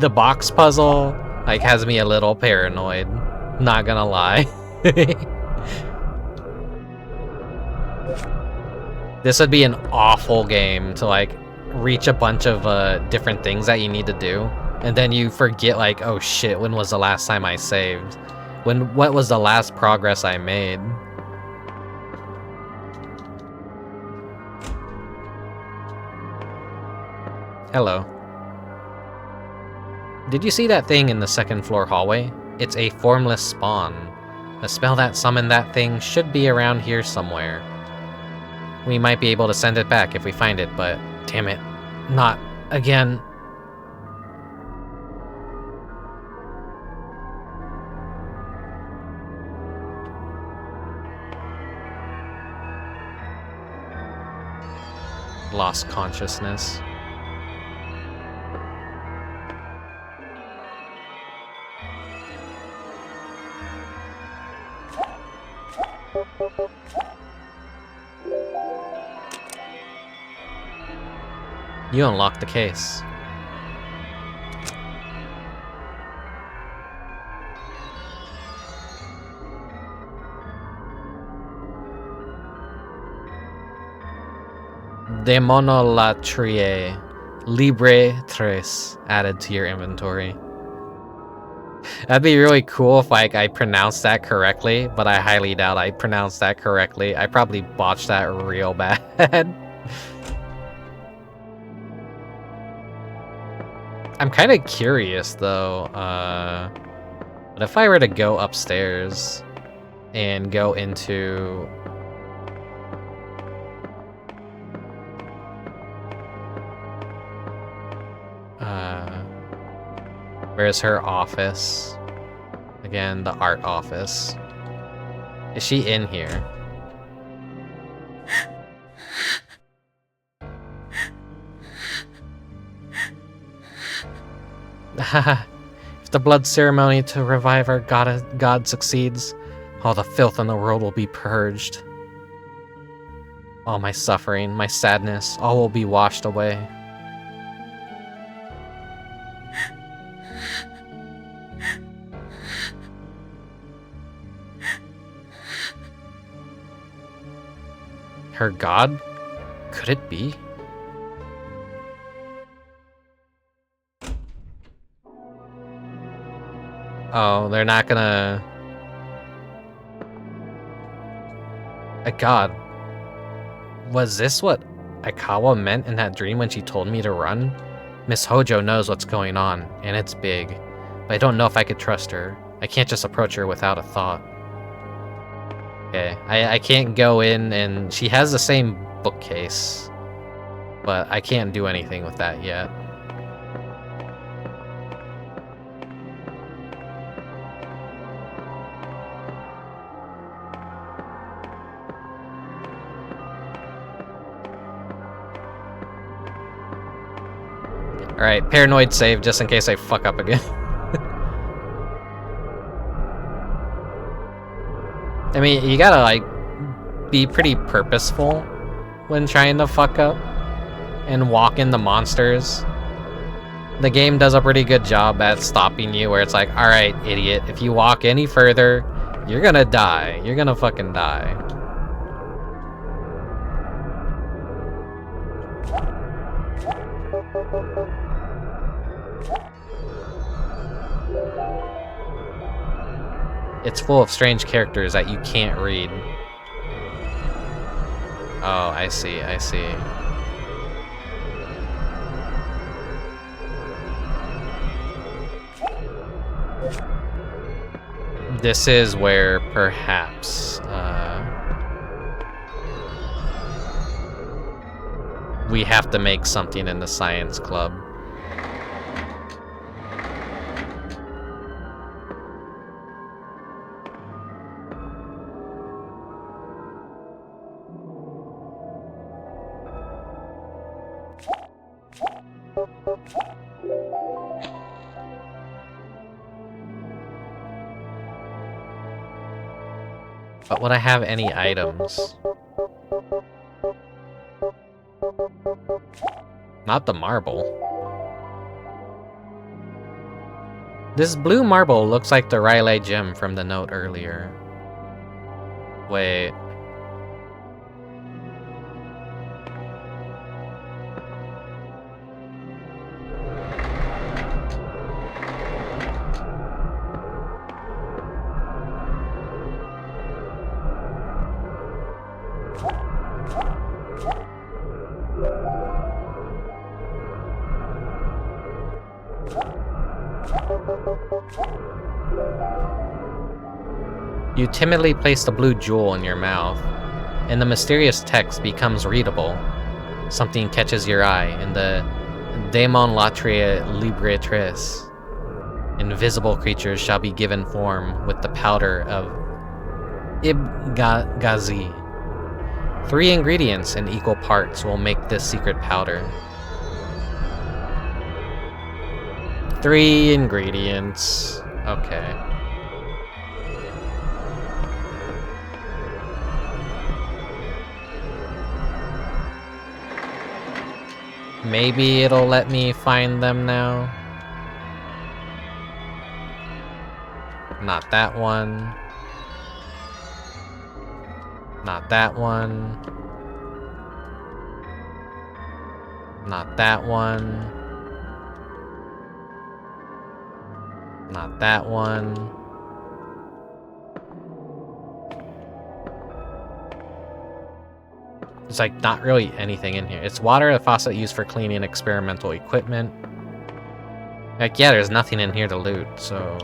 The box puzzle Like, has me a little paranoid. Not gonna lie. This would be an awful game to, like, reach a bunch of different things that you need to do, and then you forget, like, oh shit, when was the last time I saved? What was the last progress I made? Hello. Did you see that thing in the second floor hallway? It's a Formless spawn. A spell that summoned that thing should be around here somewhere. We might be able to send it back if we find it, but damn it, not again. Lost consciousness. You unlocked the case. Demonolatrie Libre Tres added to your inventory. That'd be really cool if, like, I pronounced that correctly, but I highly doubt I pronounced that correctly. I probably botched that real bad. I'm kind of curious, though. But if I were to go upstairs and go into... where's her office? Again, the art office. Is she in here? If the blood ceremony to revive our god succeeds, all the filth in the world will be purged. All my suffering, my sadness, all will be washed away. Her god? Could it be? Oh, they're not gonna... A god. Was this what Aikawa meant in that dream when she told me to run? Miss Hojo knows what's going on, and it's big. But I don't know if I could trust her. I can't just approach her without a thought. Okay, I can't go in, and she has the same bookcase. But I can't do anything with that yet. Alright, paranoid save just in case I fuck up again. I mean, you gotta, like, be pretty purposeful when trying to fuck up and walk into monsters. The game does a pretty good job at stopping you, where it's like, alright, idiot, if you walk any further, you're gonna die. You're gonna fucking die. It's full of strange characters that you can't read. Oh, I see, I see. This is where perhaps we have to make something in the science club. But would I have any items? Not the marble. This blue marble looks like the Riley gem from the note earlier. Wait. You timidly place the blue jewel in your mouth, and the mysterious text becomes readable. Something catches your eye in the Daemon Latria Libretrice. Invisible creatures shall be given form with the powder of Ibn-Ghazi. 3 ingredients in equal parts will make this secret powder. 3 ingredients. Okay. Maybe it'll let me find them now. Not that one. Not that one. Not that one. Not that one. There's like not really anything in here. It's water, a faucet used for cleaning experimental equipment. Like, yeah, there's nothing in here to loot, so...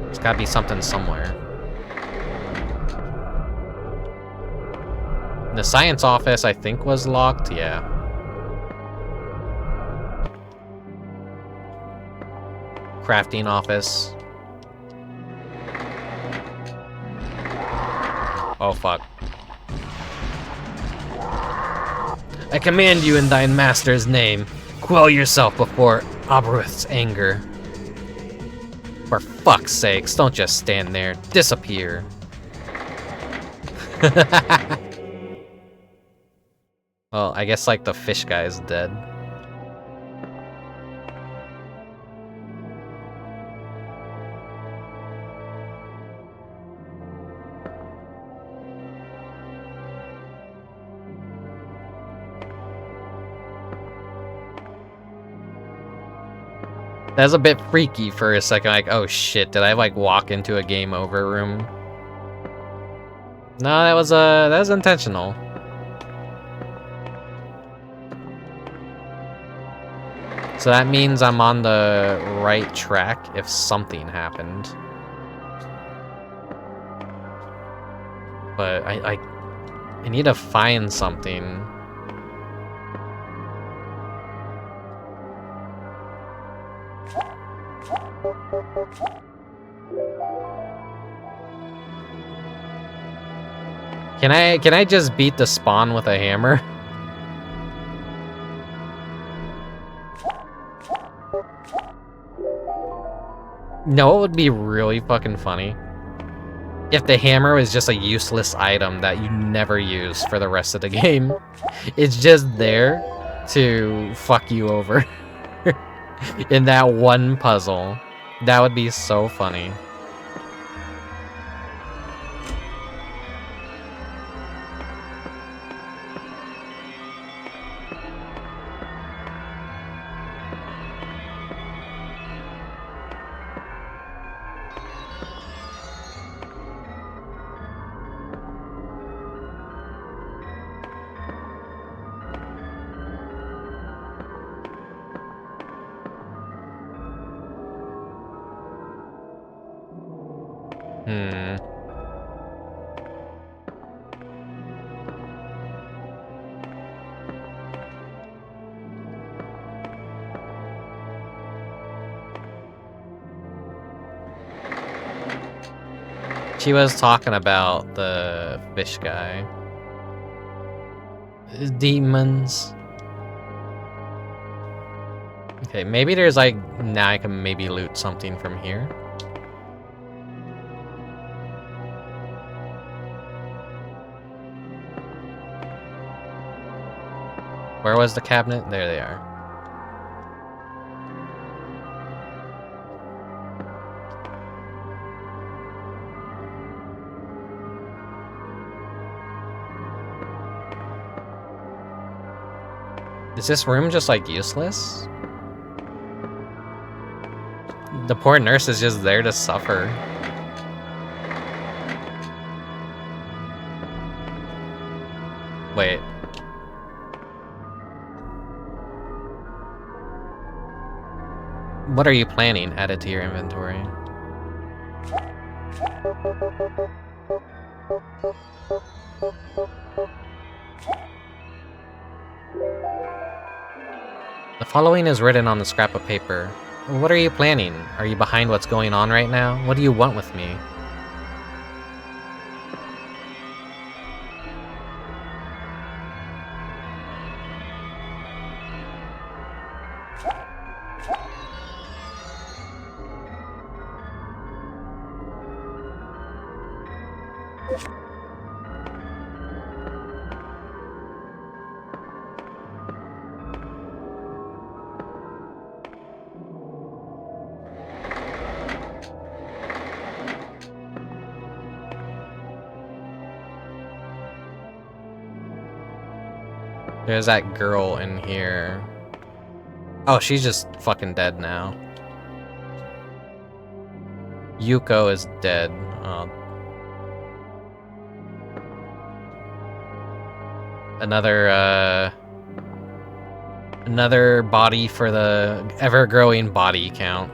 There's gotta be something somewhere. The science office, I think, was locked, yeah. Crafting office. Oh, fuck. I command you in thine master's name, quell yourself before Abaruth's anger. For fuck's sakes, don't just stand there. Disappear. Well, I guess, like, the fish guy is dead. That's a bit freaky for a second, like, oh shit, did I like walk into a game over room? No, that was intentional. So that means I'm on the right track if something happened. But I need to find something. Can I just beat the spawn with a hammer? No, it would be really fucking funny if the hammer was just a useless item that you never use for the rest of the game. It's just there to fuck you over in that one puzzle. That would be so funny. She was talking about the fish guy. Demons. Okay, maybe there's like, now I can maybe loot something from here. Where was the cabinet? There they are. Is this room just, like, useless? The poor nurse is just there to suffer. Wait. What are you planning? Add it to your inventory. The following is written on the scrap of paper. What are you planning? Are you behind what's going on right now? What do you want with me? There's that girl in here. Oh, she's just fucking dead now. Yuko is dead. Oh. Another body for the ever-growing body count.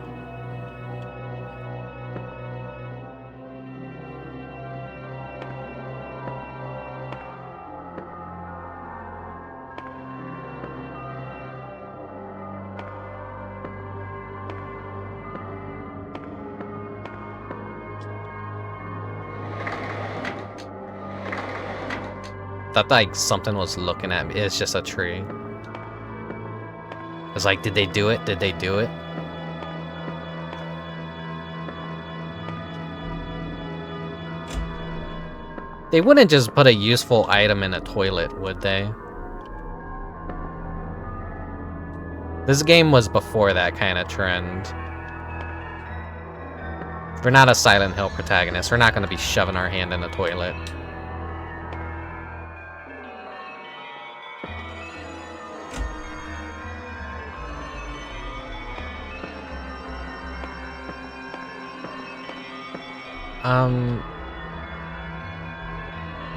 Thought like something was looking at me. It's just a tree. It's like, did they do it? Did they do it? They wouldn't just put a useful item in a toilet, would they? This game was before that kind of trend. We're not a Silent Hill protagonist. We're not going to be shoving our hand in a toilet.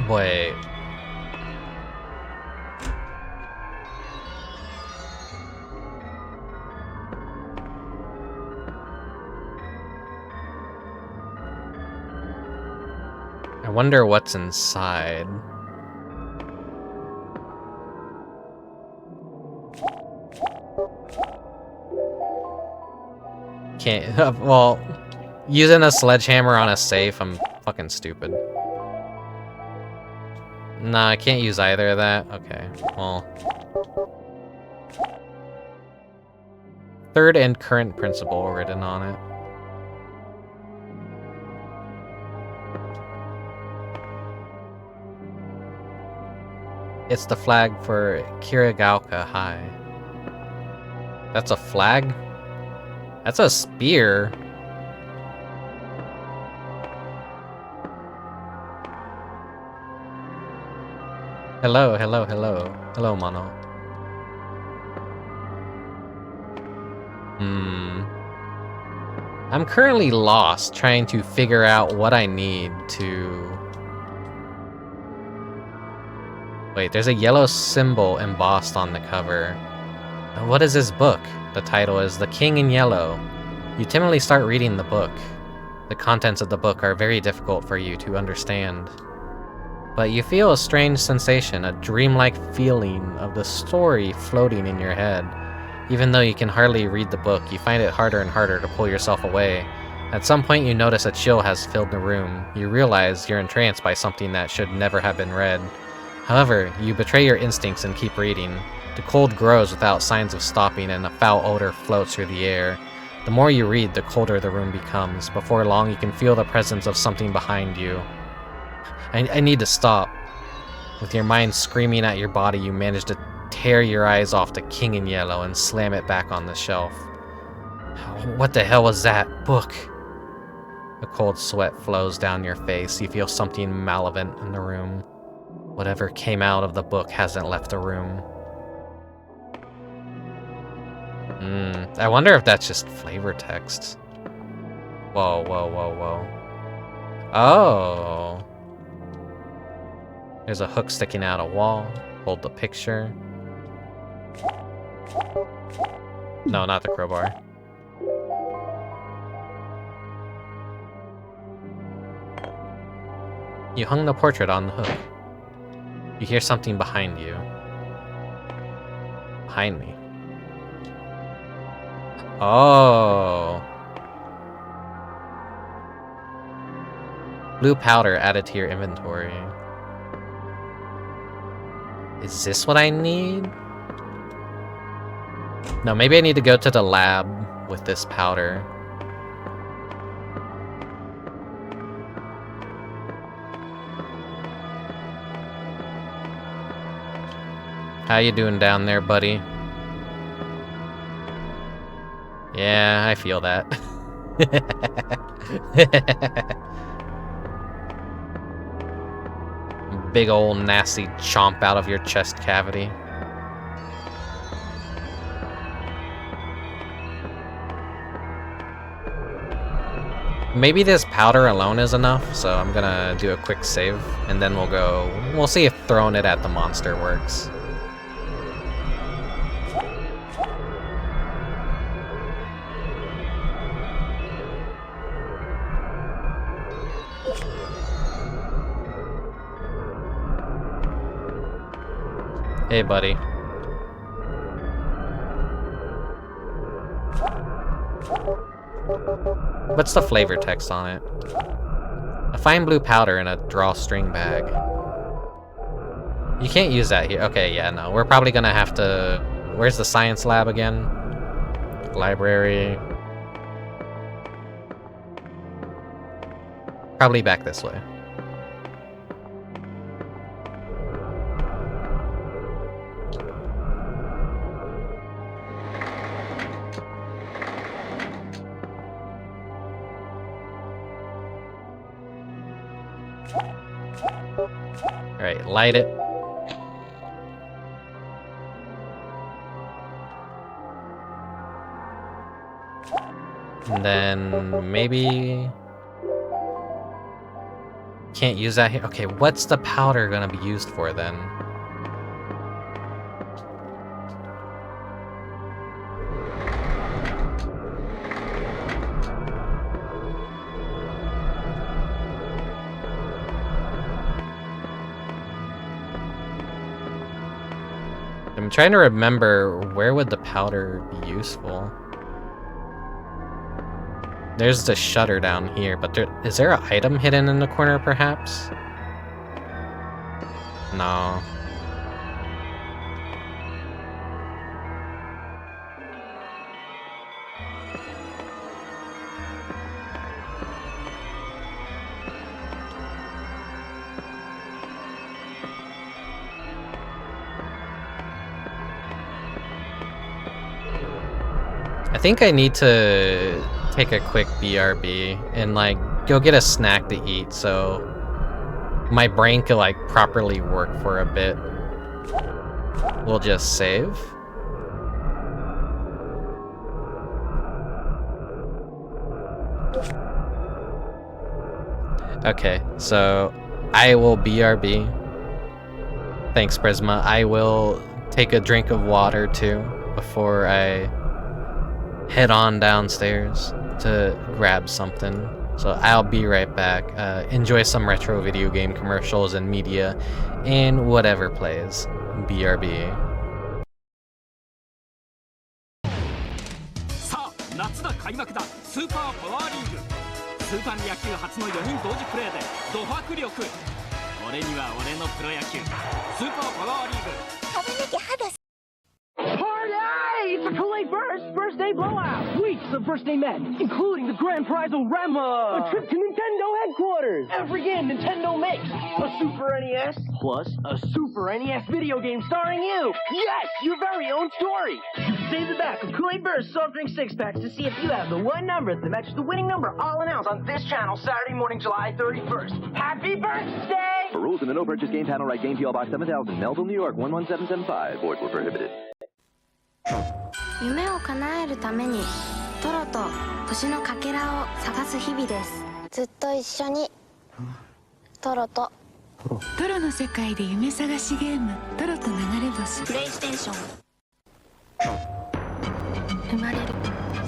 Wait. I wonder what's inside. Can't, well, using a sledgehammer on a safe, I'm fucking stupid. Nah, I can't use either of that. Okay, well. Third and current principle written on it. It's the flag for Kirigauka High. That's a flag? That's a spear. Hello, hello, hello. Hello, Mono. I'm currently lost, trying to figure out what I need to... Wait, there's a yellow symbol embossed on the cover. What is this book? The title is The King in Yellow. You timidly start reading the book. The contents of the book are very difficult for you to understand. But you feel a strange sensation, a dreamlike feeling of the story floating in your head. Even though you can hardly read the book, you find it harder and harder to pull yourself away. At some point you notice a chill has filled the room. You realize you're entranced by something that should never have been read. However, you betray your instincts and keep reading. The cold grows without signs of stopping and a foul odor floats through the air. The more you read, the colder the room becomes. Before long, you can feel the presence of something behind you. I need to stop. With your mind screaming at your body, you manage to tear your eyes off The King in Yellow and slam it back on the shelf. What the hell was that? Book. A cold sweat flows down your face. You feel something malevolent in the room. Whatever came out of the book hasn't left the room. I wonder if that's just flavor text. Whoa, whoa, whoa, whoa. Oh. There's a hook sticking out a wall. Hold the picture. No, not the crowbar. You hung the portrait on the hook. You hear something behind you. Behind me. Oh. Blue powder added to your inventory. Is this what I need? No, maybe I need to go to the lab with this powder. How you doing down there, buddy? Yeah, I feel that. Big old nasty chomp out of your chest cavity. Maybe this powder alone is enough, so I'm gonna do a quick save, and then we'll see if throwing it at the monster works. Hey, buddy. What's the flavor text on it? A fine blue powder in a drawstring bag. You can't use that here. Okay, yeah, no. We're probably gonna have to... Where's the science lab again? Library. Probably back this way. Alright, light it. And then maybe... Can't use that here. Okay, what's the powder gonna be used for then? I'm trying to remember, where would the powder be useful? There's the shutter down here, but is there an item hidden in the corner, perhaps? No. I think I need to take a quick BRB and like go get a snack to eat so my brain can like properly work for a bit. We'll just save. Okay, so I will BRB. Thanks, Prisma. I will take a drink of water too before I head on downstairs to grab something. So I'll be right back. Enjoy some retro video game commercials and media and whatever plays. BRB. さあ、夏だ開幕だ。スーパーパワーリーグ。スーパー野球初の4人同時プレーでド迫力。俺には俺のプロ野球。スーパーパワーリーグ。 Party! It's a Kool-Aid Burst Birthday Blowout! Weeks of birthday men, including the grand prize Orama! A trip to Nintendo headquarters! Every game Nintendo makes! A Super NES, plus a Super NES video game starring you! Yes! Your very own story! You can save the back of Kool-Aid Burst soft drink 6-packs to see if you have the one number that matches the winning number, all announced on this channel Saturday morning, July 31st. Happy birthday! For rules and a no-purchase game panel, write Game PL Box 7000, Melville, New York 11775. Voids were prohibited. 夢を叶えるためにトロと星のかけらを探す日々です。ずっと一緒にトロとトロの世界で夢探しゲームトロと流れ星。プレイステーション。生まれる、育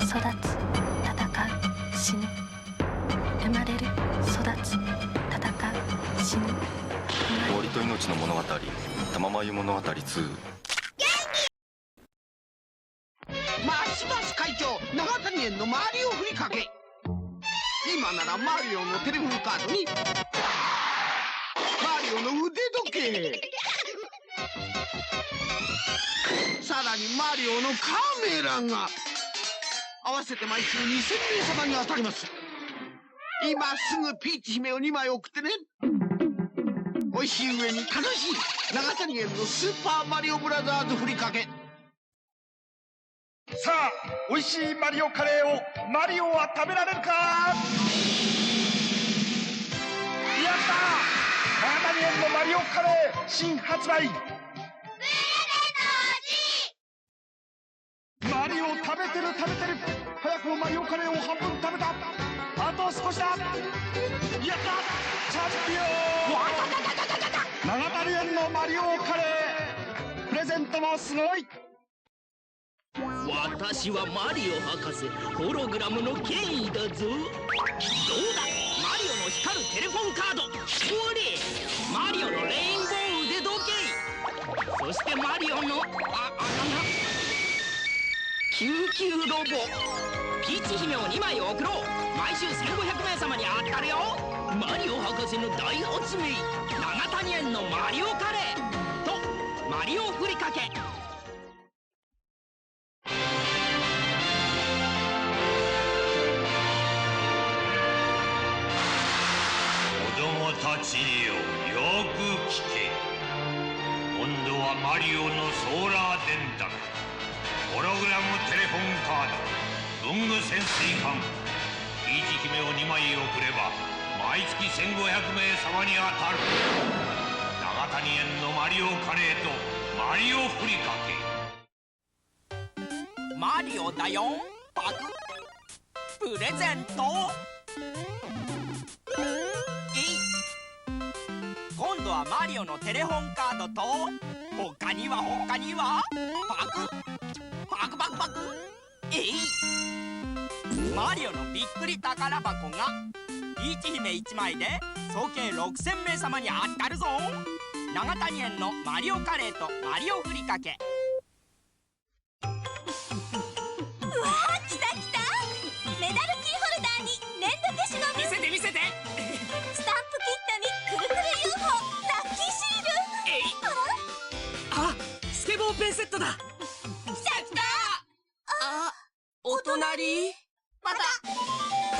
つ、戦う、死ぬ。生まれる、育つ、戦う、死ぬ。森と命の物語、玉眉物語2。ますます会長、長谷園のマリオふりかけ。今ならマリオのテレホンカードにマリオの腕時計、さらにマリオのカメラが合わせて毎週2000名様に当たります。今すぐピーチ姫を2枚送ってね。美味しい上に楽しい長谷園のスーパーマリオブラザーズふりかけ。さあ、美味しいマリオカレーをマリオは食べられるか。やったー、長谷園のマリオカレー新発売。マリオ食べてる食べてる。早くもマリオカレーを半分食べた。あと少しだ。やった、チャンピオン。長谷園のマリオカレープレゼントもすごい。私はマリオ博士、ホログラムの権威だぞ。どうだ、マリオの光るテレフォンカード。これマリオのレインボー腕時計。そしてマリオの救急ロボ。ピーチ姫を2枚送ろう。毎週1500名様に当たるよ。マリオ博士の大発明、長谷園のマリオカレーとマリオふりかけ。子供たちよ、よく聞け。今度はマリオのソーラー電卓、ホログラムテレフォンカード、文具潜水艦。ピーチ姫を2枚送れば毎月1500名様に当たる。長谷園のマリオカレーとマリオふりかけ。マリオだよ、パク。プレゼント。今度はマリオのテレホンカードと、他にはパクパクパクパク。マリオのびっくり宝箱がピーチ姫1枚で総計6000名様に当たるぞ。長谷園のマリオカレーとマリオふりかけ。うわー、来た来た。メダルキーホルダーに粘土消しゴム。見せて見せて。スタンプキットにくるくる UFO、ラッキーシール。あ、スケボーペンセットだ。来た来た。お隣。また。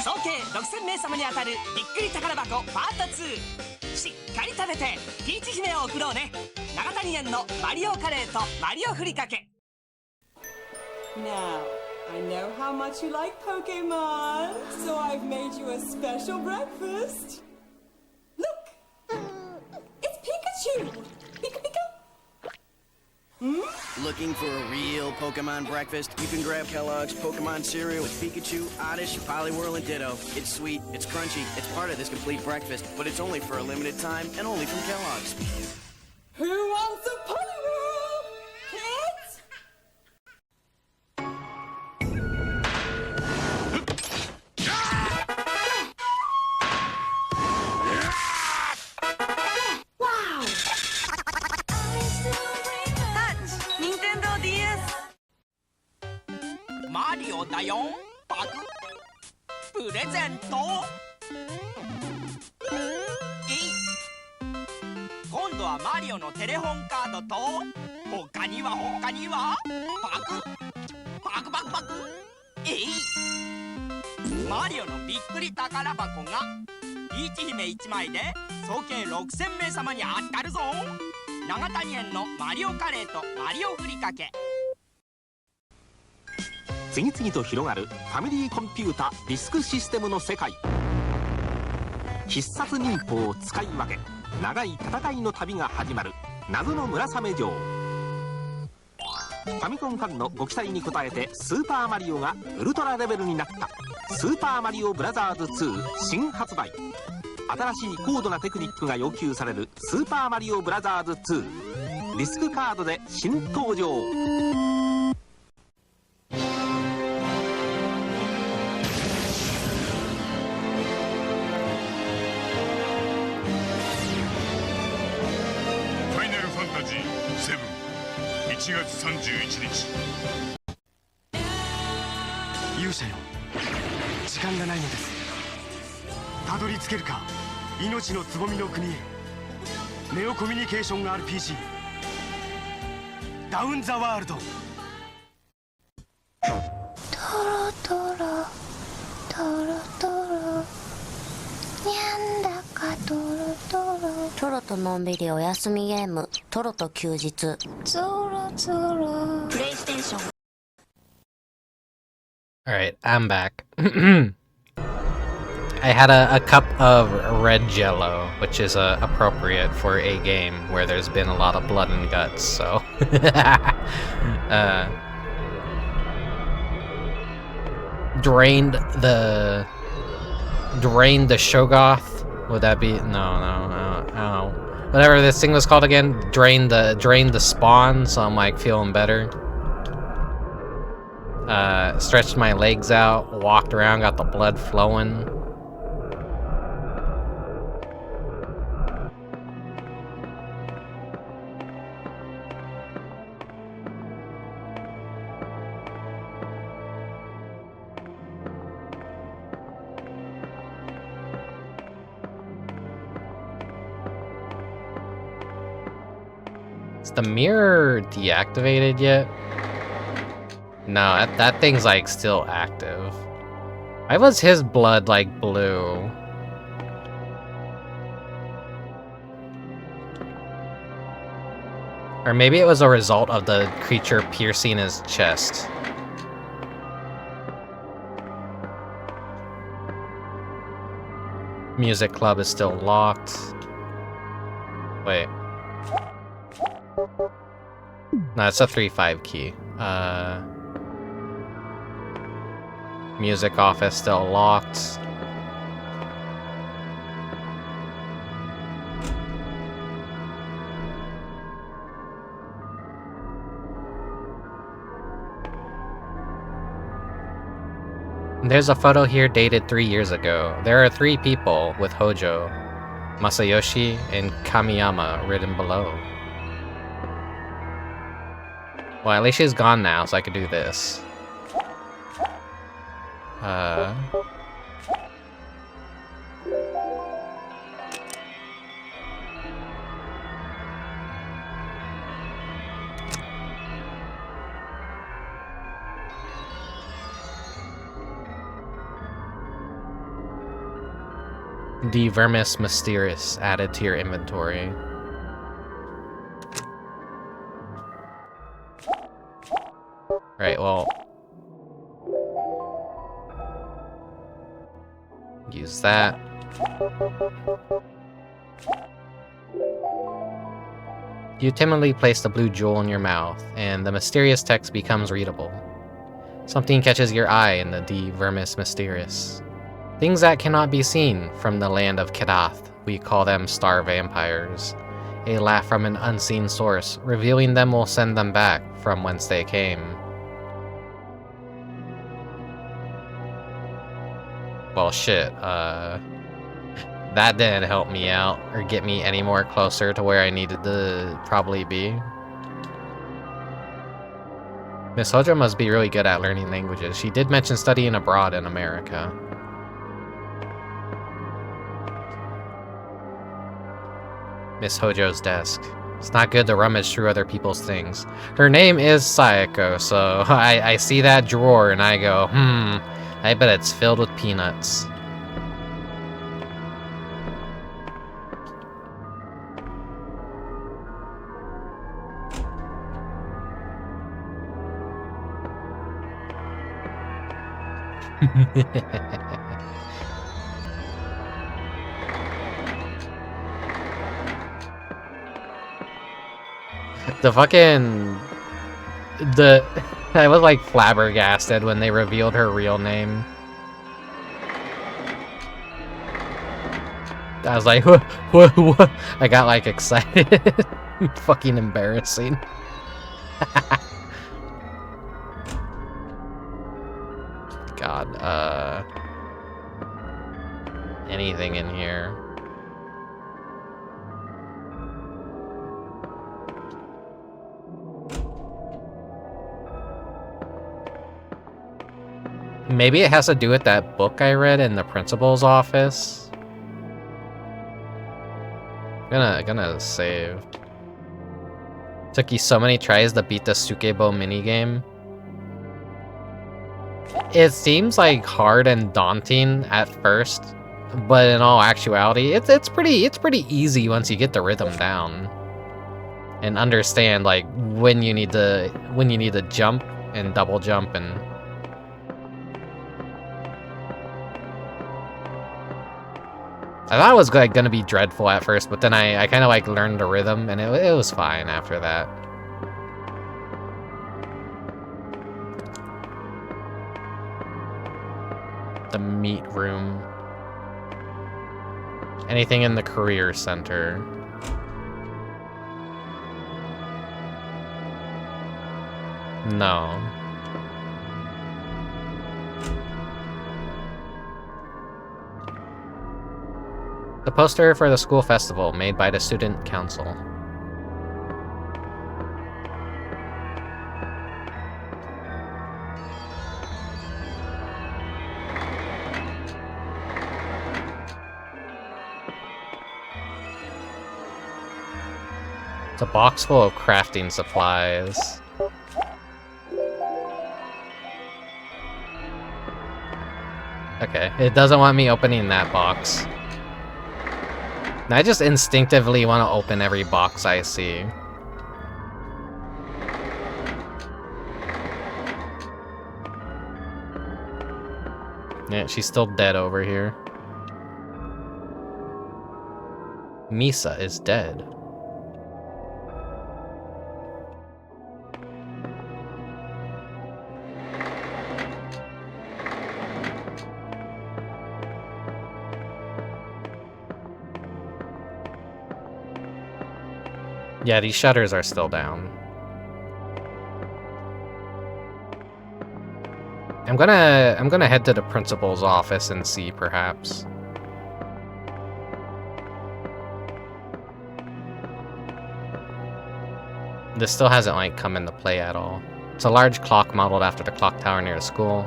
総計6000名様に当たるびっくり宝箱パート2。しっかり食べてピーチ姫を送ろうね。長谷園のマリオカレーとマリオふりかけ。 Now, I know how much you like Pokemon, so I've made you a special breakfast. Look! It's Pikachu! Pika Pika! Looking for a real Pokemon breakfast? You can grab Kellogg's Pokemon cereal with Pikachu, Oddish, Poliwhirl, and Ditto. It's sweet, it's crunchy, it's part of this complete breakfast, but it's only for a limited time and only from Kellogg's. Who wants a Poliwhirl? Kids? Wow! Nintendo DS。マリオだよ、パク。プレゼント。今度はマリオのテレホンカードと、他にはパクパクパクパク。マリオのびっくり宝箱がピーチ姫1枚で総計6000名様に当たるぞ。長谷園のマリオカレーとマリオふりかけ。次々と広がるファミリーコンピュータディスクシステムの世界。必殺忍法を使い分け、長い戦いの旅が始まる謎の村雨城。ファミコンファンのご期待に応えてスーパーマリオがウルトラレベルになったスーパーマリオブラザーズ2新発売。新しい高度なテクニックが要求されるスーパーマリオブラザーズ2、ディスクカードで新登場。ファイナルファンタジー7、1月31日。勇者よ、時間がないのです。たどり着けるか、命のつぼみの国へ。ネオコミュニケーション RPG ダウン・ザ・ワールド。トロトロトロトロにゃんだかトロトロ。トロとのんびりお休みゲーム、トロと休日。ゾロゾロ。プレイステーション。Alright, I'm back. I had a cup of red jello, which is appropriate for a game where there's been a lot of blood and guts, so... Drained the Shoggoth? Would that be... No. Whatever this thing was called again, drained the spawn, so I'm like feeling better. Stretched my legs out, walked around, got the blood flowing. Is the mirror deactivated yet? No, that thing's like still active. Why was his blood like blue? Or maybe it was a result of the creature piercing his chest. Music club is still locked. Wait. No, it's a 3-5 key. Music office still locked. There's a photo here dated 3 years ago. There are 3 people with Hojo, Masayoshi, and Kamiyama written below. Well, at least she's gone now, so I could do this. The Vermis Mysterious added to your inventory. Right, well... use that. You timidly place the blue jewel in your mouth, and the mysterious text becomes readable. Something catches your eye in the De Vermis Mysterious. Things that cannot be seen from the land of Kedath, we call them star vampires. A laugh from an unseen source, revealing them will send them back from whence they came. Well, shit, that didn't help me out, or get me any more closer to where I needed to probably be. Miss Hojo must be really good at learning languages. She did mention studying abroad in America. Miss Hojo's desk. It's not good to rummage through other people's things. Her name is Sayako, so I see that drawer and I go, I bet it's filled with peanuts. The fucking I was like flabbergasted when they revealed her real name. I was like, what? I got like excited. Fucking embarrassing. God, anything in here? Maybe it has to do with that book I read in the principal's office. Gonna save. Took you so many tries to beat the Sukebo minigame. It seems like hard and daunting at first, but in all actuality, it's pretty easy once you get the rhythm down and understand like when you need to jump and double jump and. I thought it was like gonna be dreadful at first, but then I kind of like learned the rhythm, and it was fine after that. The meat room. Anything in the career center? No. The poster for the school festival made by the student council. It's a box full of crafting supplies. Okay, it doesn't want me opening that box. I just instinctively want to open every box I see. Yeah, she's still dead over here. Misa is dead. Yeah, these shutters are still down. I'm gonna head to the principal's office and see, perhaps. This still hasn't like come into play at all. It's a large clock modeled after the clock tower near the school.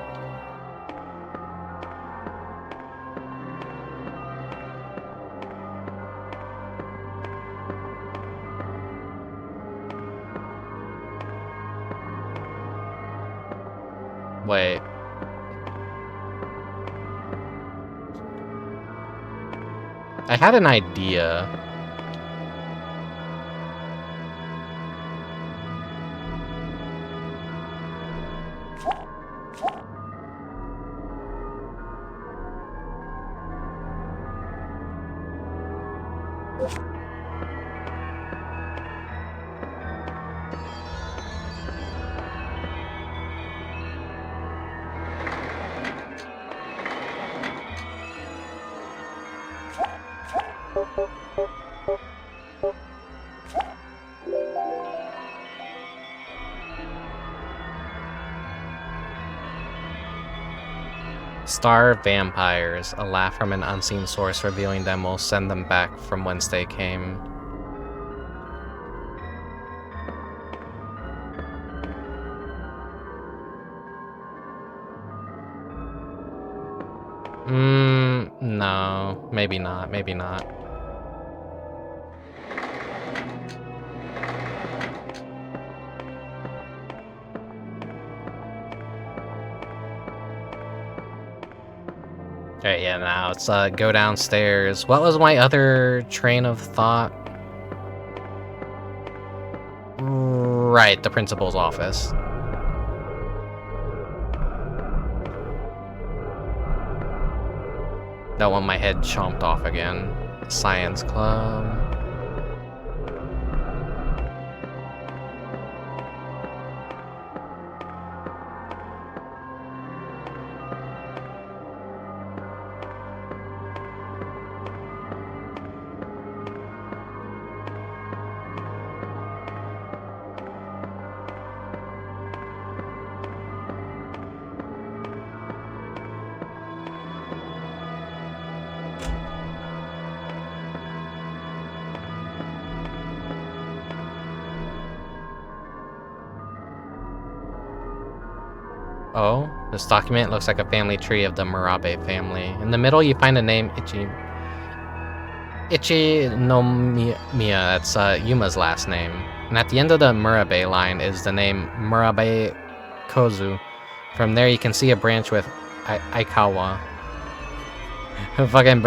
Wait. I had an idea. Star vampires, a laugh from an unseen source revealing them will send them back from whence they came. No, maybe not, maybe not. Alright, yeah, now let's go downstairs. What was my other train of thought? Right, the principal's office. Don't want my head chomped off again. Science club. Oh, this document looks like a family tree of the Murabe family. In the middle, you find the name Ichi no Miya, that's Yuma's last name. And at the end of the Murabe line is the name Murabe Kozu. From there, you can see a branch with Aikawa. Fucking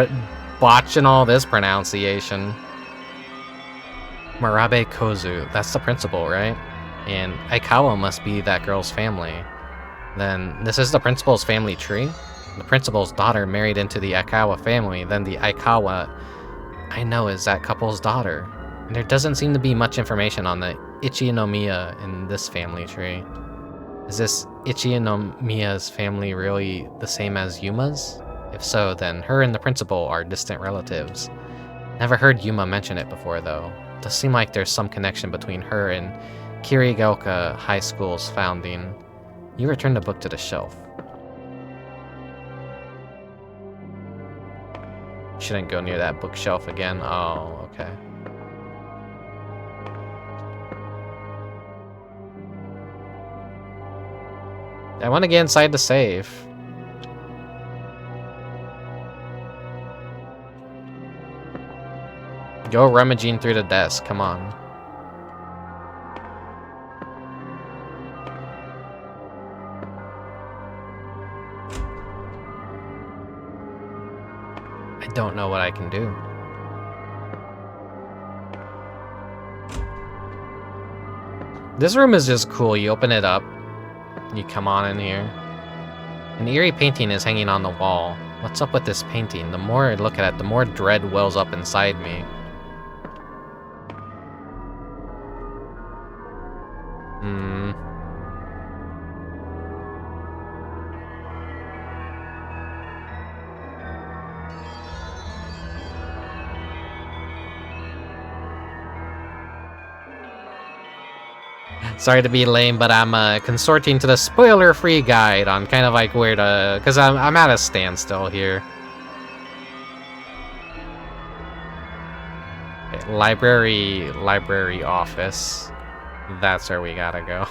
botching all this pronunciation. Murabe Kozu, that's the principal, right? And Aikawa must be that girl's family. Then, this is the principal's family tree? The principal's daughter married into the Aikawa family, then the Aikawa I know is that couple's daughter. And there doesn't seem to be much information on the Ichinomiya in this family tree. Is this Ichinomiya's family really the same as Yuma's? If so, then her and the principal are distant relatives. Never heard Yuma mention it before, though. Does seem like there's some connection between her and Kirigaoka High School's founding. You return the book to the shelf. Shouldn't go near that bookshelf again. Oh, okay. I want to get inside the safe. Go rummaging through the desk, come on. I don't know what I can do. This room is just cool. You open it up, you come on in here. An eerie painting is hanging on the wall. What's up with this painting? The more I look at it, the more dread wells up inside me. Sorry to be lame, but I'm consorting to the spoiler-free guide on kind of like where to, because I'm at a standstill here. Okay, library office. That's where we gotta go.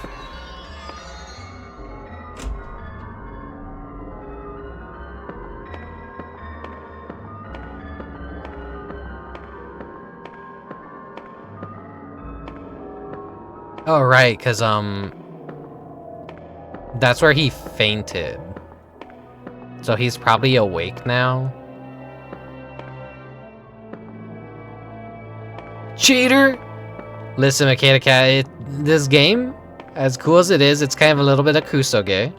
Oh, right, because, that's where he fainted. So he's probably awake now. Cheater! Listen, Mechanica, this game, as cool as it is, it's kind of a little bit of kusoge.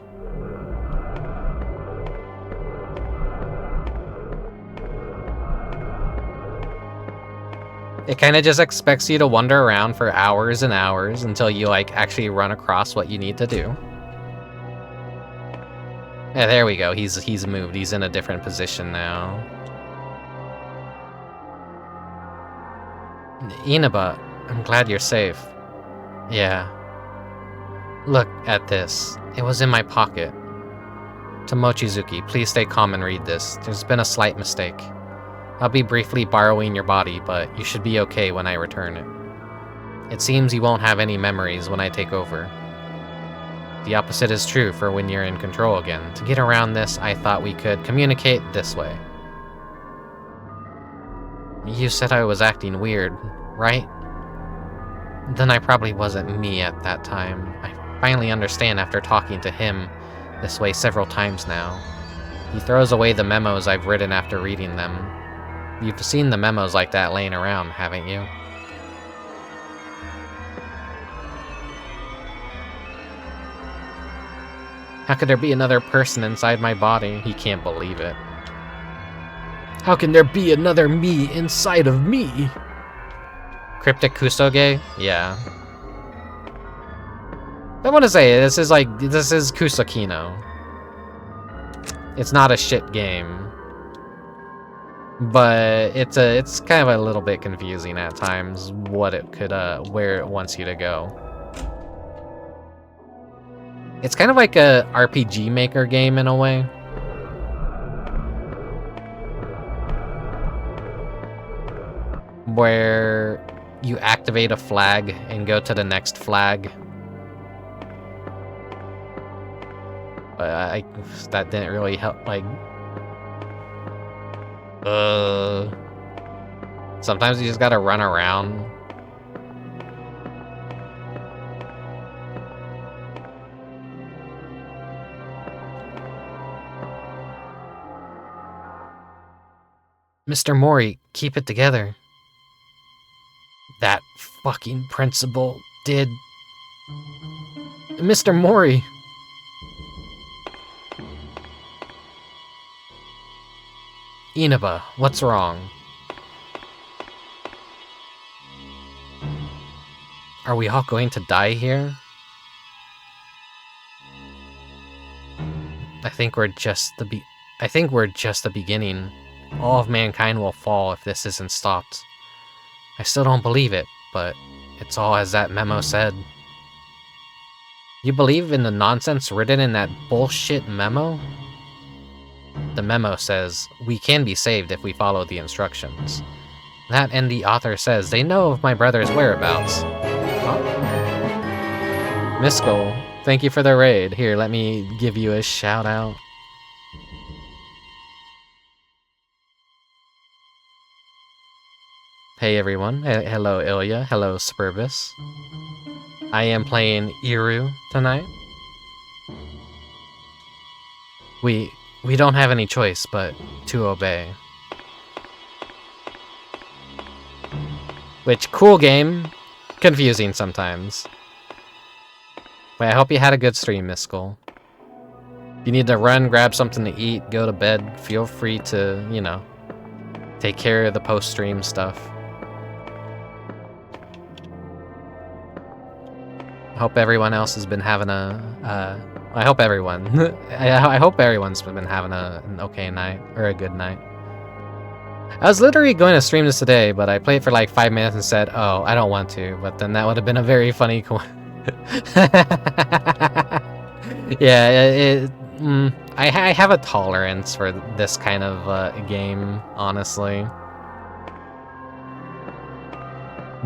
It kind of just expects you to wander around for hours and hours until you, like, actually run across what you need to do. Yeah, there we go. He's moved. He's in a different position now. Inaba, I'm glad you're safe. Yeah. Look at this. It was in my pocket. To Mochizuki, please stay calm and read this. There's been a slight mistake. I'll be briefly borrowing your body, but you should be okay when I return it. It seems you won't have any memories when I take over. The opposite is true for when you're in control again. To get around this, I thought we could communicate this way. You said I was acting weird, right? Then I probably wasn't me at that time. I finally understand after talking to him this way several times now. He throws away the memos I've written after reading them. You've seen the memos like that laying around, haven't you? How could there be another person inside my body? He can't believe it. How can there be another me inside of me? Cryptic Kusoge? Yeah. I want to say, this is Kusokino. It's not a shit game. But it's kind of a little bit confusing at times what it could where it wants you to go. It's kind of like a RPG Maker game in a way. Where you activate a flag and go to the next flag. but that didn't really help, like... Sometimes you just gotta run around. Mr. Mori, keep it together. That fucking principal did... Mr. Mori! Inaba, what's wrong? Are we all going to die here? I think we're just the beginning. All of mankind will fall if this isn't stopped. I still don't believe it, but it's all as that memo said. You believe in the nonsense written in that bullshit memo? The memo says, we can be saved if we follow the instructions. That and the author says they know of my brother's whereabouts. Huh? Miskol, thank you for the raid. Here, let me give you a shout out. Hey everyone, hello Ilya, hello Suburbus. I am playing IRU tonight. We don't have any choice but to obey. Which, cool game, confusing sometimes. But I hope you had a good stream, Miskol. If you need to run, grab something to eat, go to bed, feel free to, you know, take care of the post-stream stuff. I hope everyone else has been having a, I hope everyone, I hope everyone's been having an okay night, or a good night. I was literally going to stream this today, but I played for like 5 minutes and said, oh, I don't want to, but then that would have been a very funny Yeah, I have a tolerance for this kind of game, honestly.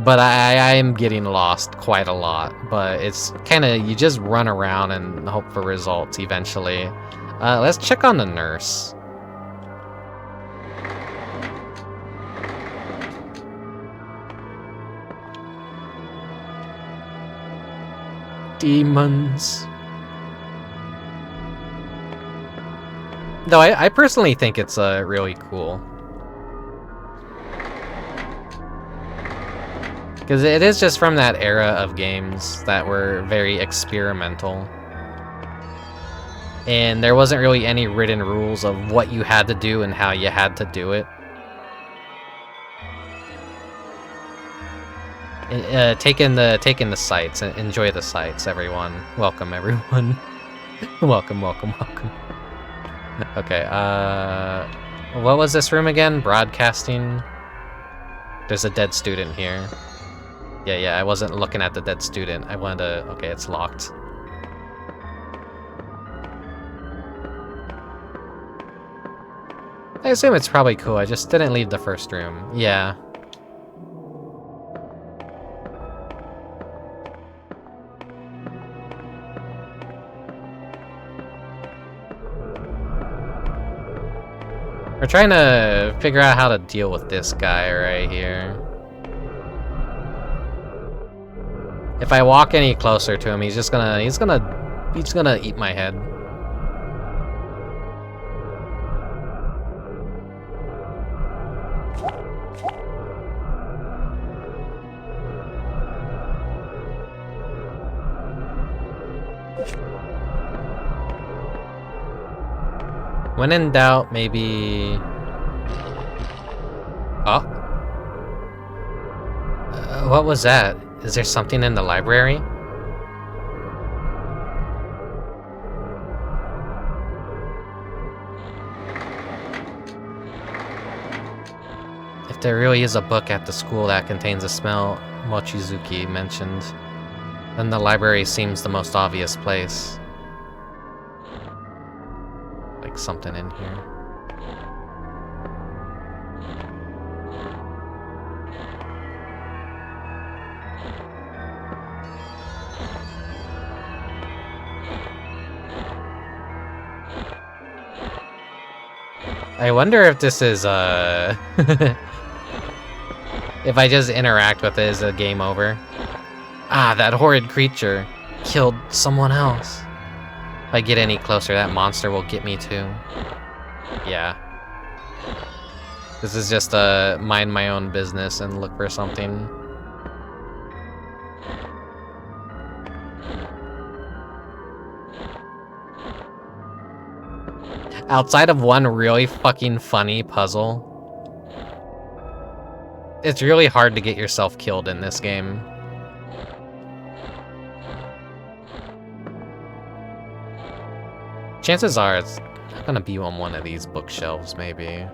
But I am getting lost quite a lot, but it's kind of, you just run around and hope for results eventually. Let's check on the nurse. Demons. Though I personally think it's really cool. Because it is just from that era of games that were very experimental. And there wasn't really any written rules of what you had to do and how you had to do it. Take in the sights, enjoy the sights, everyone. Welcome, everyone. welcome. Okay, what was this room again? Broadcasting? There's a dead student here. Yeah, I wasn't looking at the dead student. I wanted to... Okay, it's locked. I assume it's probably cool. I just didn't leave the first room. Yeah. We're trying to figure out how to deal with this guy right here. If I walk any closer to him, he's gonna eat my head. When in doubt, maybe... Oh. What was that? Is there something in the library? If there really is a book at the school that contains a smell Mochizuki mentioned, then the library seems the most obvious place. Like something in here. I wonder if this is, if I just interact with it, is a game over? Ah, that horrid creature killed someone else. If I get any closer, that monster will get me too. Yeah. This is just mind my own business and look for something. Outside of one really fucking funny puzzle, it's really hard to get yourself killed in this game. Chances are it's gonna be on one of these bookshelves, maybe.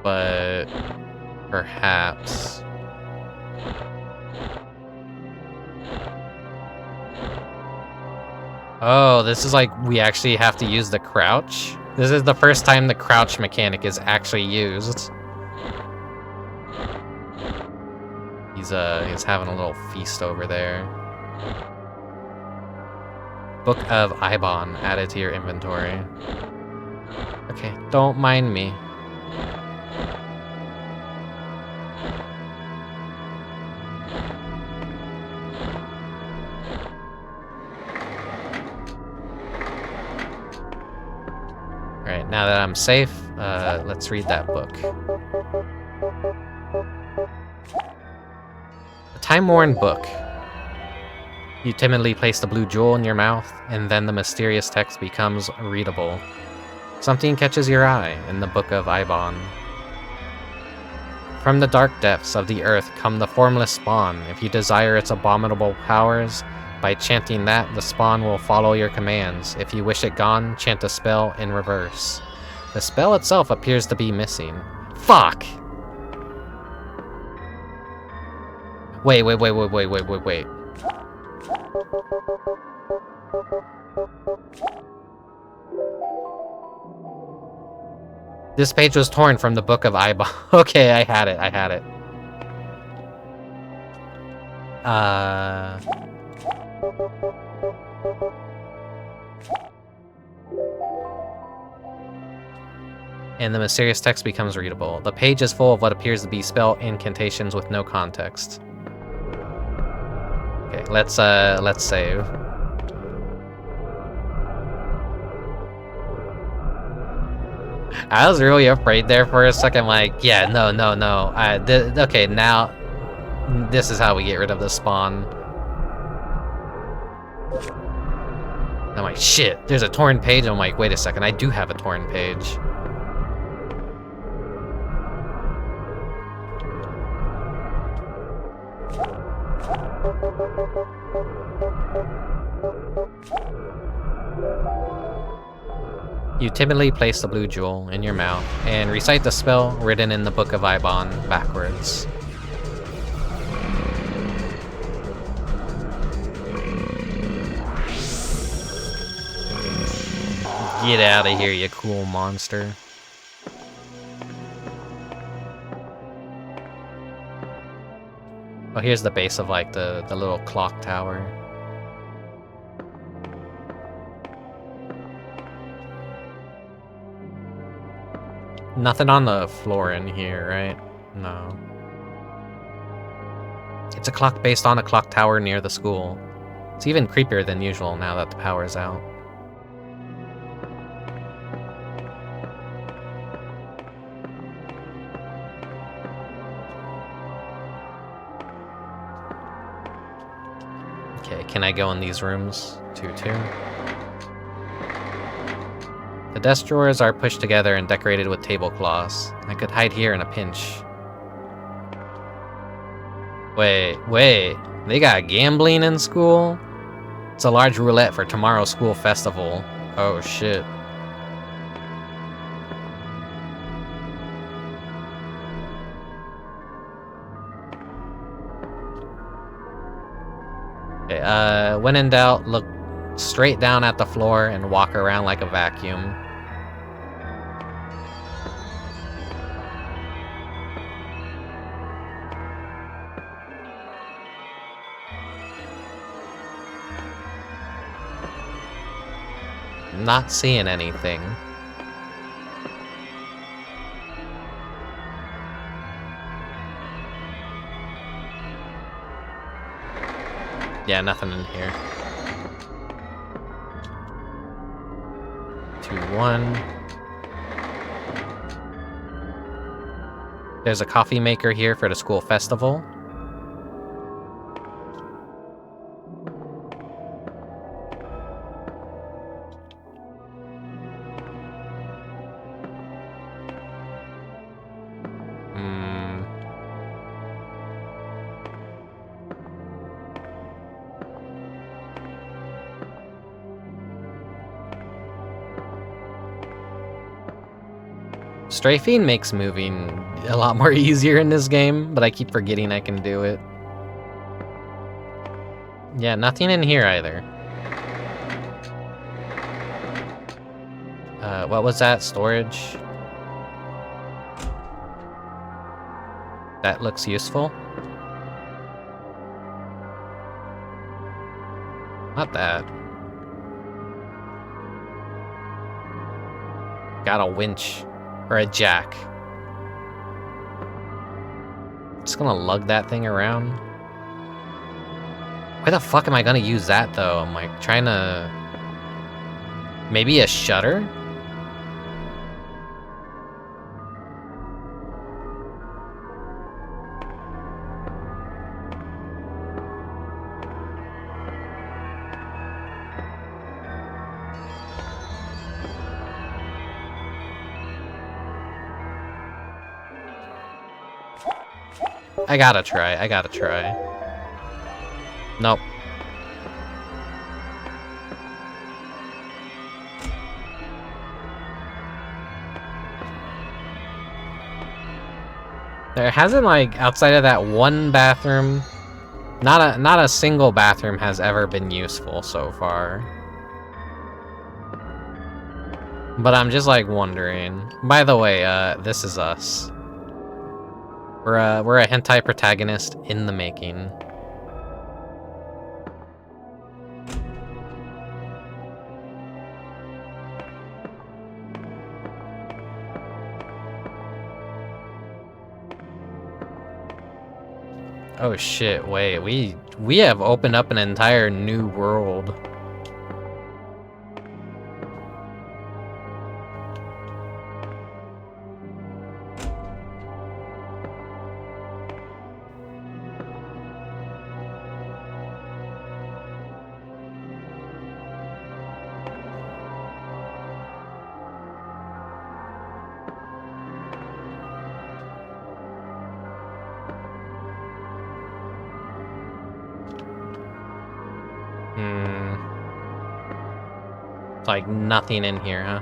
But perhaps. Oh, this is like we actually have to use the crouch? This is the first time the crouch mechanic is actually used. He's having a little feast over there. Book of Ibon added to your inventory. Okay, don't mind me. Alright, now that I'm safe, let's read that book. A time-worn book. You timidly place the blue jewel in your mouth, and then the mysterious text becomes readable. Something catches your eye in the Book of Ibon. From the dark depths of the earth come the formless spawn. If you desire its abominable powers, by chanting that, the spawn will follow your commands. If you wish it gone, chant a spell in reverse. The spell itself appears to be missing. Fuck! Wait. This page was torn from the Book of Ibon. Okay, I had it. And the mysterious text becomes readable. The page is full of what appears to be spell incantations with no context. Okay, let's save. I was really afraid there for a second, like, yeah, no. Okay, now this is how we get rid of the spawn. I'm like, shit, there's a torn page. I'm like, wait a second, I do have a torn page. You timidly place the blue jewel in your mouth and recite the spell written in the Book of Ibon backwards. Get out of here, you cool monster. Oh, here's the base of like the little clock tower. Nothing on the floor in here, right? No. It's a clock based on a clock tower near the school. It's even creepier than usual now that the power's out. Okay, can I go in these rooms? Two. The desk drawers are pushed together and decorated with tablecloths. I could hide here in a pinch. Wait. They got gambling in school? It's a large roulette for tomorrow's school festival. Oh shit. Okay, when in doubt, look straight down at the floor and walk around like a vacuum. Not seeing anything. Yeah, nothing in here. 2-1. There's a coffee maker here for the school festival. Strafing makes moving a lot more easier in this game, but I keep forgetting I can do it. Yeah, nothing in here either. What was that? Storage? That looks useful. Not that. Got a winch. Or a jack. Just gonna lug that thing around. Why the fuck am I gonna use that though? I'm like trying to... Maybe a shutter? I gotta try. Nope. There hasn't, like, outside of that one bathroom, not a single bathroom has ever been useful so far. But I'm just, like, wondering. By the way, this is us. We're a hentai protagonist in the making. Oh shit, wait, we have opened up an entire new world. Like nothing in here, huh?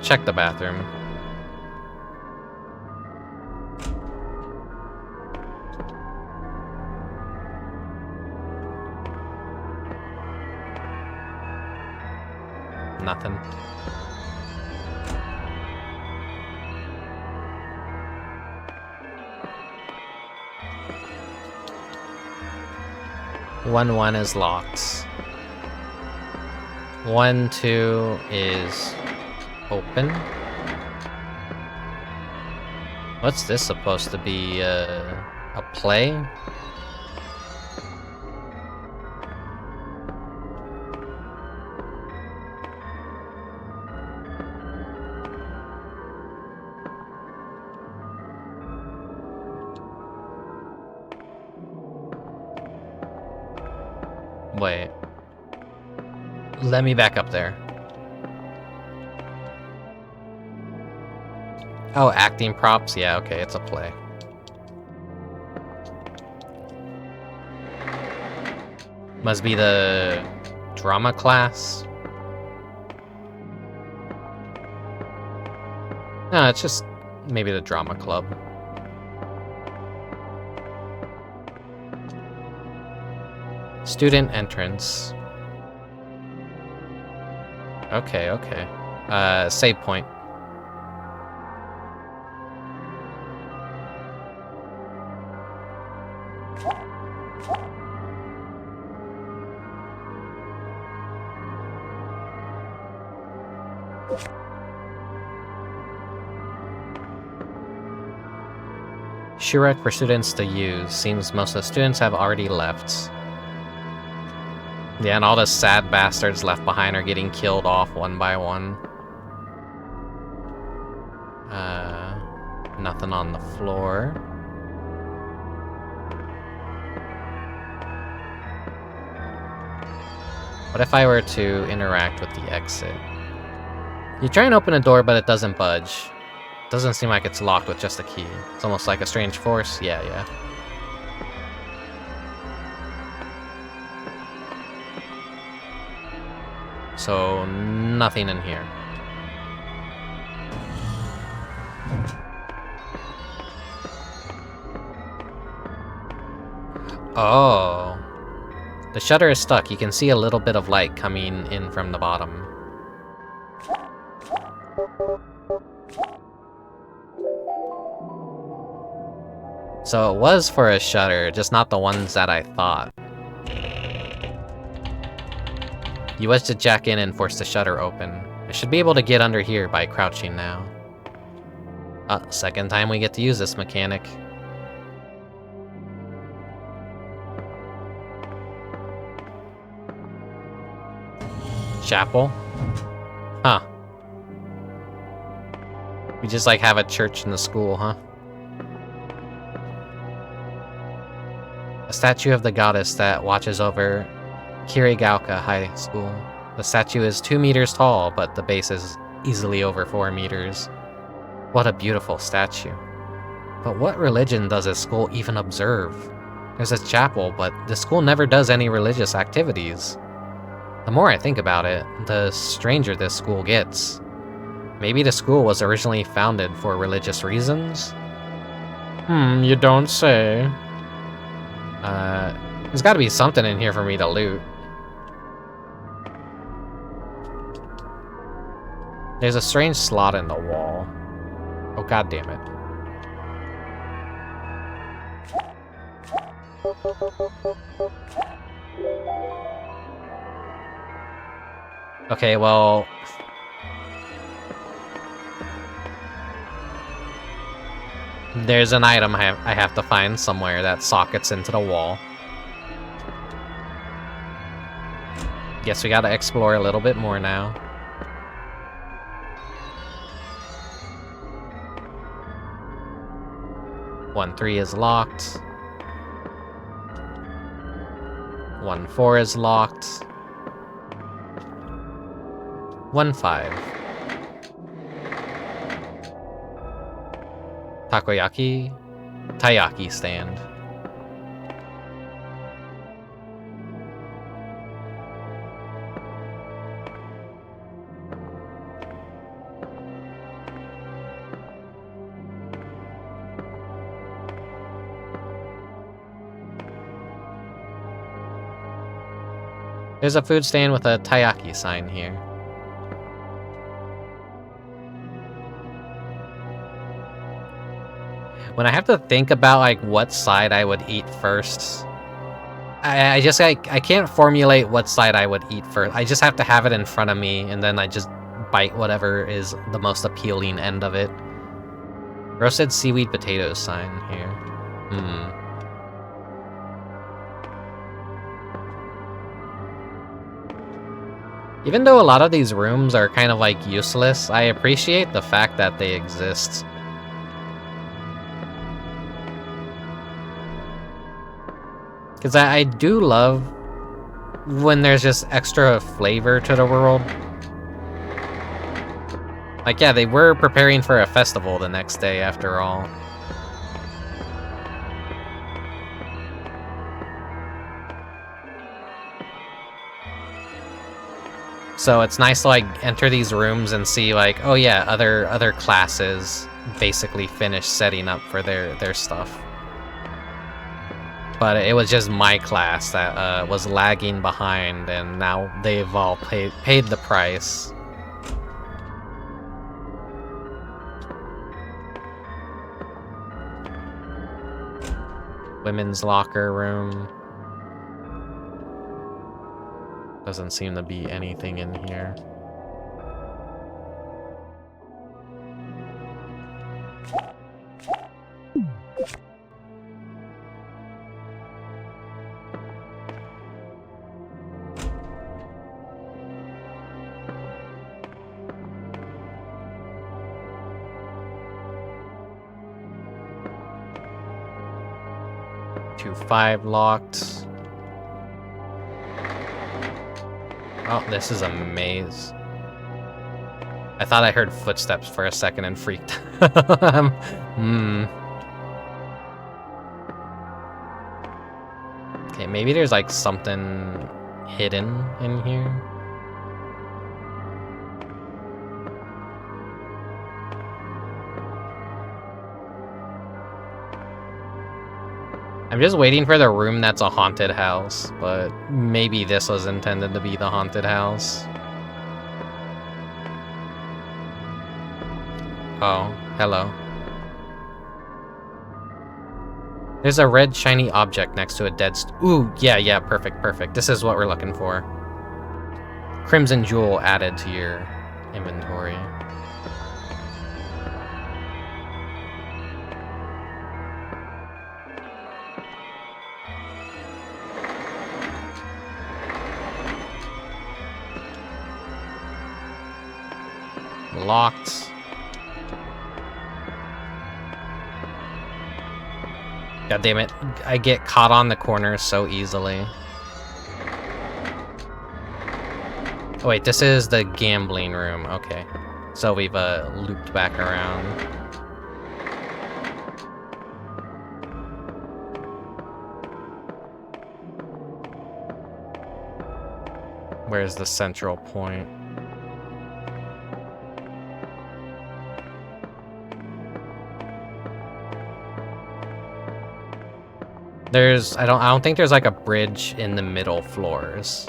Check the bathroom. Nothing. One is locked. 1, 2 is open. What's this supposed to be? A play? Wait. Let me back up there. Oh, acting props? Yeah, okay, it's a play. Must be the drama class. No, it's just maybe the drama club. Student entrance. Okay, okay. Save point. Shurek for students to use. Seems most of the students have already left. Yeah, and all the sad bastards left behind are getting killed off one by one. Nothing on the floor. What if I were to interact with the exit? You try and open a door, but it doesn't budge. Doesn't seem like it's locked with just a key. It's almost like a strange force. Yeah. So, nothing in here. Oh. The shutter is stuck. You can see a little bit of light coming in from the bottom. So it was for a shutter, just not the ones that I thought. You was to jack in and force the shutter open. I should be able to get under here by crouching now. Second time we get to use this mechanic. Chapel? Huh. We just like have a church in the school, huh? A statue of the goddess that watches over Kirigauka High School. The statue is 2 meters tall, but the base is easily over 4 meters. What a beautiful statue. But what religion does this school even observe? There's a chapel, but the school never does any religious activities. The more I think about it, the stranger this school gets. Maybe the school was originally founded for religious reasons? You don't say. There's gotta be something in here for me to loot. There's a strange slot in the wall. Oh, god damn it. Okay, well... There's an item I have to find somewhere that sockets into the wall. Guess we gotta explore a little bit more now. One 3 is locked. 1 4 is locked. 1 5. Takoyaki? Taiyaki stand. There's a food stand with a taiyaki sign here. When I have to think about like what side I would eat first, I can't formulate what side I would eat first. I just have to have it in front of me, and then I just bite whatever is the most appealing end of it. Roasted seaweed potatoes sign here. Even though a lot of these rooms are kind of like useless, I appreciate the fact that they exist. Because I do love when there's just extra flavor to the world. Like, yeah, they were preparing for a festival the next day after all. So it's nice to like enter these rooms and see like, oh yeah, other classes basically finished setting up for their stuff. But it was just my class that was lagging behind, and now they've all paid the price. Women's locker room. Doesn't seem to be anything in here. Two 5 locked. Oh, this is a maze. I thought I heard footsteps for a second and freaked. Okay, maybe there's like something hidden in here. I'm just waiting for the room that's a haunted house, but maybe this was intended to be the haunted house. Oh, hello. There's a red shiny object next to a dead ooh, yeah, perfect. This is what we're looking for. Crimson Jewel added to your inventory. Locked. God damn it, I get caught on the corners so easily. Oh wait, this is the gambling room, okay. So we've looped back around. Where's the central point? I don't think there's like a bridge in the middle floors.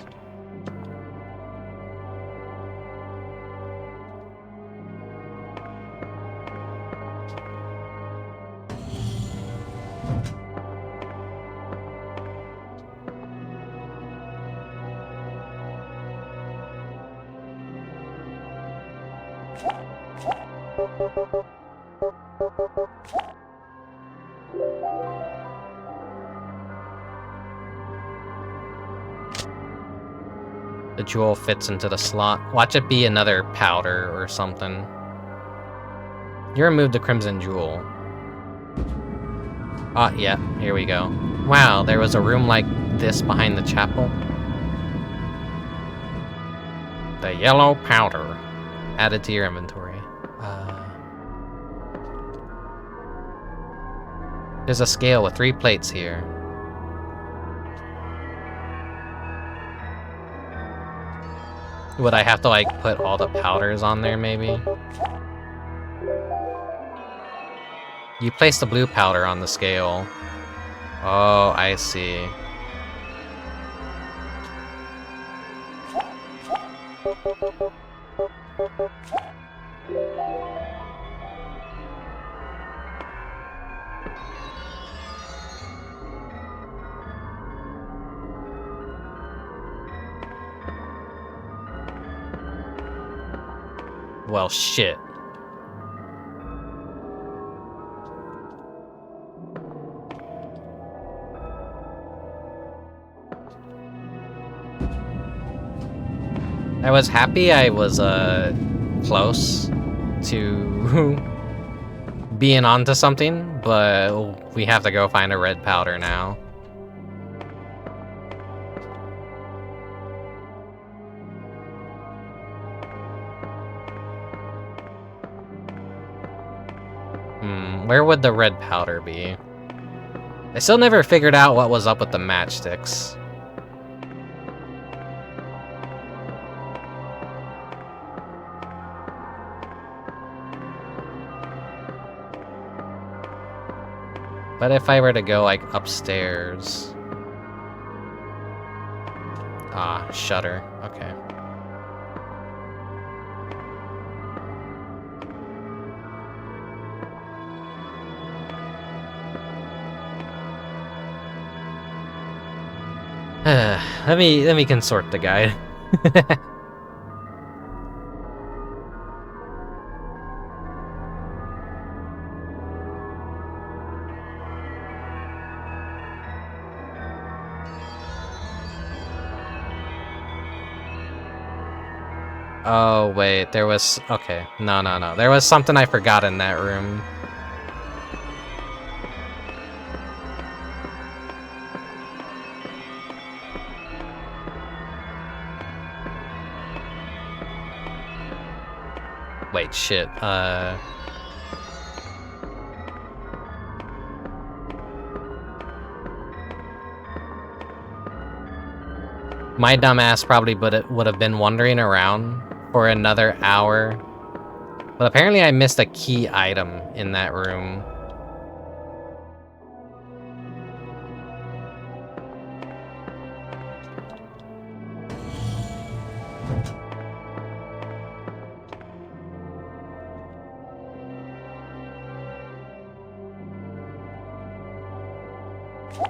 The jewel fits into the slot. Watch it be another powder or something. You removed the crimson jewel. Ah, yeah, here we go. Wow, there was a room like this behind the chapel. The yellow powder. Added to your inventory. There's a scale with 3 plates here. Would I have to, like, put all the powders on there, maybe? You place the blue powder on the scale. Oh, I see. Well, shit. I was happy I was, close to being onto something, but we have to go find a red powder now. Where would the red powder be? I still never figured out what was up with the matchsticks. But if I were to go, like, upstairs... Ah, shutter. Okay. let me consort the guide. Oh, wait, there was... Okay, no. There was something I forgot in that room. Wait, shit, my dumbass probably would have been wandering around for another hour. But apparently I missed a key item in that room.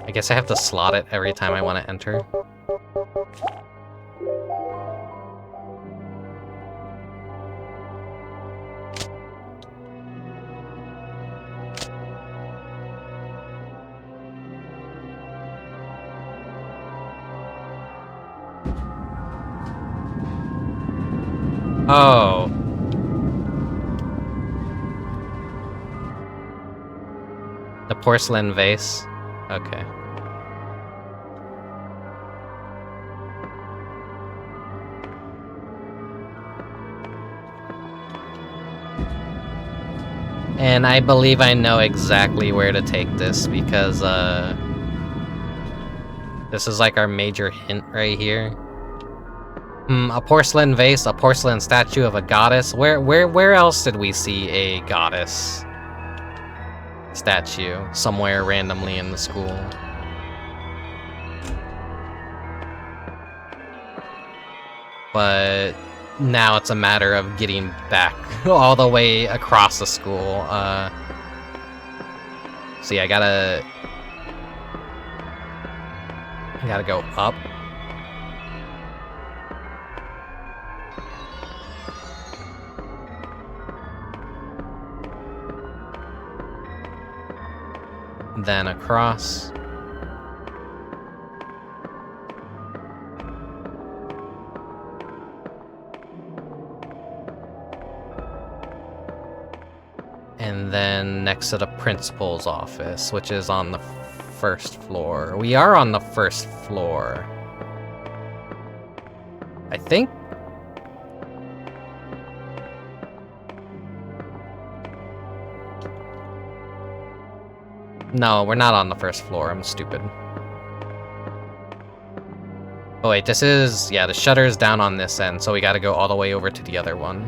I guess I have to slot it every time I want to enter. Oh. The porcelain vase? Okay. And I believe I know exactly where to take this because, this is like our major hint right here. A porcelain vase, a porcelain statue of a goddess. Where else did we see a goddess statue somewhere randomly in the school? But now it's a matter of getting back all the way across the school. See, I gotta go up. Then across. And then next to the principal's office, which is on the first floor. We are on the first floor. I think. No, we're not on the first floor. I'm stupid. Oh wait, this is... Yeah, the shutter's down on this end, so we gotta go all the way over to the other one.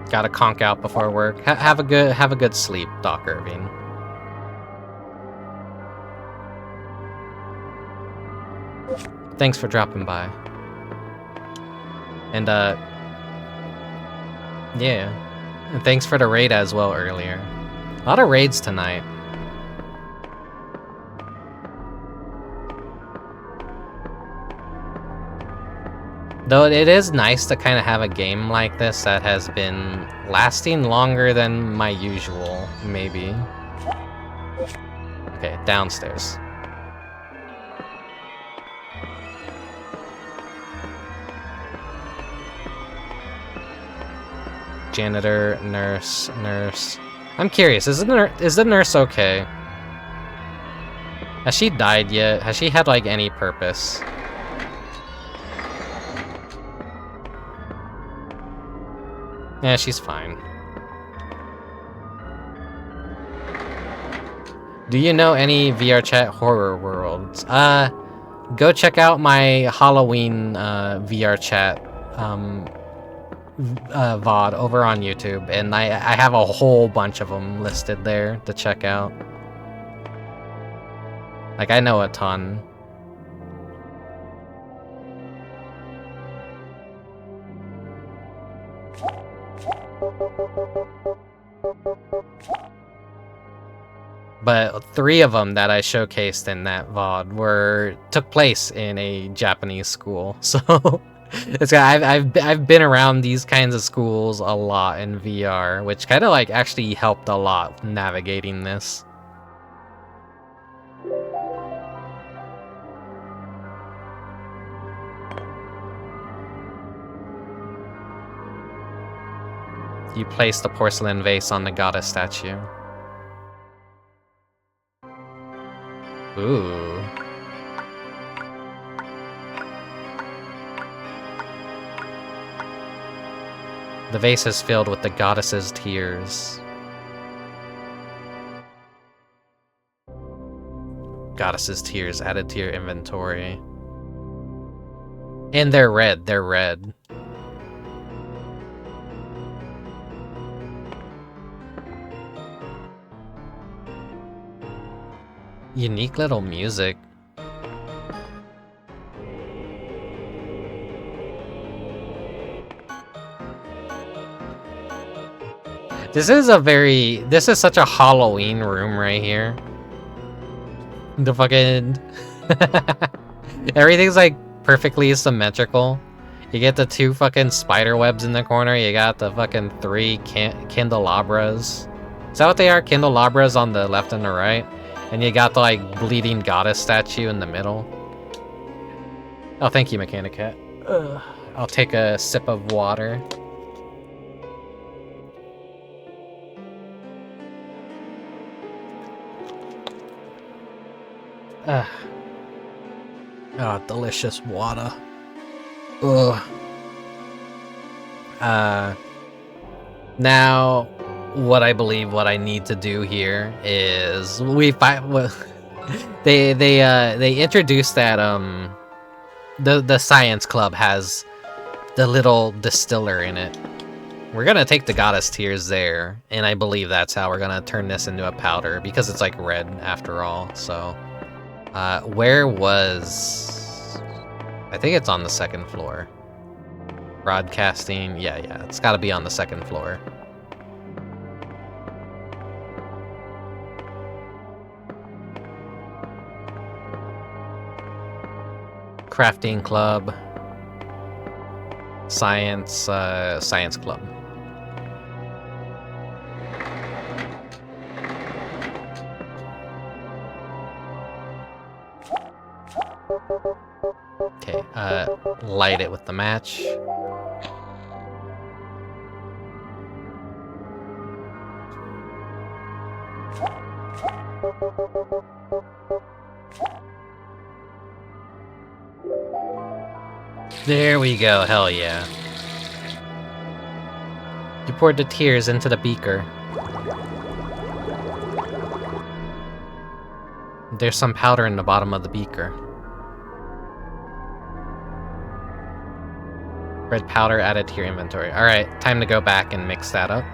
Gotta conk out before work. Have a good sleep, Doc Irving. Thanks for dropping by. And yeah. And thanks for the raid as well earlier. A lot of raids tonight. Though it is nice to kind of have a game like this that has been lasting longer than my usual, maybe. Okay, downstairs. Janitor, nurse. I'm curious, is the nurse okay? Has she died yet? Has she had, like, any purpose? Yeah, she's fine. Do you know any VR chat horror worlds? Go check out my Halloween VR chat VOD over on YouTube, and I have a whole bunch of them listed there to check out. Like, I know a ton. But 3 of them that I showcased in that VOD took place in a Japanese school, so I've been around these kinds of schools a lot in VR, which kind of like actually helped a lot navigating this. You place the porcelain vase on the goddess statue. Ooh. The vase is filled with the goddess's tears. Goddess's tears added to your inventory. And they're red, they're red. Unique little music. This is such a Halloween room right here. The fucking... Everything's like perfectly symmetrical. You get the 2 fucking spider webs in the corner. You got the fucking 3 candelabras. Is that what they are? Candelabras on the left and the right? And you got the like bleeding goddess statue in the middle. Oh, thank you, Mechanic Cat. I'll take a sip of water. Oh, delicious water. Ugh. Now, what I believe what I need to do here is they introduced that the science club has the little distiller in it. We're gonna take the goddess tears there, and I believe that's how we're gonna turn this into a powder because it's like red after all. So where was... I think it's on the 2nd floor. Broadcasting, yeah, it's gotta be on the 2nd floor. Crafting club. Science club. Okay, light it with the match. There we go, hell yeah. You poured the tears into the beaker. There's some powder in the bottom of the beaker. Red powder added to your inventory. Alright, time to go back and mix that up.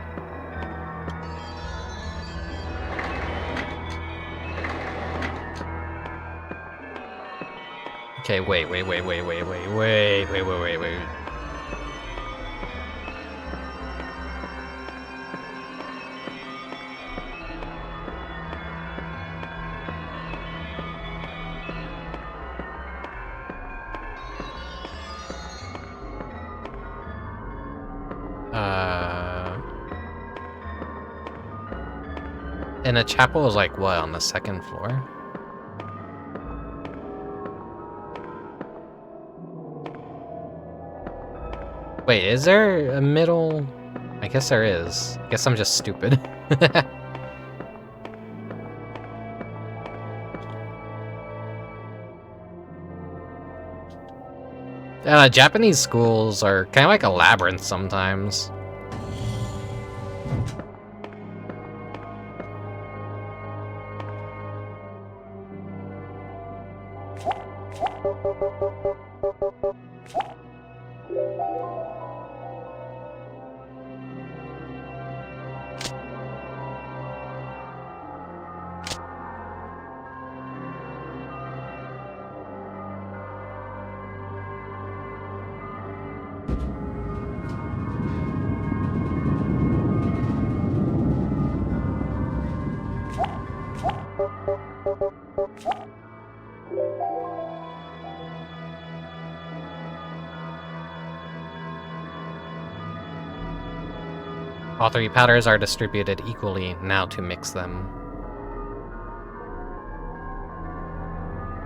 Okay, wait. And the chapel is like what, on the 2nd floor? Wait, is there a middle? I guess there is. I guess I'm just stupid. Japanese schools are kind of like a labyrinth sometimes. All 3 powders are distributed equally, now to mix them.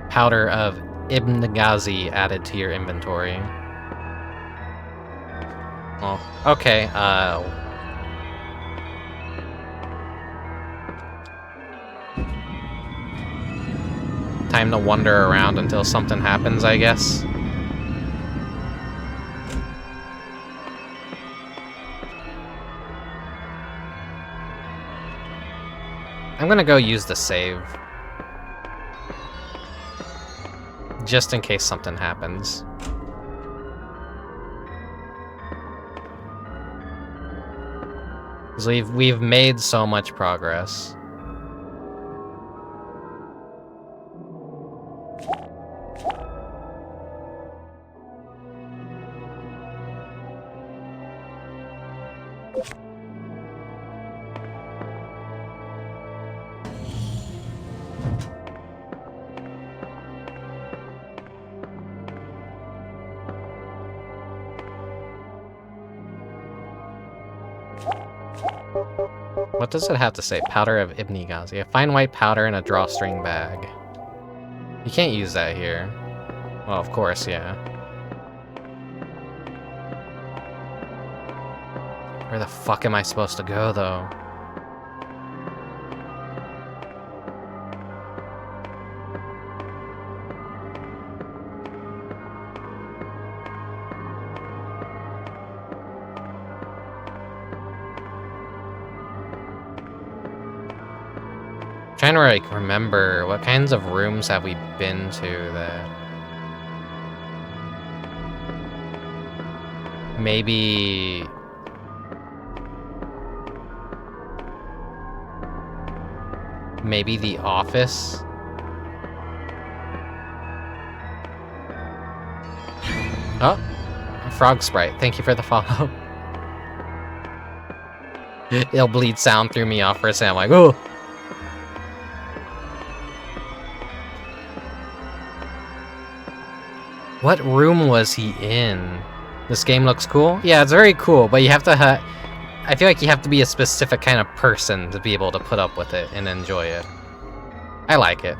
Powder of Ibn-Ghazi added to your inventory. Oh, okay, time to wander around until something happens, I guess. I'm gonna go use the save. Just in case something happens. Because we've made so much progress. What does it have to say? Powder of Ibn-Ghazi. A fine white powder in a drawstring bag. You can't use that here. Well, of course, yeah. Where the fuck am I supposed to go, though? Trying to like remember what kinds of rooms have we been to that maybe the office. Oh, a frog sprite. Thank you for the follow. It'll bleed sound threw me off for a second. I'm like, oh. What room was he in? This game looks cool? Yeah, it's very cool, but you have to I feel like you have to be a specific kind of person to be able to put up with it and enjoy it. I like it.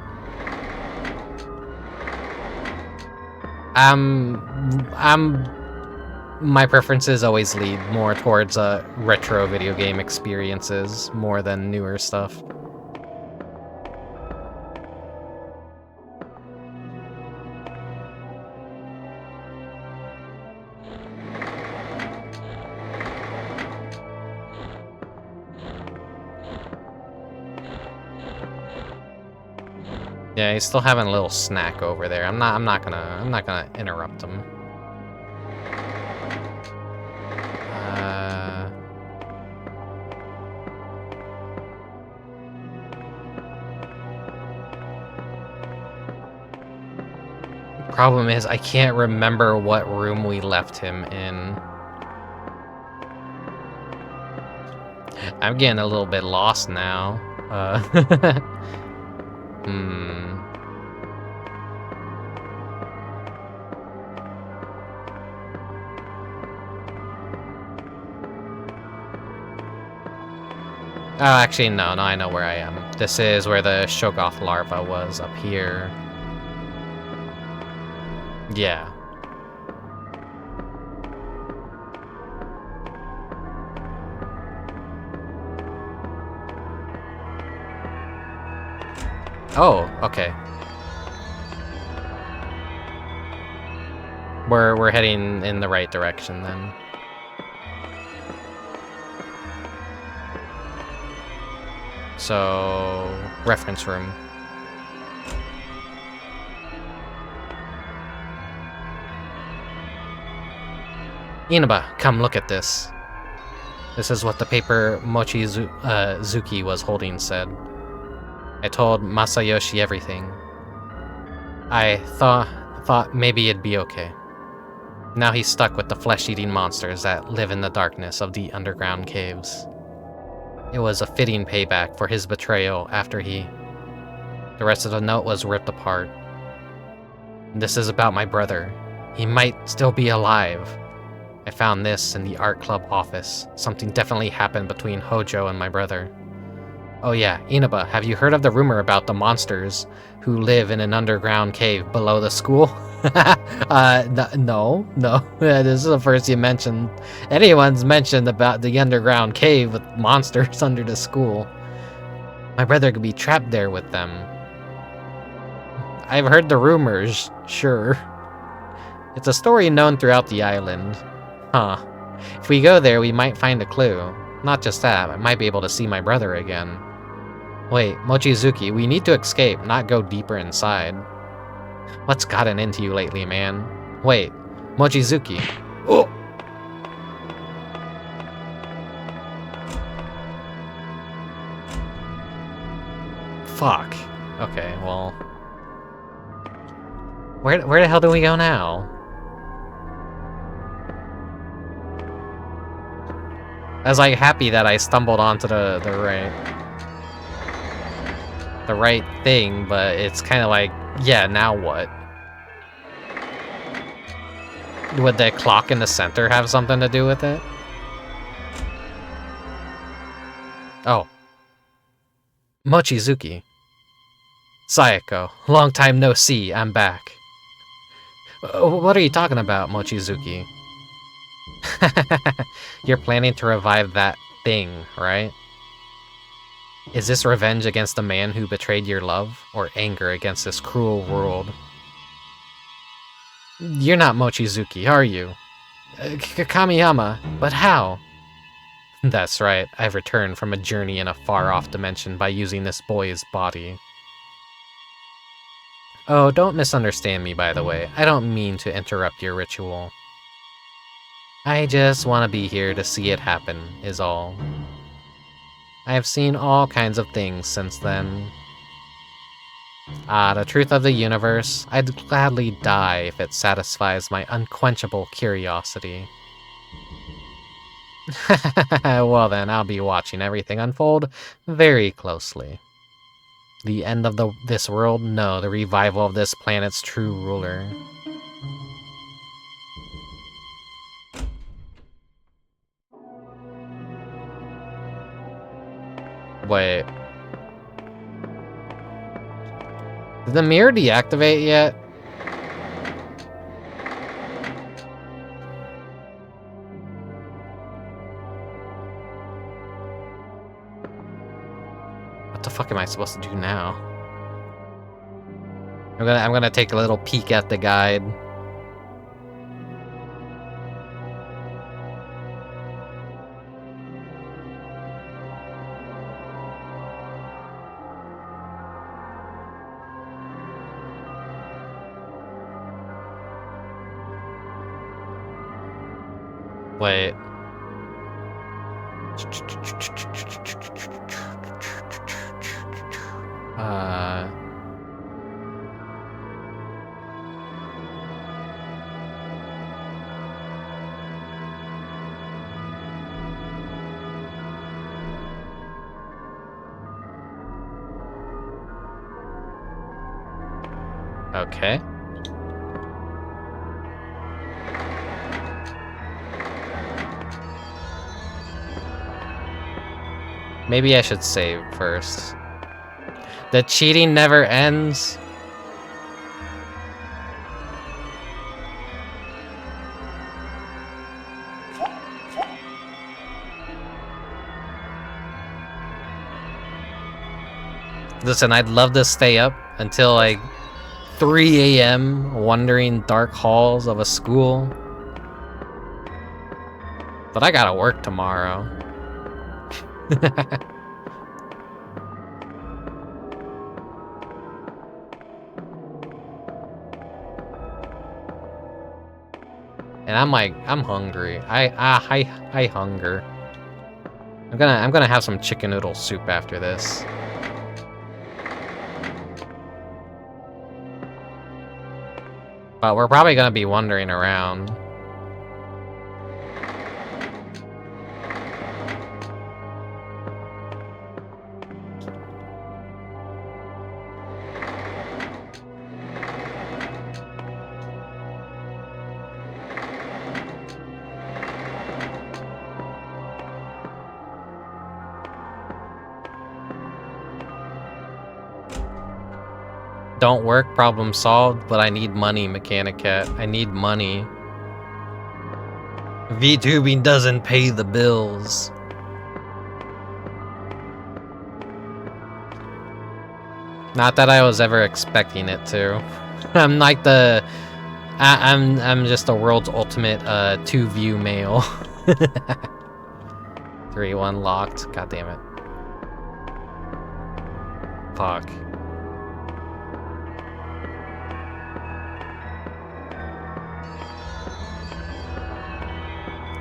My preferences always lead more towards retro video game experiences more than newer stuff. Yeah, he's still having a little snack over there. I'm not gonna interrupt him. Problem is, I can't remember what room we left him in. I'm getting a little bit lost now. Oh, actually, no, I know where I am. This is where the Shoggoth larva was, up here. Yeah. Oh, okay. We're heading in the right direction then. So, reference room. Inaba, come look at this. This is what the paper Mochizuki was holding said. I told Masayoshi everything. I thought maybe it'd be okay. Now he's stuck with the flesh-eating monsters that live in the darkness of the underground caves. It was a fitting payback for his betrayal after he... The rest of the note was ripped apart. This is about my brother. He might still be alive. I found this in the art club office. Something definitely happened between Hojo and my brother. Oh yeah, Inaba, have you heard of the rumor about the monsters who live in an underground cave below the school? No. This is the first you mentioned. Anyone's mentioned about the underground cave with monsters under the school. My brother could be trapped there with them. I've heard the rumors, sure. It's a story known throughout the island. Huh. If we go there, we might find a clue. Not just that, I might be able to see my brother again. Wait, Mochizuki, we need to escape, not go deeper inside. What's gotten into you lately, man? Wait, Mochizuki. Oh! Fuck. Okay, well... Where the hell do we go now? I was like happy that I stumbled onto the right thing, but it's kind of like, yeah, now what? Would the clock in the center have something to do with it? Oh. Mochizuki. Sayako, long time no see, I'm back. What are you talking about, Mochizuki? You're planning to revive that thing, right? Is this revenge against the man who betrayed your love, or anger against this cruel world? You're not Mochizuki, are you? Kamiyama, but how? That's right, I've returned from a journey in a far-off dimension by using this boy's body. Oh, don't misunderstand me, by the way. I don't mean to interrupt your ritual. I just want to be here to see it happen, is all. I have seen all kinds of things since then. The truth of the universe, I'd gladly die if it satisfies my unquenchable curiosity. Well then, I'll be watching everything unfold very closely. The end of this world? No, the revival of this planet's true ruler. Wait. Did the mirror deactivate yet? What the fuck am I supposed to do now? I'm gonna take a little peek at the guide. Wait. Okay. Maybe I should save first. The cheating never ends. Listen, I'd love to stay up until like 3 a.m. wandering dark halls of a school. But I gotta work tomorrow. And I'm hungry. I hunger. I'm gonna have some chicken noodle soup after this. But we're probably gonna be wandering around. don't work, problem solved, but I need money, Mechanic Cat. I need money. VTubing doesn't pay the bills. Not that I was ever expecting it to. I'm like the... I'm just the world's ultimate 2-view male. 3-1 locked. God damn it. Fuck.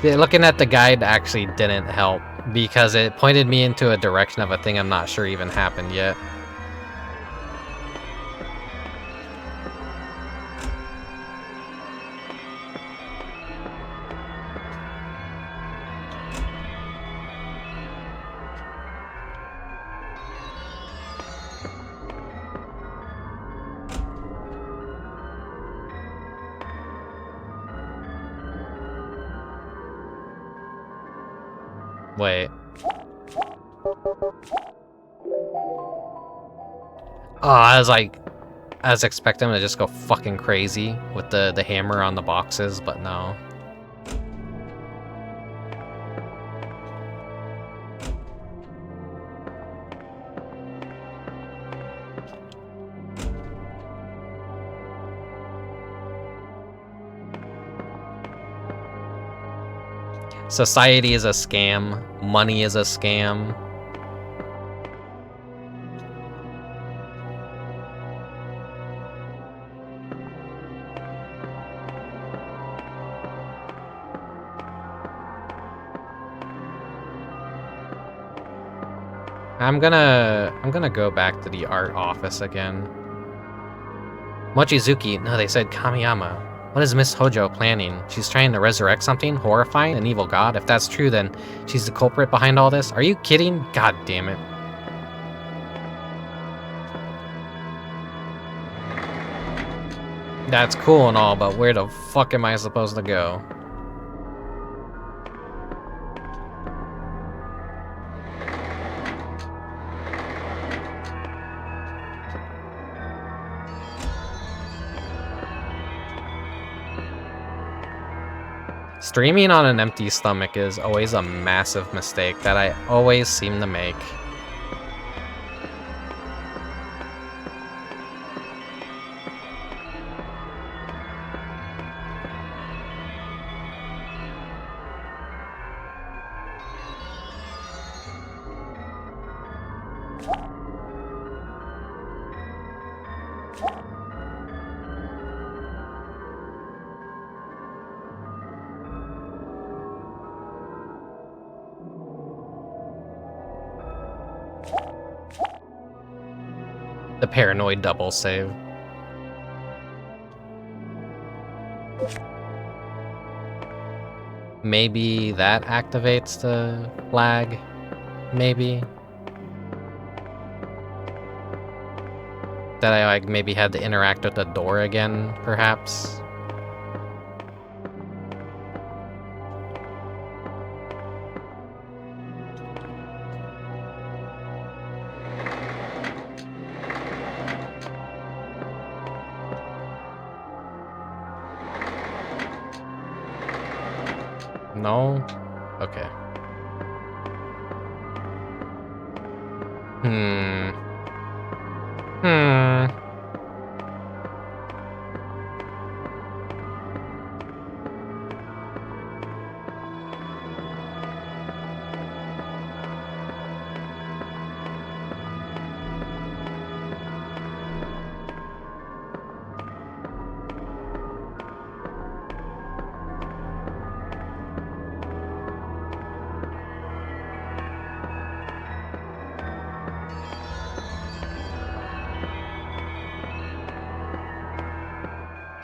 Yeah, looking at the guide actually didn't help because it pointed me into a direction of a thing I'm not sure even happened yet. Wait. Oh, I was expecting him to just go fucking crazy with the hammer on the boxes, but no. Society is a scam. Money is a scam. I'm gonna go back to the art office again. Mochizuki, no, they said Kamiyama. What is Miss Hojo planning? She's trying to resurrect something horrifying, an evil god? If that's true, then she's the culprit behind all this? Are you kidding? God damn it. That's cool and all, but where the fuck am I supposed to go? Streaming on an empty stomach is always a massive mistake that I always seem to make. The paranoid double save. Maybe that activates the flag? Maybe? That I like maybe had to interact with the door again, perhaps? No? Okay.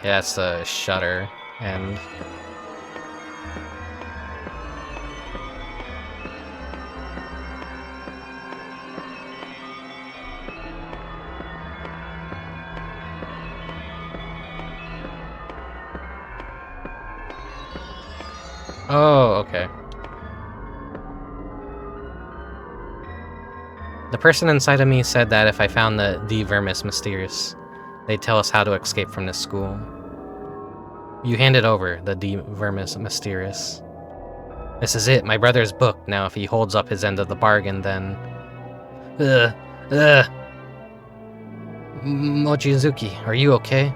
Yeah, that's the shutter, and... Oh, okay. The person inside of me said that if I found the Vermis mysterious, They tell us how to escape from this school. You hand it over, the Vermis Mysterious. This is it, my brother's book. Now if he holds up his end of the bargain, then... Mochizuki, are you okay?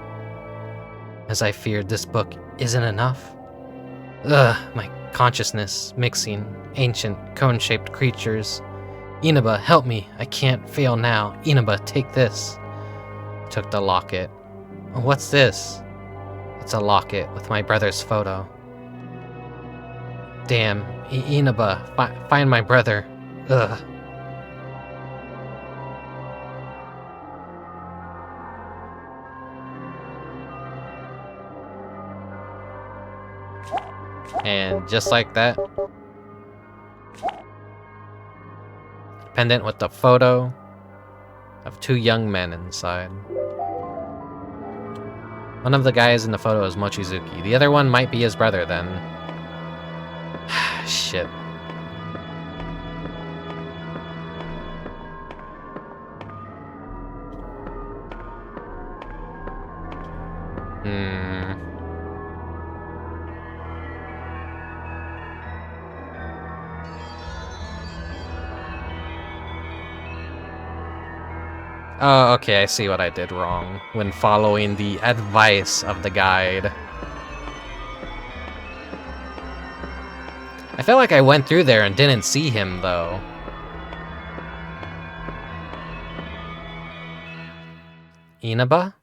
As I feared, this book isn't enough. My consciousness mixing ancient cone-shaped creatures. Inaba, help me. I can't fail now. Inaba, take this. Took the locket. What's this? It's a locket with my brother's photo. Damn, Inaba, find my brother. Ugh. And just like that, pendant with the photo of two young men inside. One of the guys in the photo is Mochizuki. The other one might be his brother then. Shit. Oh, okay, I see what I did wrong when following the advice of the guide. I felt like I went through there and didn't see him, though. Inaba?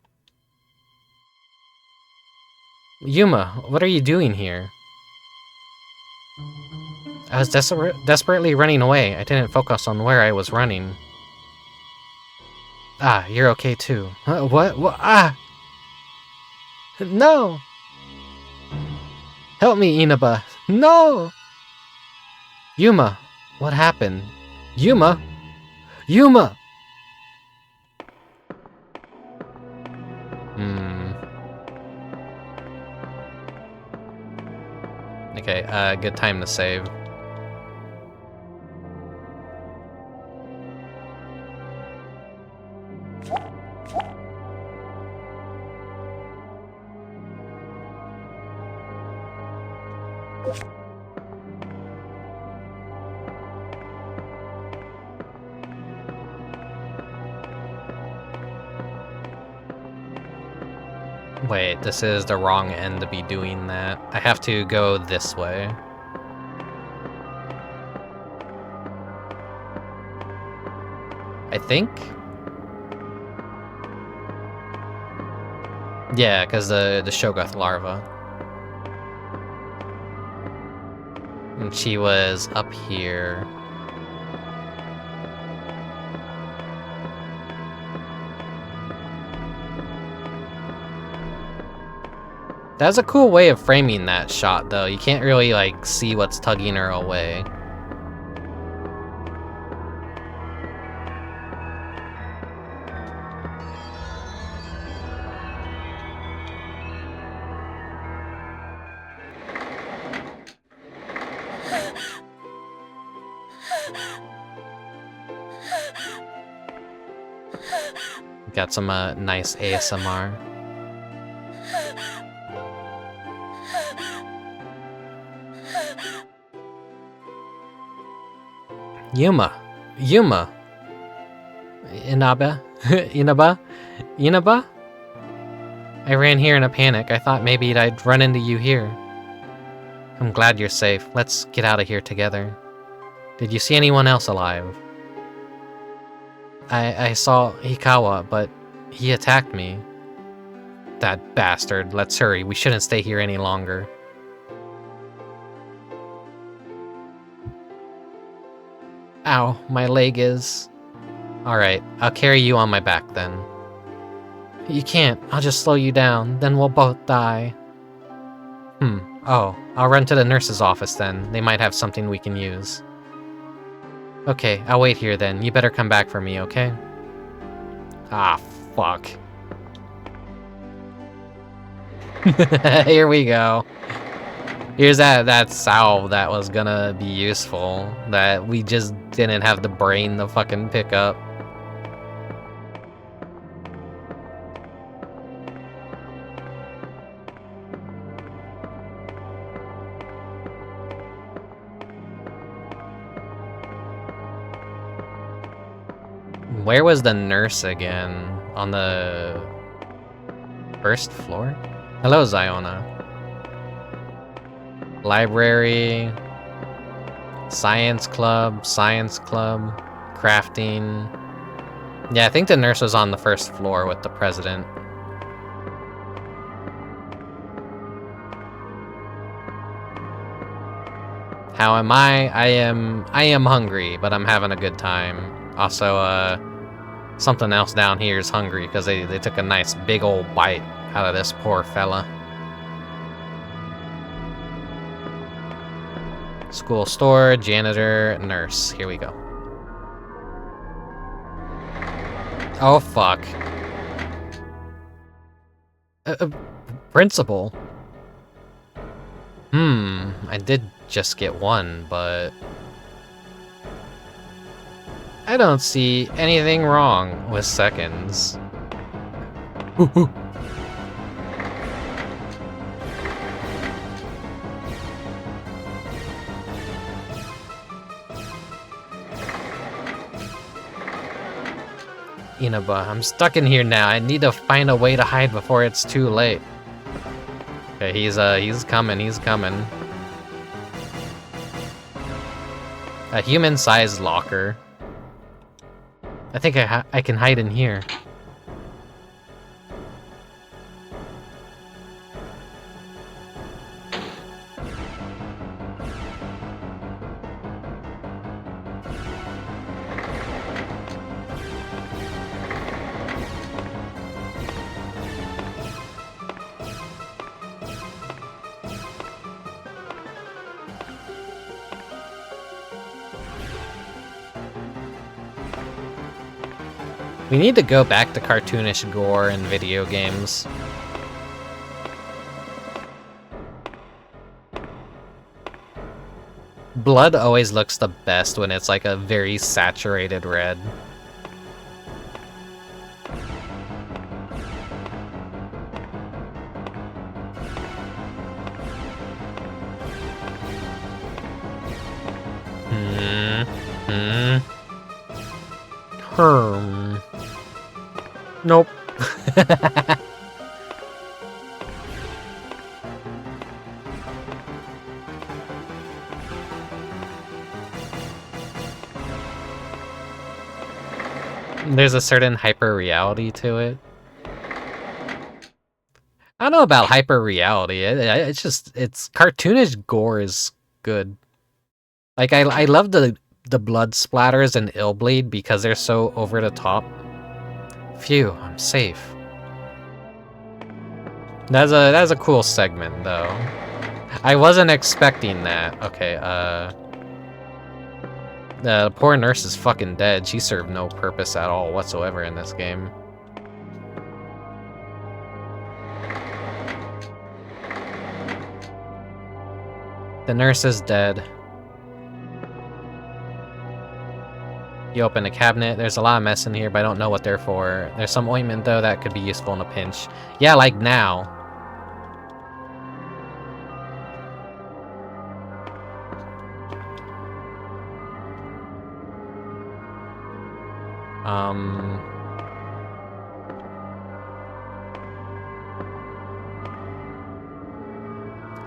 Yuma, what are you doing here? I was desperately running away. I didn't focus on where I was running. Ah, you're okay too. What? Ah! No! Help me, Inaba. No! Yuma, what happened? Yuma? Yuma! Okay, good time to save. Wait, this is the wrong end to be doing that. I have to go this way. I think? Yeah, because the Shoggoth larva. And she was up here. That's a cool way of framing that shot, though. You can't really, like, see what's tugging her away. Got some nice ASMR. Yuma. Inaba? Inaba? I ran here in a panic. I thought maybe I'd run into you here. I'm glad you're safe. Let's get out of here together. Did you see anyone else alive? I saw Hikawa, but he attacked me. That bastard. Let's hurry. We shouldn't stay here any longer. Ow, my leg is... Alright, I'll carry you on my back then. You can't, I'll just slow you down, then we'll both die. Oh, I'll run to the nurse's office then. They might have something we can use. Okay, I'll wait here then. You better come back for me, okay? Ah, fuck. Here we go. Here's that salve that was gonna be useful, that we just didn't have the brain to fucking pick up. Where was the nurse again? On the first floor? Hello, Ziona. Library, science club, crafting. Yeah, I think the nurse was on the first floor with the president. How am I? I am hungry, but I'm having a good time. Also, something else down here is hungry because they took a nice big old bite out of this poor fella. School store, janitor, nurse. Here we go. Oh, fuck. Principal. I did just get one, but I don't see anything wrong with seconds. Inaba, I'm stuck in here now. I need to find a way to hide before it's too late. Okay, he's coming, he's coming. A human-sized locker. I think I can hide in here. We need to go back to cartoonish gore in video games. Blood always looks the best when it's like a very saturated red. Nope. There's a certain hyper reality to it. I don't know about hyper reality. It's cartoonish gore is good. Like I love the blood splatters and ill bleed because they're so over the top. Phew, I'm safe. That's a cool segment though. I wasn't expecting that. Okay, the poor nurse is fucking dead. She served no purpose at all whatsoever in this game. The nurse is dead. You open a cabinet. There's a lot of mess in here, but I don't know what they're for. There's some ointment, though, that could be useful in a pinch. Yeah, like now.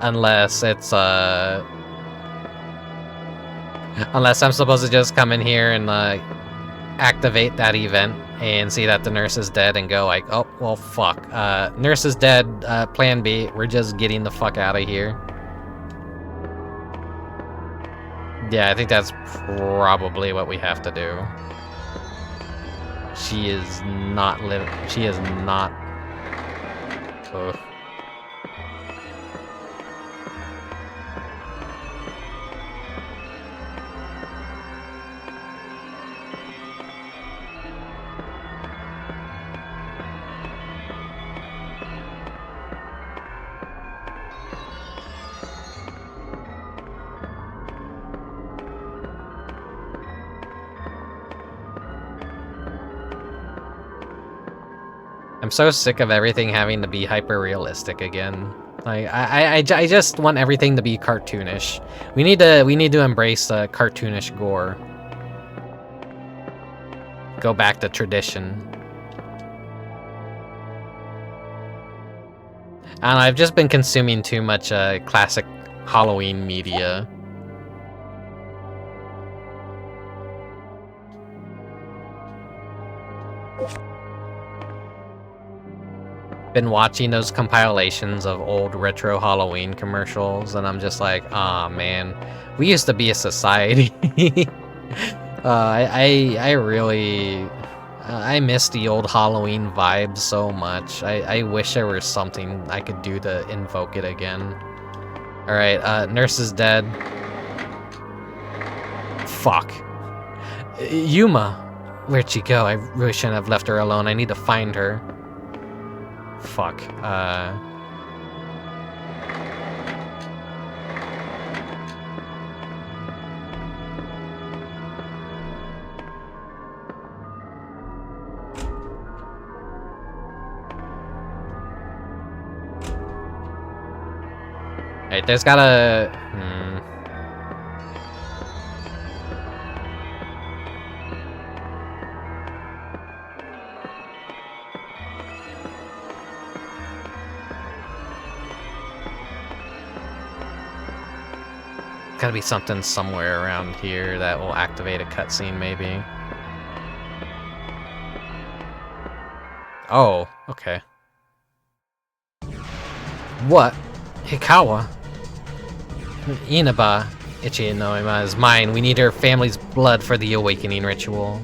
Unless it's, unless I'm supposed to just come in here and, activate that event and see that the nurse is dead and go like, oh, well, fuck. Nurse is dead, plan B, we're just getting the fuck out of here. Yeah, I think that's probably what we have to do. She is not living. She is not. Ugh. I'm so sick of everything having to be hyper-realistic again. Like, I just want everything to be cartoonish. We need to embrace cartoonish gore. go back to tradition. I don't know, I've just been consuming too much classic Halloween media. Been watching those compilations of old retro Halloween commercials, and I'm just like, aw, man, we used to be a society. I really... I miss the old Halloween vibes so much. I wish there was something I could do to invoke it again. Alright, nurse is dead. Fuck. Yuma! Where'd she go? I really shouldn't have left her alone. I need to find her. Fuck. Alright, there's gotta... Gotta be something somewhere around here that will activate a cutscene, maybe. Oh, okay. What? Hikawa? Inaba Ichinoima is mine. We need her family's blood for the awakening ritual.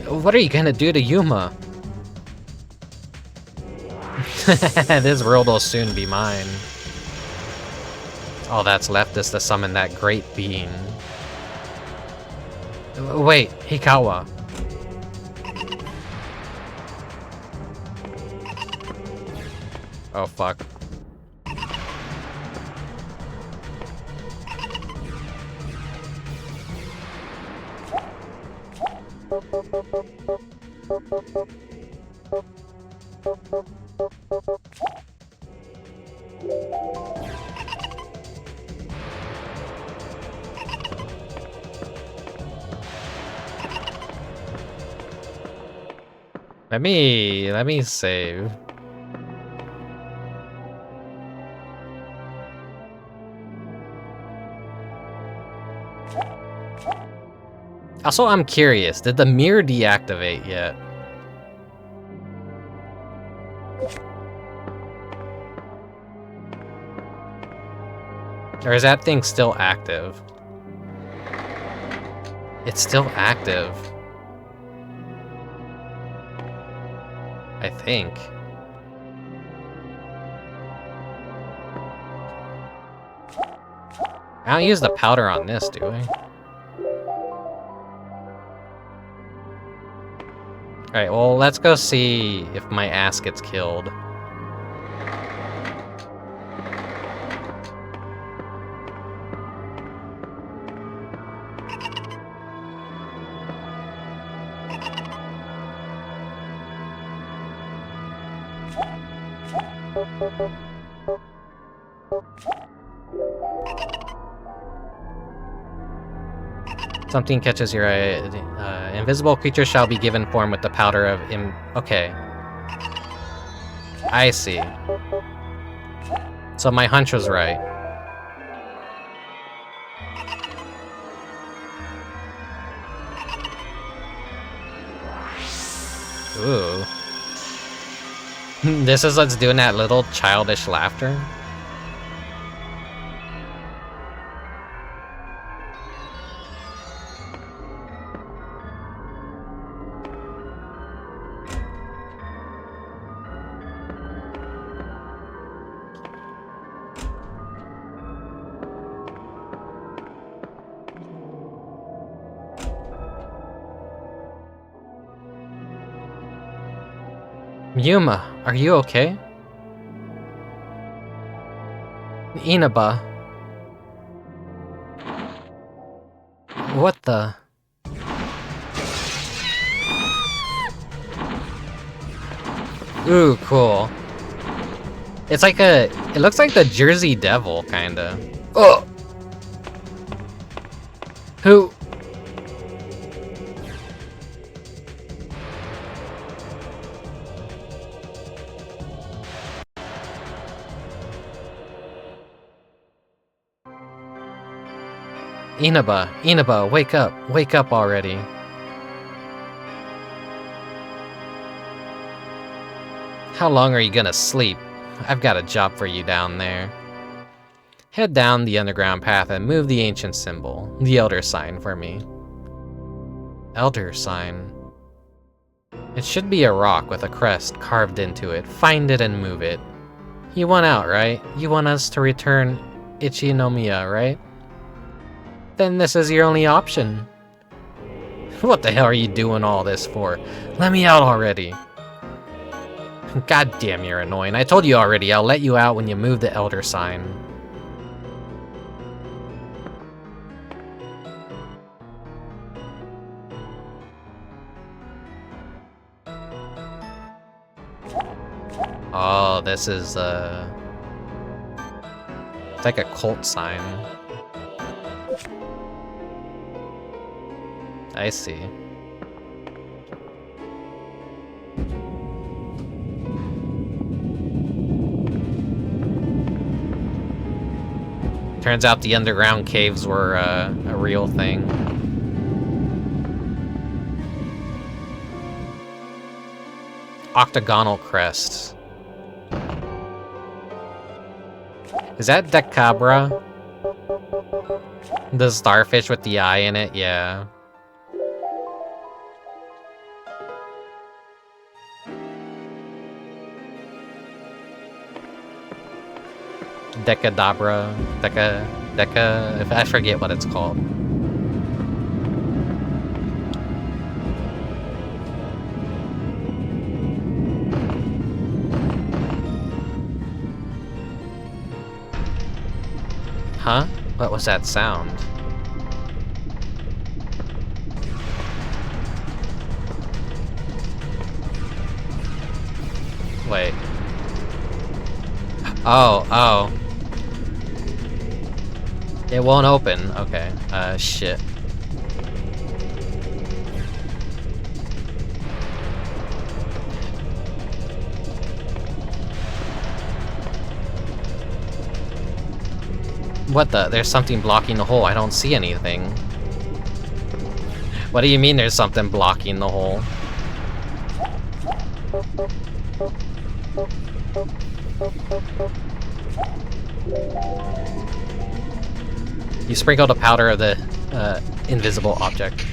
What are you gonna do to Yuma? This world will soon be mine. All that's left is to summon that great being. Wait, Hikawa. Oh, fuck. Let me save. Also, I'm curious, did the mirror deactivate yet? Or is that thing still active? It's still active. I think. I don't use the powder on this, do we? Alright, well, let's go see if my ass gets killed. Something catches your eye. Invisible creatures shall be given form with the powder of Okay. I see. So my hunch was right. Ooh. This is what's doing that little childish laughter. Yuma, are you okay? Inaba. What the? Ooh, cool. It's like it looks like the Jersey Devil, kinda. Oh! Inaba, wake up already. How long are you gonna sleep? I've got a job for you down there. Head down the underground path and move the ancient symbol, the Elder Sign, for me. Elder Sign. It should be a rock with a crest carved into it. Find it and move it. You want out, right? You want us to return Ichinomiya, right? Then this is your only option. What the hell are you doing all this for? Let me out already. God damn, you're annoying. I told you already, I'll let you out when you move the Elder Sign. Oh, this is, it's like a cult sign. I see. Turns out the underground caves were a real thing. Octagonal crests. Is that Decabra? The starfish with the eye in it? Yeah. Decadabra, Deca, I forget what it's called. Huh? What was that sound? Wait. Oh. It won't open. Okay. Shit. What the? There's something blocking the hole. I don't see anything. What do you mean there's something blocking the hole? You sprinkled a powder of the invisible object.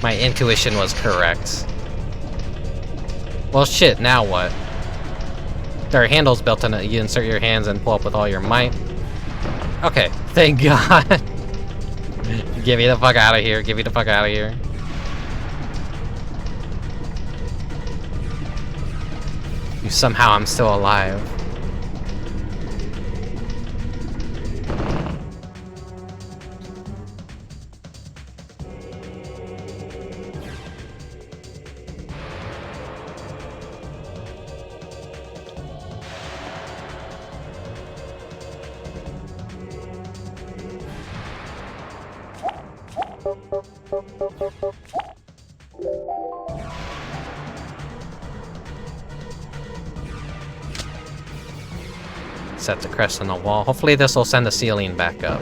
My intuition was correct. Well, shit, now what? There are handles built in it. You insert your hands and pull up with all your might. Okay, thank God. Get me the fuck out of here. Get me the fuck out of here. Somehow I'm still alive. Set the crest on the wall. Hopefully this will send the ceiling back up.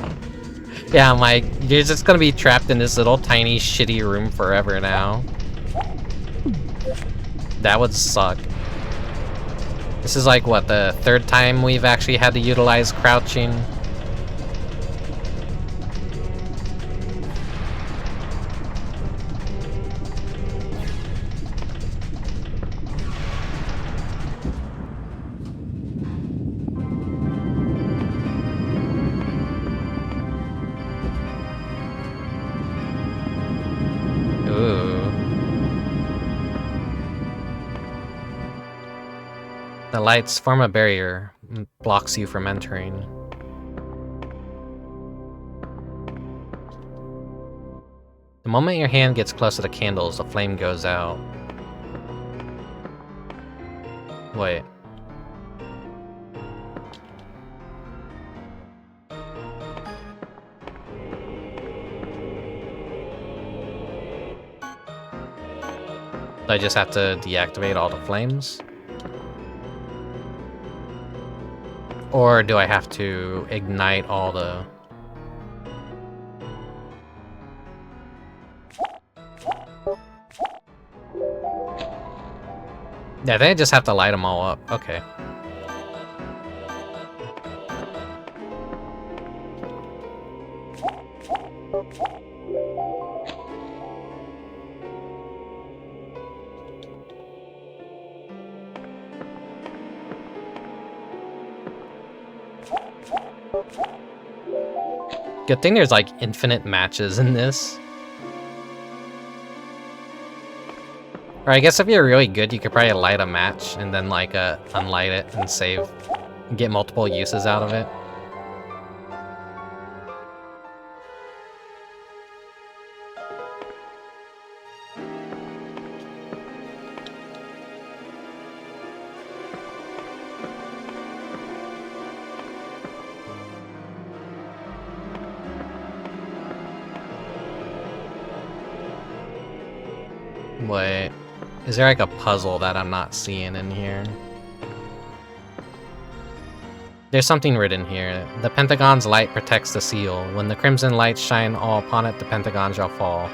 Yeah, I'm like, you're just gonna be trapped in this little tiny shitty room forever now. That would suck. This is like, what, the third time we've actually had to utilize crouching? The lights form a barrier, blocks you from entering. The moment your hand gets close to the candles, the flame goes out. Wait. Do I just have to deactivate all the flames? Or do I have to ignite all the... Yeah, they just have to light them all up. Okay. Good thing there's like infinite matches in this. Or I guess if you're really good, you could probably light a match and then like unlight it and save and get multiple uses out of it. Wait, is there like a puzzle that I'm not seeing in here? There's something written here. The Pentagon's light protects the seal. When the crimson lights shine all upon it, the Pentagon shall fall.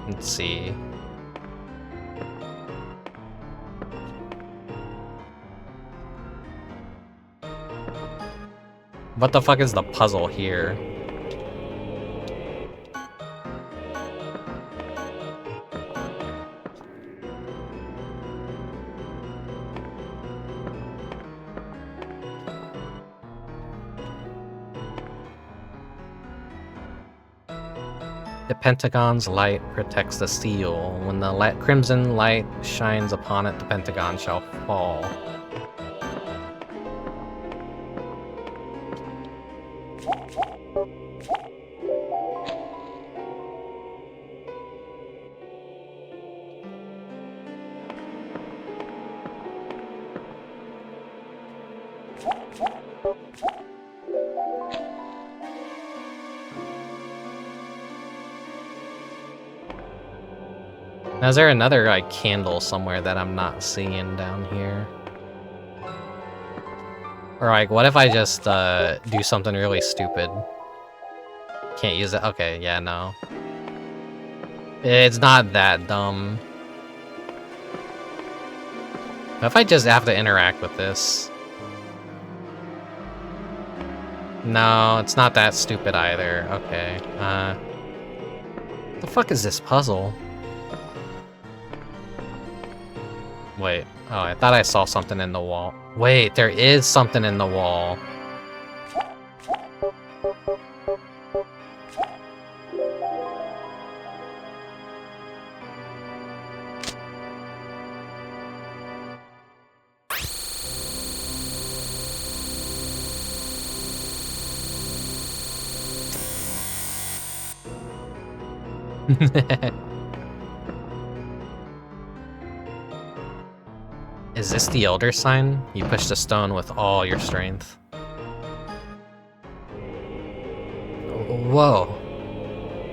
Let's see. What the fuck is the puzzle here? The Pentagon's light protects the seal. When the crimson light shines upon it, the Pentagon shall fall. Now, is there another like candle somewhere that I'm not seeing down here? Or like, what if I just do something really stupid? Can't use it. Okay, yeah, no. It's not that dumb. What if I just have to interact with this? No, it's not that stupid either. Okay. What the fuck is this puzzle? Wait. Oh, I thought I saw something in the wall. Wait, there is something in the wall. Is this the Elder Sign? You push the stone with all your strength. Whoa.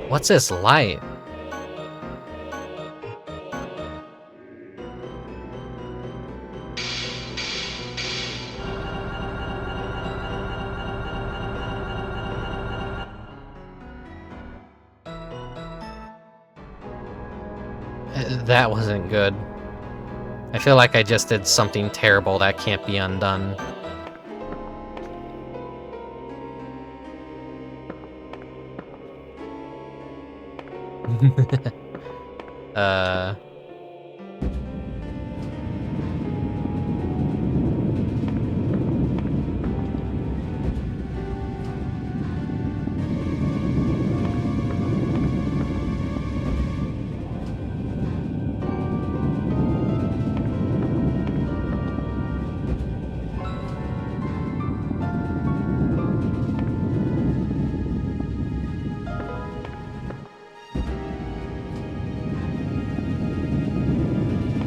What's this light? That wasn't good. I feel like I just did something terrible that can't be undone.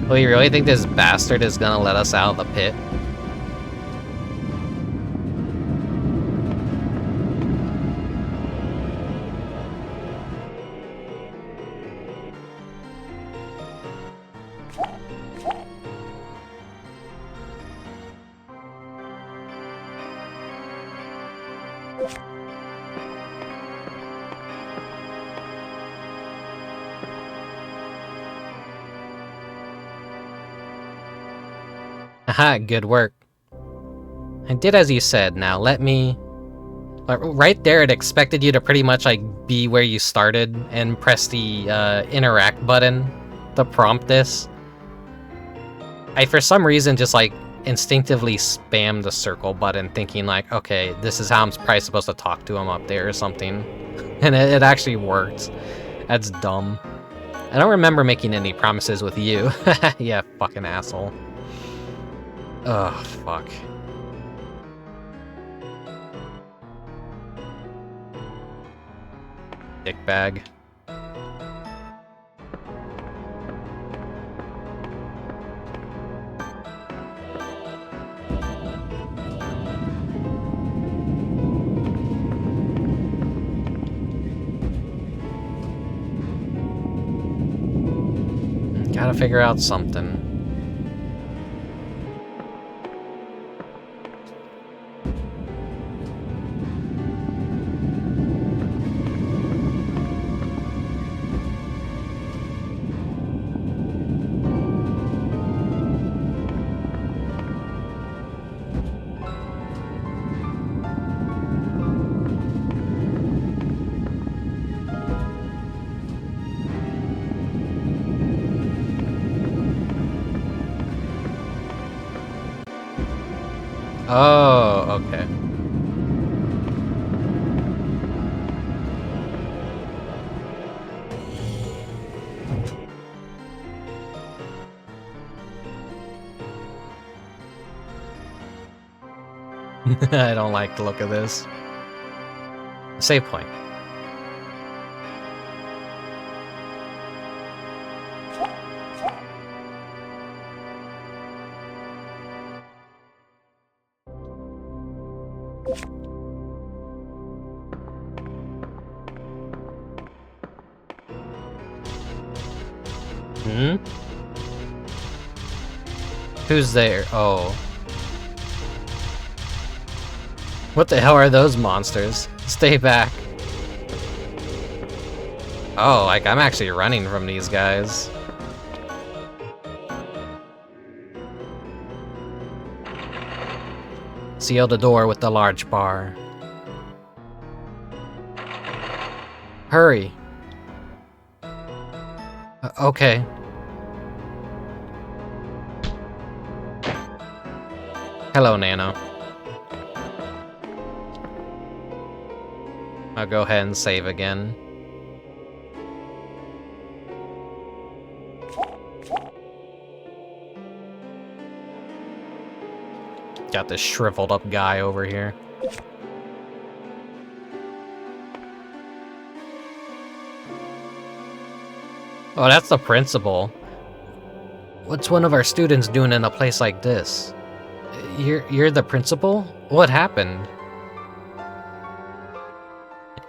Well, you really think this bastard is gonna let us out of the pit? Haha, good work. I did as you said. Now let me... right there, it expected you to pretty much like be where you started and press the interact button to prompt this. I, for some reason, just like instinctively spammed the circle button thinking like, okay, this is how I'm probably supposed to talk to him up there or something. And it actually worked. That's dumb. I don't remember making any promises with you. Yeah, fucking asshole. Ugh, fuck. Dickbag. Gotta figure out something. Oh, okay. I don't like the look of this. Save point. Hmm? Who's there? Oh. What the hell are those monsters? Stay back. Oh, like I'm actually running from these guys. Seal the door with the large bar. Hurry. Okay. Hello, Nano. I'll go ahead and save again. Got this shriveled up guy over here. Oh, that's the principal. What's one of our students doing in a place like this? You're the principal? What happened?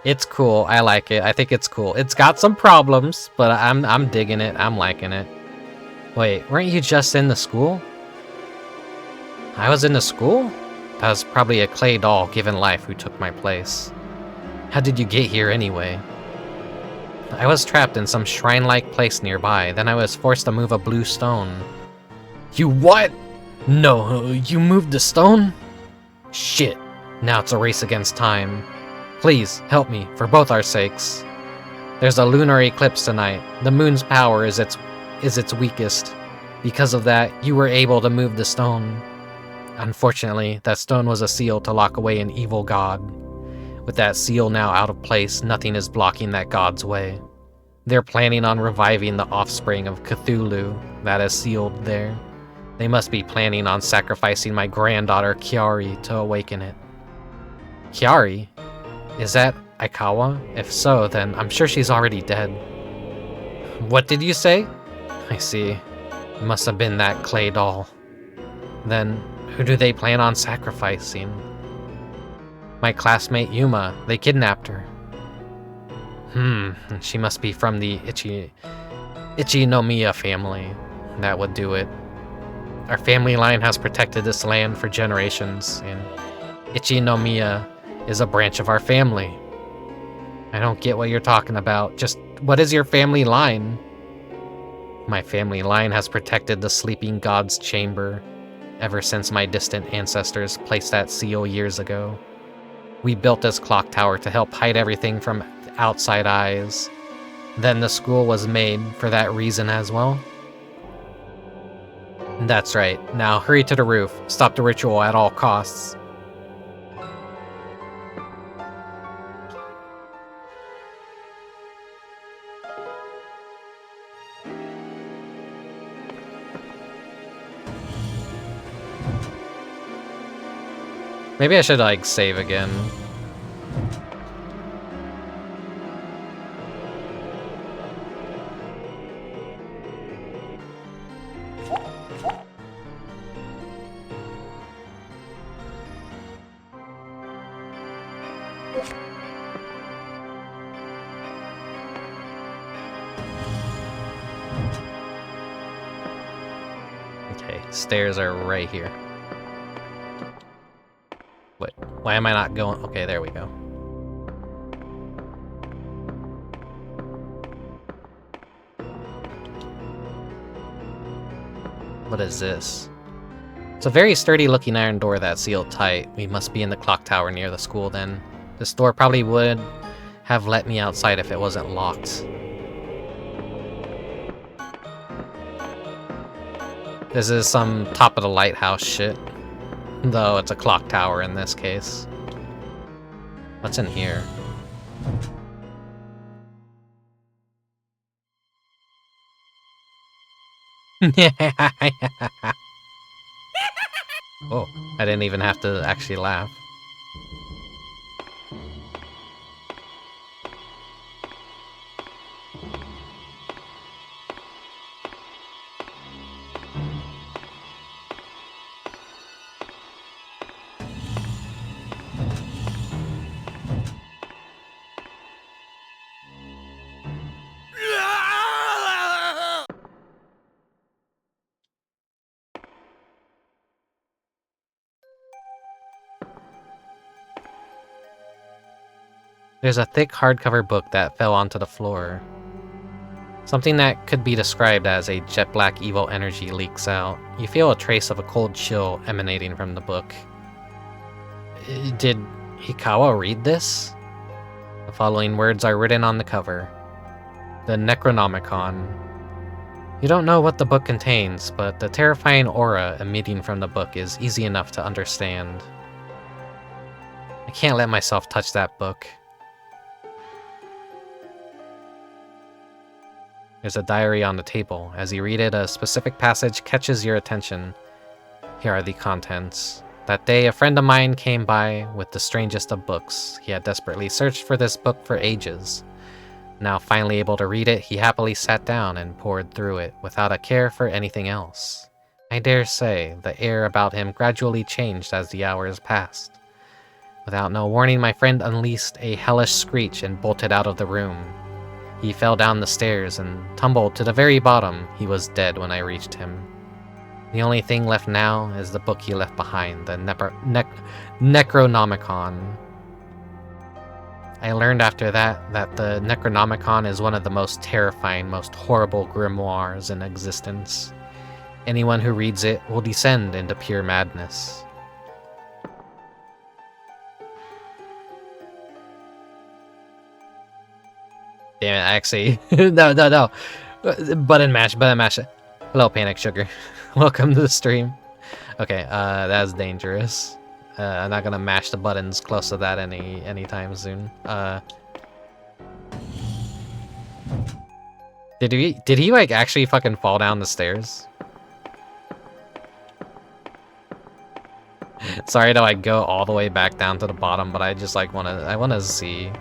It's cool. I like it. I think it's cool. It's got some problems, but I'm digging it. I'm liking it. Wait, weren't you just in the school? I was in the school? That was probably a clay doll given life who took my place. How did you get here anyway? I was trapped in some shrine-like place nearby, then I was forced to move a blue stone. You what? No, you moved the stone? Shit, now it's a race against time. Please, help me, for both our sakes. There's a lunar eclipse tonight. The moon's power is its weakest. Because of that, you were able to move the stone. Unfortunately, that stone was a seal to lock away an evil god. With that seal now out of place, nothing is blocking that god's way. They're planning on reviving the offspring of Cthulhu that is sealed there. They must be planning on sacrificing my granddaughter Kiari to awaken it. Kiari? Is that Aikawa? If so, then I'm sure she's already dead. What did you say? I see. It must have been that clay doll. Then, who do they plan on sacrificing? My classmate Yuma. They kidnapped her. She must be from the Ichinomiya family. That would do it. Our family line has protected this land for generations, and Ichinomiya is a branch of our family. I don't get what you're talking about. Just, what is your family line? My family line has protected the sleeping god's chamber ever since my distant ancestors placed that seal years ago. We built this clock tower to help hide everything from outside eyes. Then the school was made for that reason as well. That's right. Now hurry to the roof. Stop the ritual at all costs. Maybe I should, like, save again. Okay, stairs are right here. Wait, why am I not going? Okay, there we go. What is this? It's a very sturdy looking iron door that's sealed tight. We must be in the clock tower near the school then. This door probably would have let me outside if it wasn't locked. This is some top of the lighthouse shit. Though it's a clock tower in this case. What's in here? Oh, I didn't even have to actually laugh. There's a thick hardcover book that fell onto the floor. Something that could be described as a jet black evil energy leaks out. You feel a trace of a cold chill emanating from the book. Did Hikawa read this? The following words are written on the cover. The Necronomicon. You don't know what the book contains, but the terrifying aura emitting from the book is easy enough to understand. I can't let myself touch that book. There's a diary on the table. As you read it, a specific passage catches your attention. Here are the contents. That day, a friend of mine came by with the strangest of books. He had desperately searched for this book for ages. Now finally able to read it, he happily sat down and pored through it, without a care for anything else. I dare say, the air about him gradually changed as the hours passed. Without no warning, my friend unleashed a hellish screech and bolted out of the room. He fell down the stairs and tumbled to the very bottom. He was dead when I reached him. The only thing left now is the book he left behind, the Necronomicon. I learned after that the Necronomicon is one of the most terrifying, most horrible grimoires in existence. Anyone who reads it will descend into pure madness. Damn it, actually. No. Button mash. Hello, Panic Sugar. Welcome to the stream. Okay, that's dangerous. I'm not gonna mash the buttons close to that anytime soon. Did he like actually fucking fall down the stairs? Sorry to like go all the way back down to the bottom, but I just like wanna see.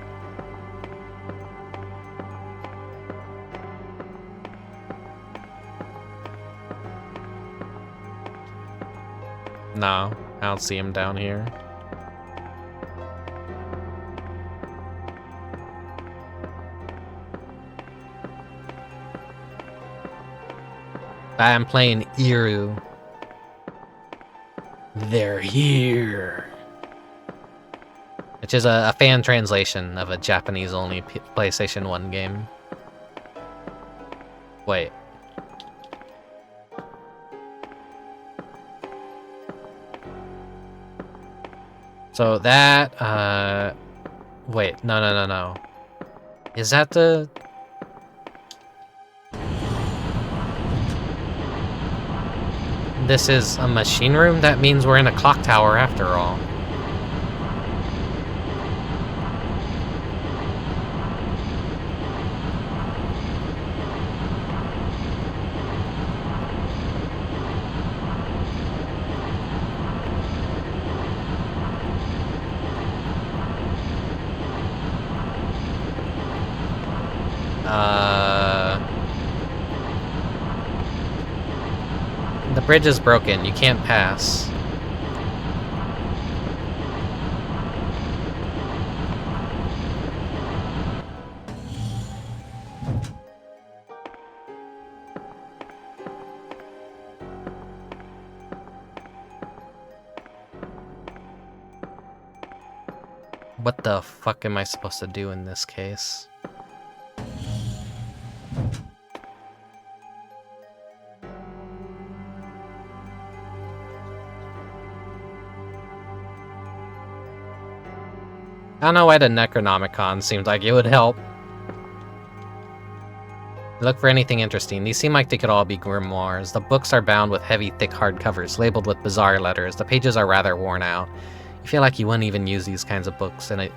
No, I don't see him down here. I'm playing IRU. They're here. Which is a fan translation of a Japanese-only PlayStation 1 game. Wait. So that, wait, no. Is that the... This is a machine room? That means we're in a clock tower after all. The bridge is broken. You can't pass. What the fuck am I supposed to do in this case? I don't know why the Necronomicon seemed like it would help. Look for anything interesting. These seem like they could all be grimoires. The books are bound with heavy, thick hard covers, labeled with bizarre letters. The pages are rather worn out. You feel like you wouldn't even use these kinds of books, and you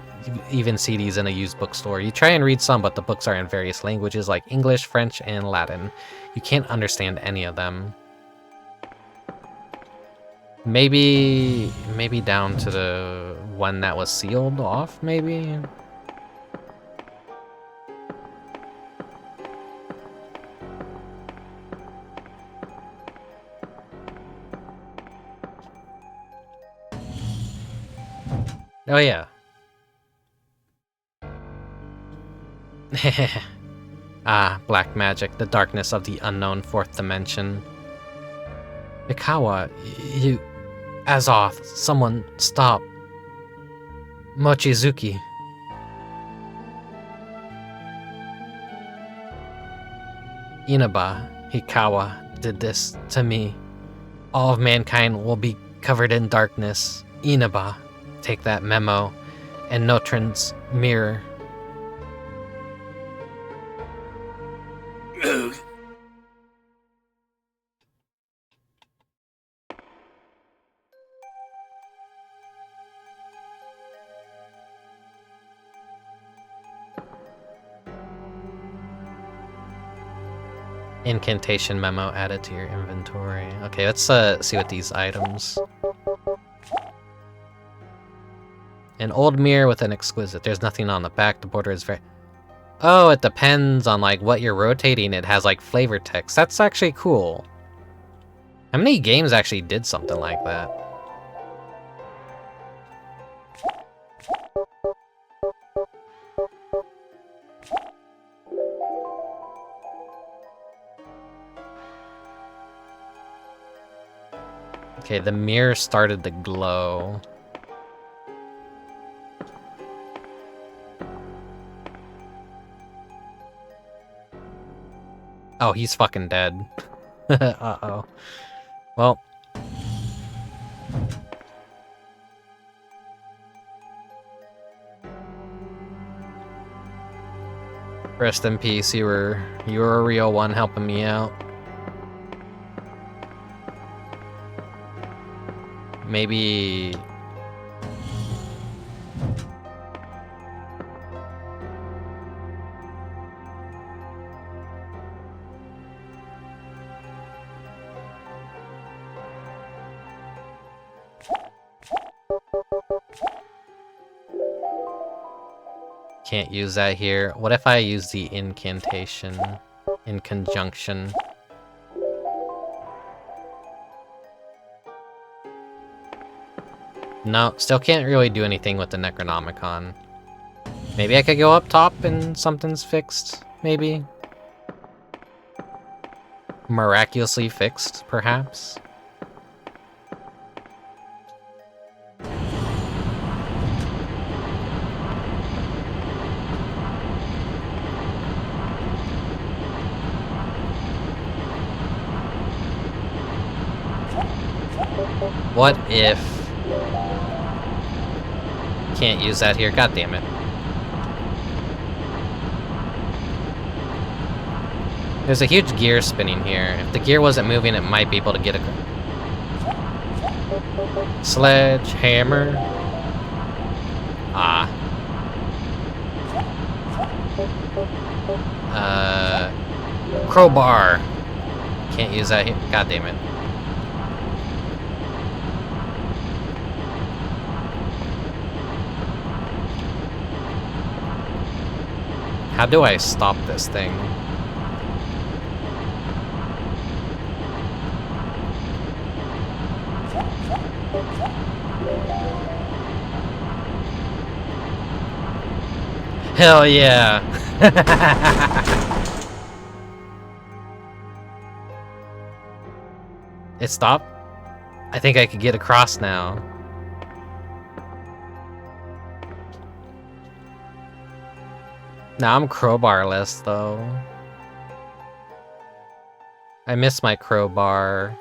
even see these in a used bookstore. You try and read some, but the books are in various languages like English, French, and Latin. You can't understand any of them. Maybe down to the one that was sealed off, maybe? Oh yeah. Ah, black magic, the darkness of the unknown fourth dimension. Mikawa, you... Azoth, someone stop. Mochizuki. Inaba, Hikawa, did this to me. All of mankind will be covered in darkness. Inaba, take that memo. And Notrin's mirror. Incantation memo added to your inventory. Okay, let's see what these items. An old mirror with an exquisite. There's nothing on the back. The border is very... Oh, it depends on like what you're rotating. It has like flavor text. That's actually cool. How many games actually did something like that? Okay, the mirror started to glow. Oh, he's fucking dead. Uh-oh. Well. Rest in peace, you were a real one helping me out. Maybe... Can't use that here. What if I use the incantation in conjunction? No, still can't really do anything with the Necronomicon. Maybe I could go up top and something's fixed, maybe? Miraculously fixed, perhaps? What if... Can't use that here, god damn it. There's a huge gear spinning here. If the gear wasn't moving, it might be able to get a... Sledgehammer. Ah. Crowbar. Can't use that here. God damn it. How do I stop this thing? Hell yeah! It stopped? I think I could get across now. Now I'm crowbarless, though. I miss my crowbar.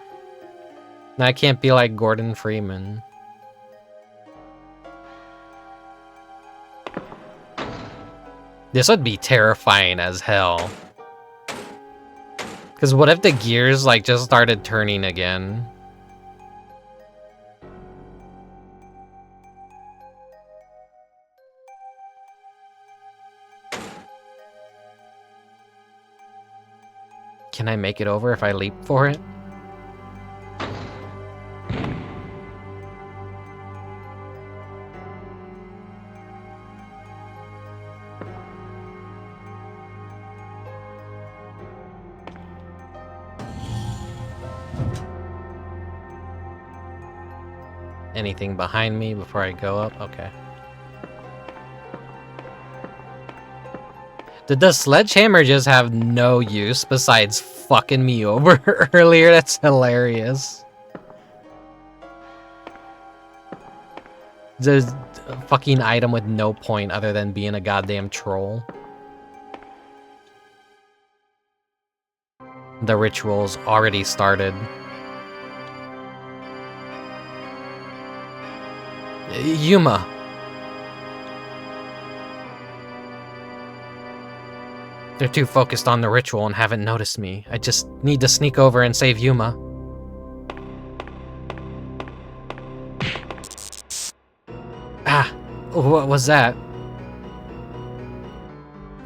Now I can't be like Gordon Freeman. This would be terrifying as hell. Because what if the gears, like, just started turning again? Can I make it over if I leap for it? Anything behind me before I go up? Okay. Did the sledgehammer just have no use besides fucking me over earlier? That's hilarious. There's a fucking item with no point other than being a goddamn troll. The ritual's already started. Yuma. They're too focused on the ritual and haven't noticed me. I just need to sneak over and save Yuma. Ah! What was that?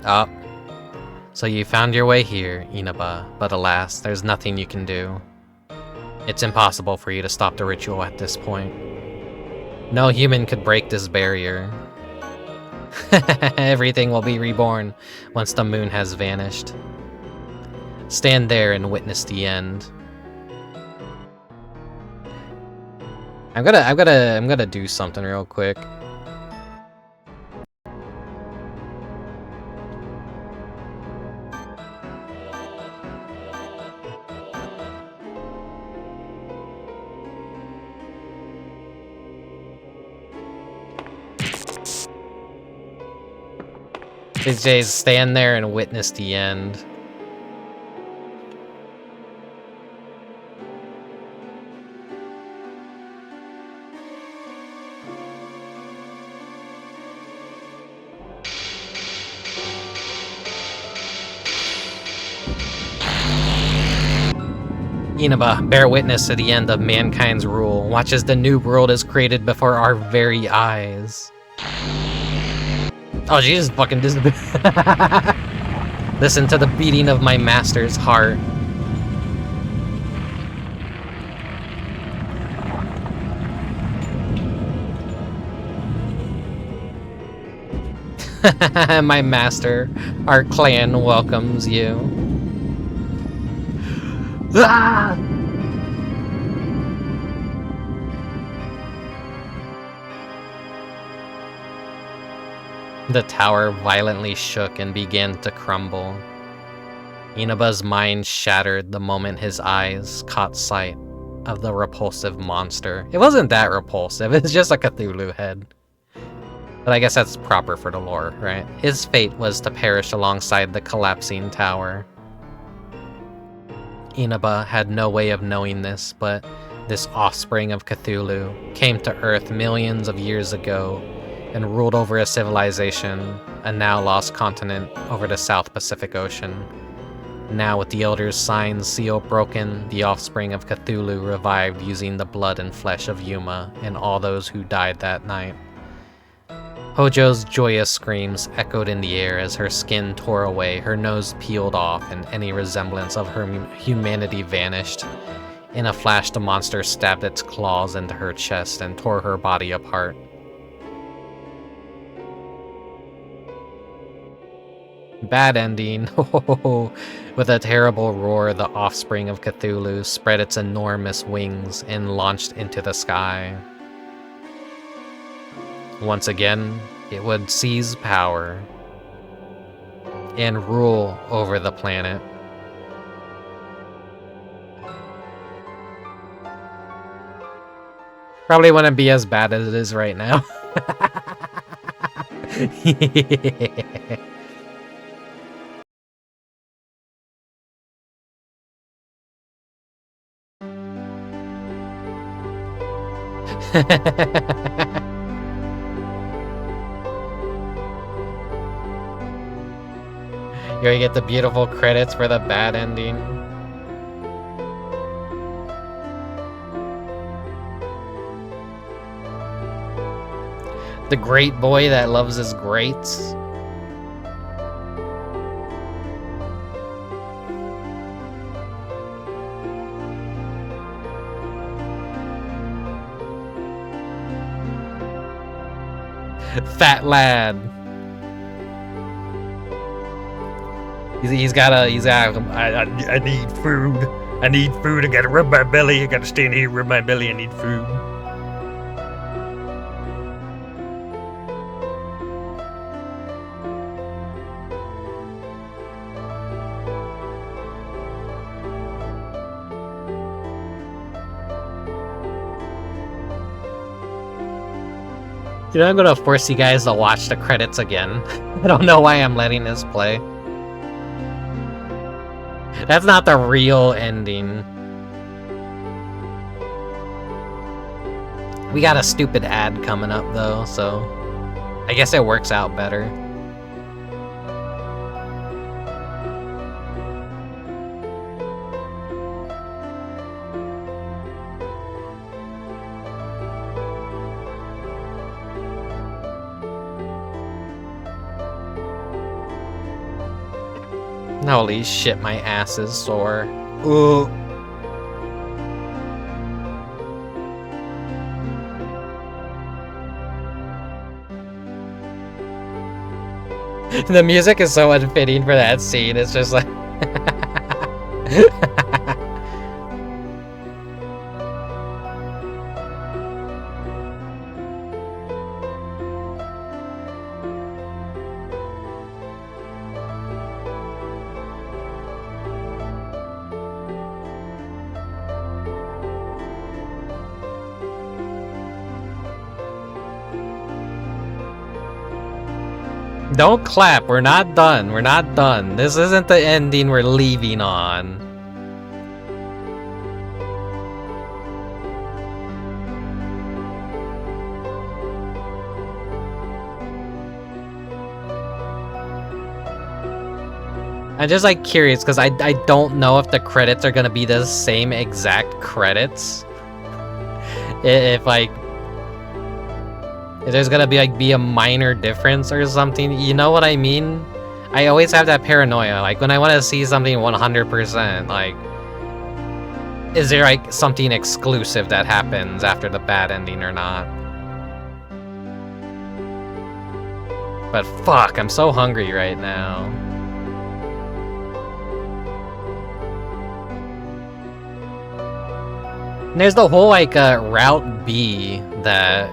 Oh. So you found your way here, Inaba, but alas, there's nothing you can do. It's impossible for you to stop the ritual at this point. No human could break this barrier. Everything will be reborn once the moon has vanished. Stand there and witness the end. I'm gonna do something real quick. It says stand there and witness the end. Inaba, bear witness to the end of mankind's rule. Watch as the new world is created before our very eyes. Oh, she just fucking disappeared. Listen to the beating of my master's heart. My master, our clan welcomes you. Ah! The tower violently shook and began to crumble. Inaba's mind shattered the moment his eyes caught sight of the repulsive monster. It wasn't that repulsive, it's just a Cthulhu head. But I guess that's proper for the lore, right? His fate was to perish alongside the collapsing tower. Inaba had no way of knowing this, but this offspring of Cthulhu came to Earth millions of years ago and ruled over a civilization, a now lost continent over the South Pacific Ocean. Now, with the Elder's sign seal broken, the offspring of Cthulhu revived using the blood and flesh of Yuma and all those who died that night. Hojo's joyous screams echoed in the air as her skin tore away, her nose peeled off, and any resemblance of her humanity vanished. In a flash, the monster stabbed its claws into her chest and tore her body apart. Bad ending. With a terrible roar, the offspring of Cthulhu spread its enormous wings and launched into the sky. Once again, it would seize power and rule over the planet. Probably wouldn't be as bad as it is right now. You're gonna get the beautiful credits for the bad ending. The great boy that loves his greats. Fat lad. I need food. I need food. I gotta rub my belly. I gotta stand here, rub my belly. I need food. You know, I'm gonna force you guys to watch the credits again. I don't know why I'm letting this play. That's not the real ending. We got a stupid ad coming up though, so I guess it works out better. Holy shit, my ass is sore. Ooh. The music is so unfitting for that scene. It's just like... Don't clap, we're not done, we're not done. This isn't the ending we're leaving on. I'm just like curious, because I don't know if the credits are gonna be the same exact credits. If like... If there's gonna be a minor difference or something, you know what I mean? I always have that paranoia, like when I want to see something 100%, like, is there like something exclusive that happens after the bad ending or not? But fuck, I'm so hungry right now. And there's the whole like Route B that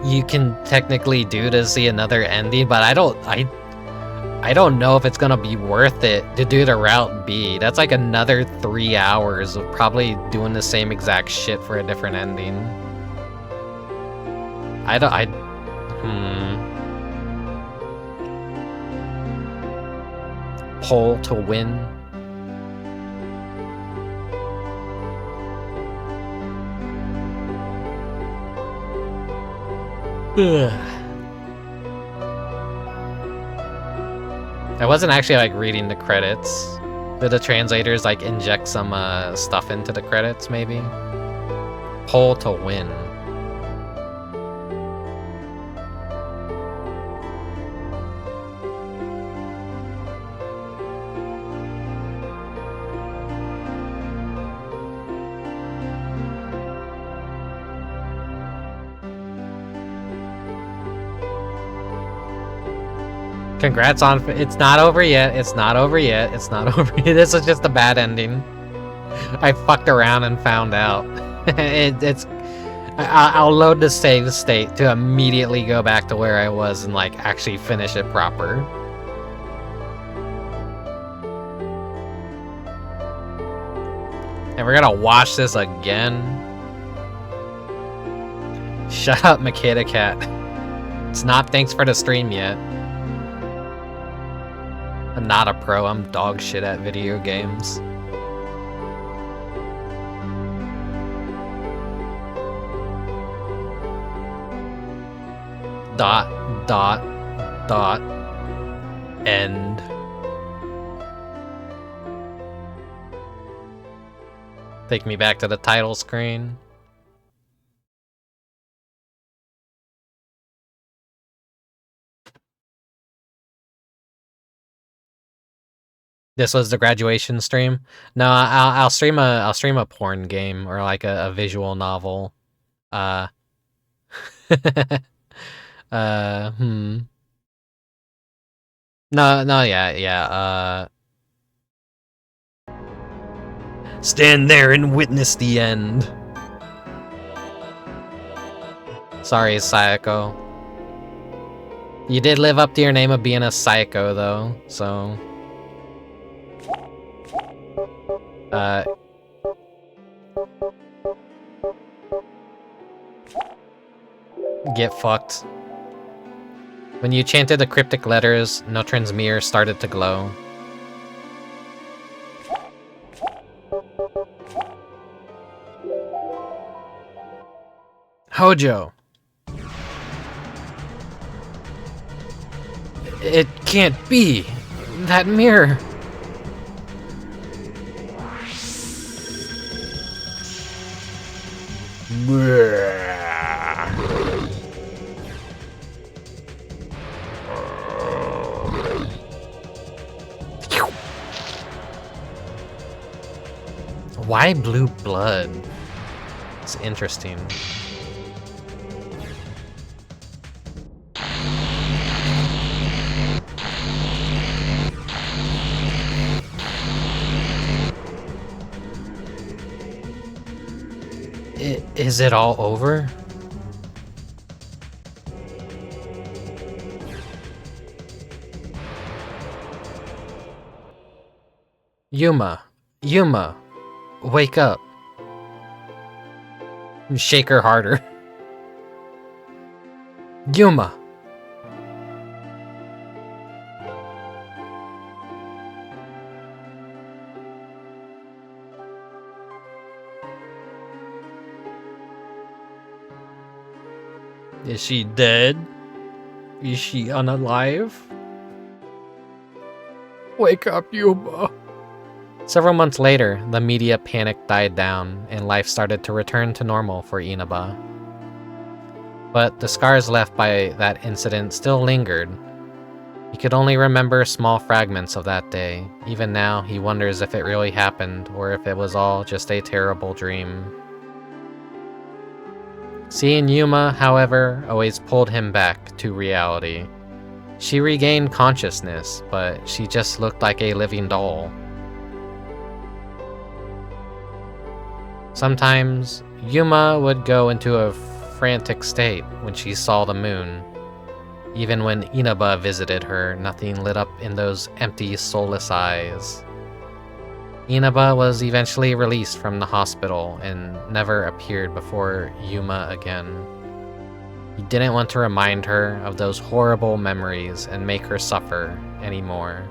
you can technically do to see another ending, but I don't know if it's gonna be worth it to do the Route B. That's like another 3 hours of probably doing the same exact shit for a different ending. Poll to win. Ugh. I wasn't actually like reading the credits. Did the translators like inject some stuff into the credits maybe? Poll to win. Congrats on... It's not over yet. It's not over yet. It's not over yet. This is just a bad ending. I fucked around and found out. I'll load the save state to immediately go back to where I was and like actually finish it proper. And we're gonna watch this again. Shut up, Makeda Cat. It's not thanks for the stream yet. I'm not a pro, I'm dog shit at video games. Dot, dot, dot, end. Take me back to the title screen. This was the graduation stream. No, I'll stream a porn game or like a visual novel. No, yeah. Stand there and witness the end. Sorry, Sayako. You did live up to your name of being a psycho, though, so... Get fucked. When you chanted the cryptic letters, Notrin's mirror started to glow. Hojo! It can't be! That mirror! Why blue blood? It's interesting. Is it all over? Yuma, wake up. Shake her harder. Yuma. Is she dead? Is she unalive? Wake up, Yuma. Several months later, the media panic died down, and life started to return to normal for Inaba. But the scars left by that incident still lingered. He could only remember small fragments of that day. Even now, he wonders if it really happened, or if it was all just a terrible dream. Seeing Yuma, however, always pulled him back to reality. She regained consciousness, but she just looked like a living doll. Sometimes, Yuma would go into a frantic state when she saw the moon. Even when Inaba visited her, nothing lit up in those empty, soulless eyes. Inaba was eventually released from the hospital and never appeared before Yuma again. He didn't want to remind her of those horrible memories and make her suffer anymore.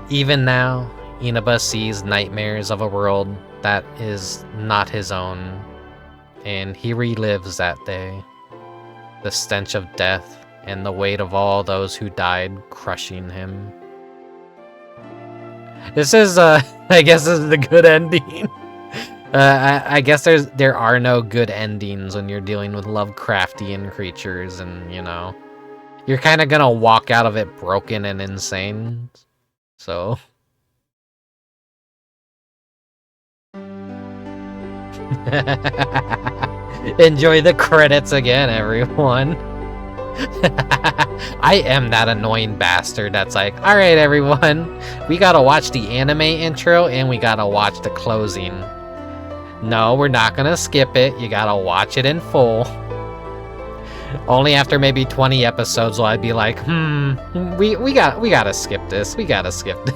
Even now, Inaba sees nightmares of a world that is not his own, and he relives that day. The stench of death and the weight of all those who died crushing him. This is, I guess this is the good ending. I guess there are no good endings when you're dealing with Lovecraftian creatures, and, you know, you're kind of gonna walk out of it broken and insane. So... Enjoy the credits again, everyone. I am that annoying bastard that's like, alright everyone, we gotta watch the anime intro and we gotta watch the closing. No, we're not gonna skip it, you gotta watch it in full. Only after maybe 20 episodes will I be like, we gotta skip this, we gotta skip this.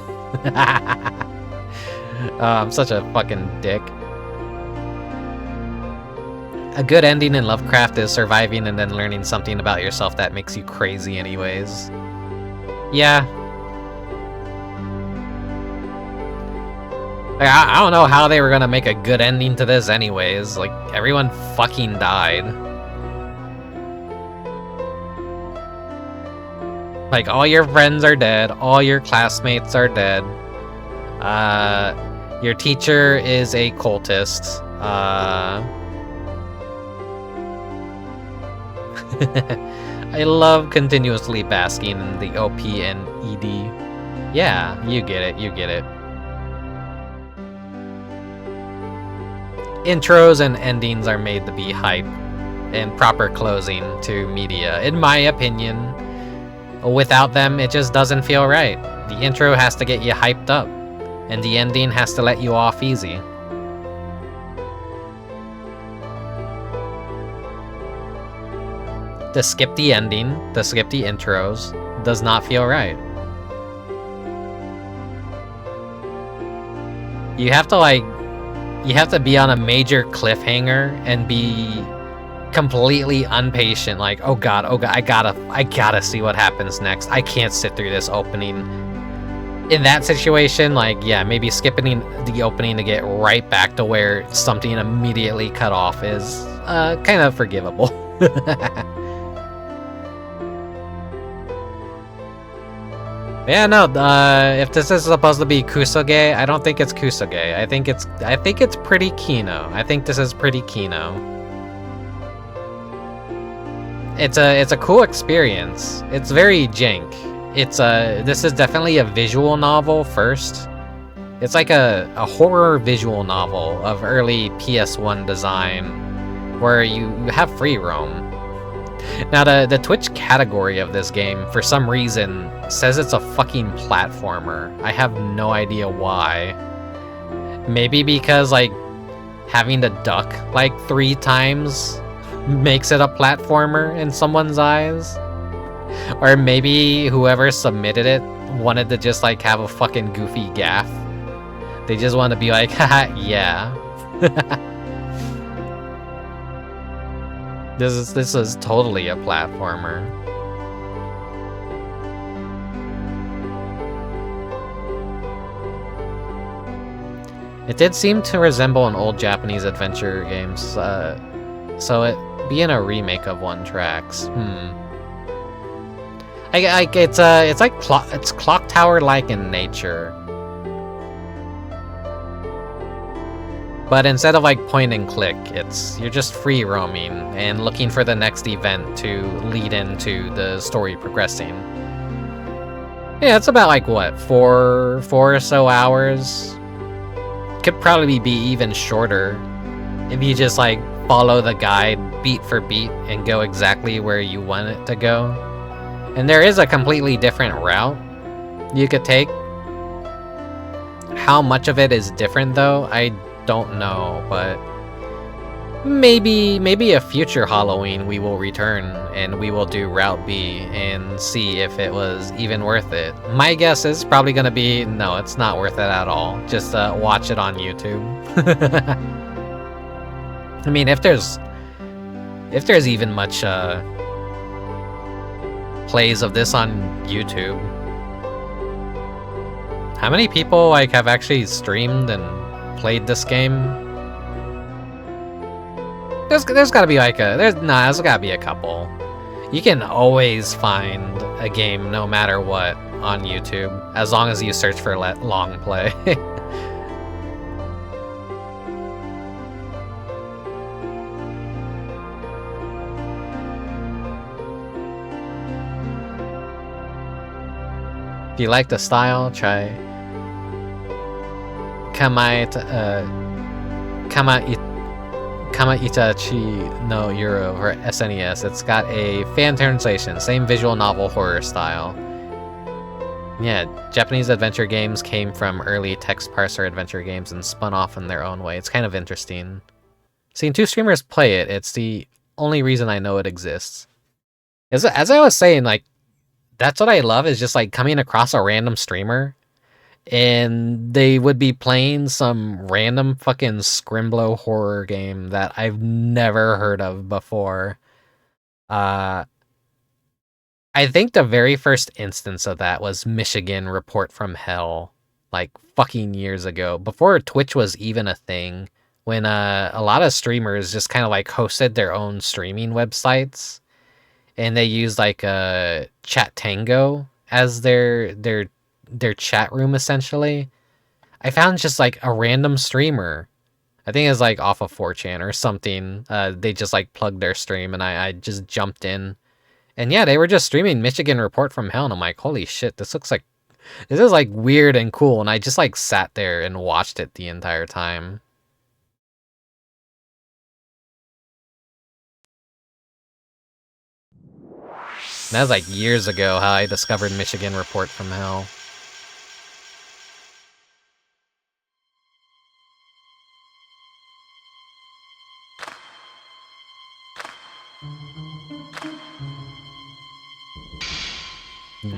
I'm such a fucking dick. A good ending in Lovecraft is surviving and then learning something about yourself that makes you crazy anyways. Yeah. Like, I don't know how they were gonna make a good ending to this anyways. Like, everyone fucking died. Like, all your friends are dead, all your classmates are dead. Your teacher is a cultist. I love continuously basking in the OP and ED. Yeah, you get it, you get it. Intros and endings are made to be hype and proper closing to media, in my opinion. Without them, it just doesn't feel right. The intro has to get you hyped up, and the ending has to let you off easy. To skip the ending, to skip the intros, does not feel right. You have to be on a major cliffhanger and be completely impatient, like, oh god, I gotta see what happens next. I can't sit through this opening. In that situation, like, yeah, maybe skipping the opening to get right back to where something immediately cut off is kind of forgivable. Yeah, no, if this is supposed to be Kusoge, I don't think it's Kusoge. I think it's pretty Kino. I think this is pretty Kino. It's a cool experience. It's very jank. This is definitely a visual novel first. It's like a horror visual novel of early PS1 design, where you have free roam. Now, the Twitch category of this game, for some reason, says it's a fucking platformer. I have no idea why. Maybe because, like, having to duck, like, 3 times makes it a platformer in someone's eyes? Or maybe whoever submitted it wanted to just, like, have a fucking goofy gaffe. They just want to be like, haha, yeah. This is totally a platformer. It did seem to resemble an old Japanese adventure games, so it being a remake of one tracks. It's Clock Tower-like in nature. But instead of like point and click, you're just free roaming and looking for the next event to lead into the story progressing. Yeah, it's about like what, 4 or so hours? Could probably be even shorter if you just like follow the guide beat for beat and go exactly where you want it to go. And there is a completely different route you could take. How much of it is different though, I don't know, but maybe a future Halloween we will return and we will do Route B and see if it was even worth it. My guess is probably gonna be no, it's not worth it at all. Just watch it on YouTube. I mean, if there's even much plays of this on YouTube. How many people like have actually streamed and played this game? There's gotta be like there's gotta be a couple. You can always find a game no matter what on YouTube, as long as you search for long play. If you like the style, try Kamaitachi no Euro for SNES. It's got a fan translation, same visual novel horror style. Yeah, Japanese adventure games came from early text parser adventure games and spun off in their own way. It's kind of interesting. Seeing 2 streamers play it, it's the only reason I know it exists. As I was saying, like, that's what I love, is just like coming across a random streamer and they would be playing some random fucking Scrimblow horror game that I've never heard of before. I think the very first instance of that was Michigan Report from Hell, like fucking years ago, before Twitch was even a thing, when a lot of streamers just kind of like hosted their own streaming websites. And they used like a Chat Tango as their chat room, essentially. I found just like a random streamer. I think it was like off of 4chan or something. They just like plugged their stream and I just jumped in. And yeah, they were just streaming Michigan Report from Hell. And I'm like, holy shit, this is like weird and cool. And I just like sat there and watched it the entire time. That was like years ago how I discovered Michigan Report from Hell.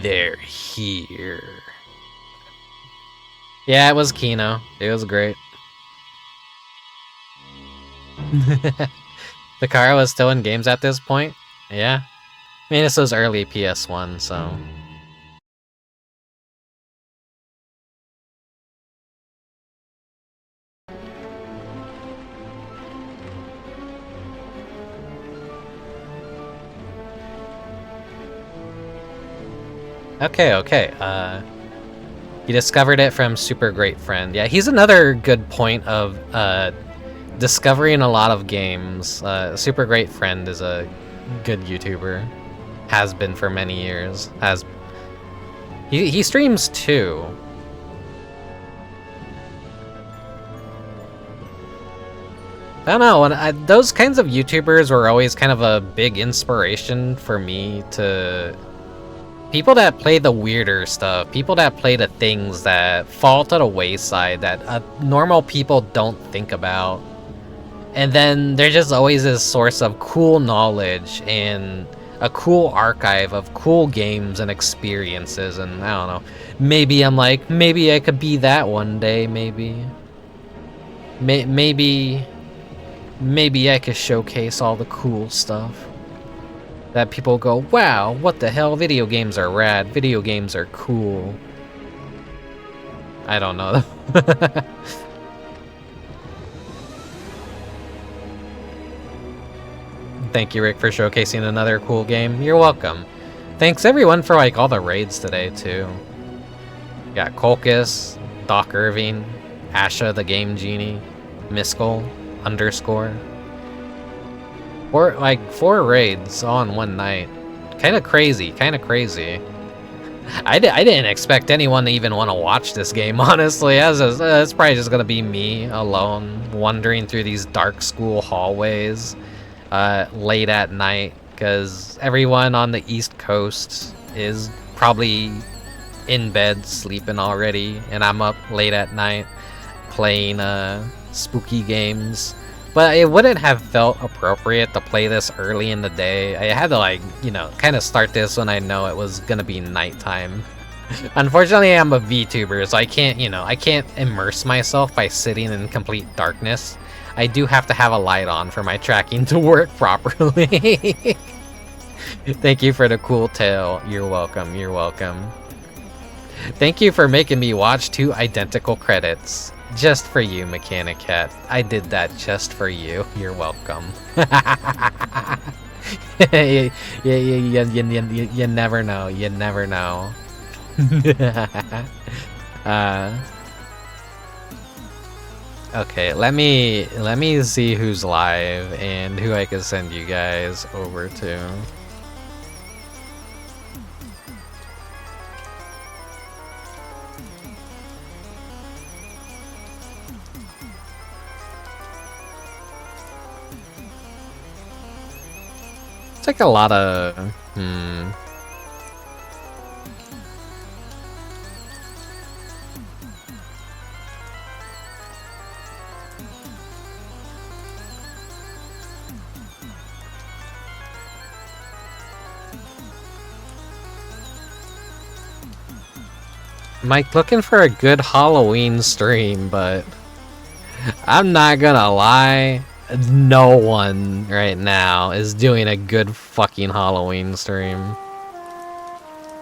They're here. Yeah, it was Kino. It was great. Takara was still in games at this point? Yeah. I mean, this was early PS1, so... Okay. You discovered it from Super Great Friend. Yeah, he's another good point of discovering a lot of games. Super Great Friend is a good YouTuber. Has been for many years. He streams too. I don't know, those kinds of YouTubers were always kind of a big inspiration for me to... People that play the weirder stuff, people that play the things that fall to the wayside that normal people don't think about. And then there's just always this source of cool knowledge and a cool archive of cool games and experiences, and I don't know. Maybe I'm like, maybe I could be that one day, maybe. Maybe I could showcase all the cool stuff. That people go, wow, what the hell, video games are rad, video games are cool. I don't know. Thank you, Rick, for showcasing another cool game. You're welcome. Thanks everyone for like all the raids today too. Got Kolkus, Doc Irving, Asha the Game Genie, Miskell, _. Or like 4 raids all in one night. Kind of crazy. I didn't expect anyone to even want to watch this game, honestly. It's probably just gonna be me alone wandering through these dark school hallways late at night, because everyone on the East Coast is probably in bed sleeping already, and I'm up late at night playing spooky games. But it wouldn't have felt appropriate to play this early in the day. I had to, like, you know, kind of start this when I know it was gonna be nighttime. Unfortunately, I'm a VTuber, so I can't, you know, I can't immerse myself by sitting in complete darkness. I do have to have a light on for my tracking to work properly. Thank you for the cool tale. You're welcome, you're welcome. Thank you for making me watch 2 identical credits. Just for you, Mechanic Cat. I did that just for you. You're welcome. You never know. You never know. Okay, let me see who's live and who I can send you guys over to. It's like a lot of I'm like looking for a good Halloween stream, but I'm not gonna lie, no one right now is doing a good fucking Halloween stream.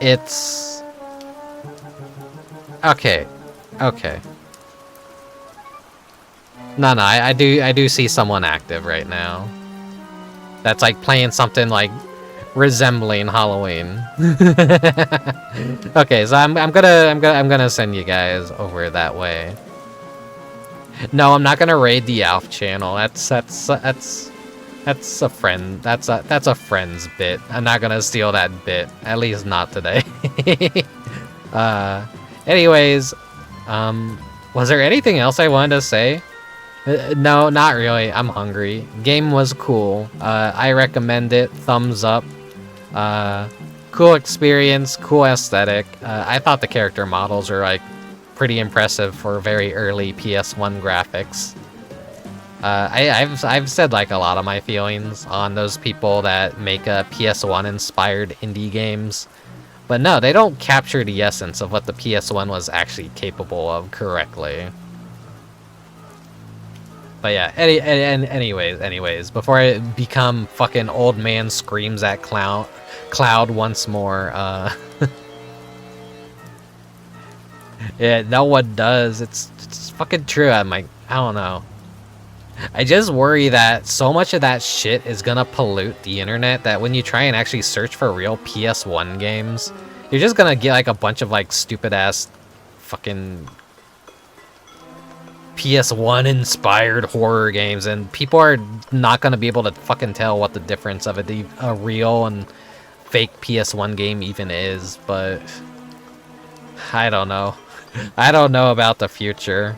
It's okay. No, I do see someone active right now. That's like playing something like resembling Halloween. Okay, so I'm gonna send you guys over that way. No, I'm not gonna raid the Alf channel. That's a friend. That's a friend's bit. I'm not gonna steal that bit. At least not today. Anyways, was there anything else I wanted to say? No, not really. I'm hungry. Game was cool. I recommend it. Thumbs up. Cool experience, cool aesthetic. I thought the character models are like pretty impressive for very early PS1 graphics. I've said like a lot of my feelings on those people that make PS1 inspired indie games, but no, they don't capture the essence of what the PS1 was actually capable of correctly. But yeah, anyways, before I become fucking old man screams at Cloud once more, yeah, no one does. It's fucking true. I'm like, I don't know. I just worry that so much of that shit is gonna pollute the internet that when you try and actually search for real PS1 games, you're just gonna get like a bunch of like stupid ass fucking PS1 inspired horror games, and people are not gonna be able to fucking tell what the difference of a real and fake PS1 game even is. But I don't know. I don't know about the future.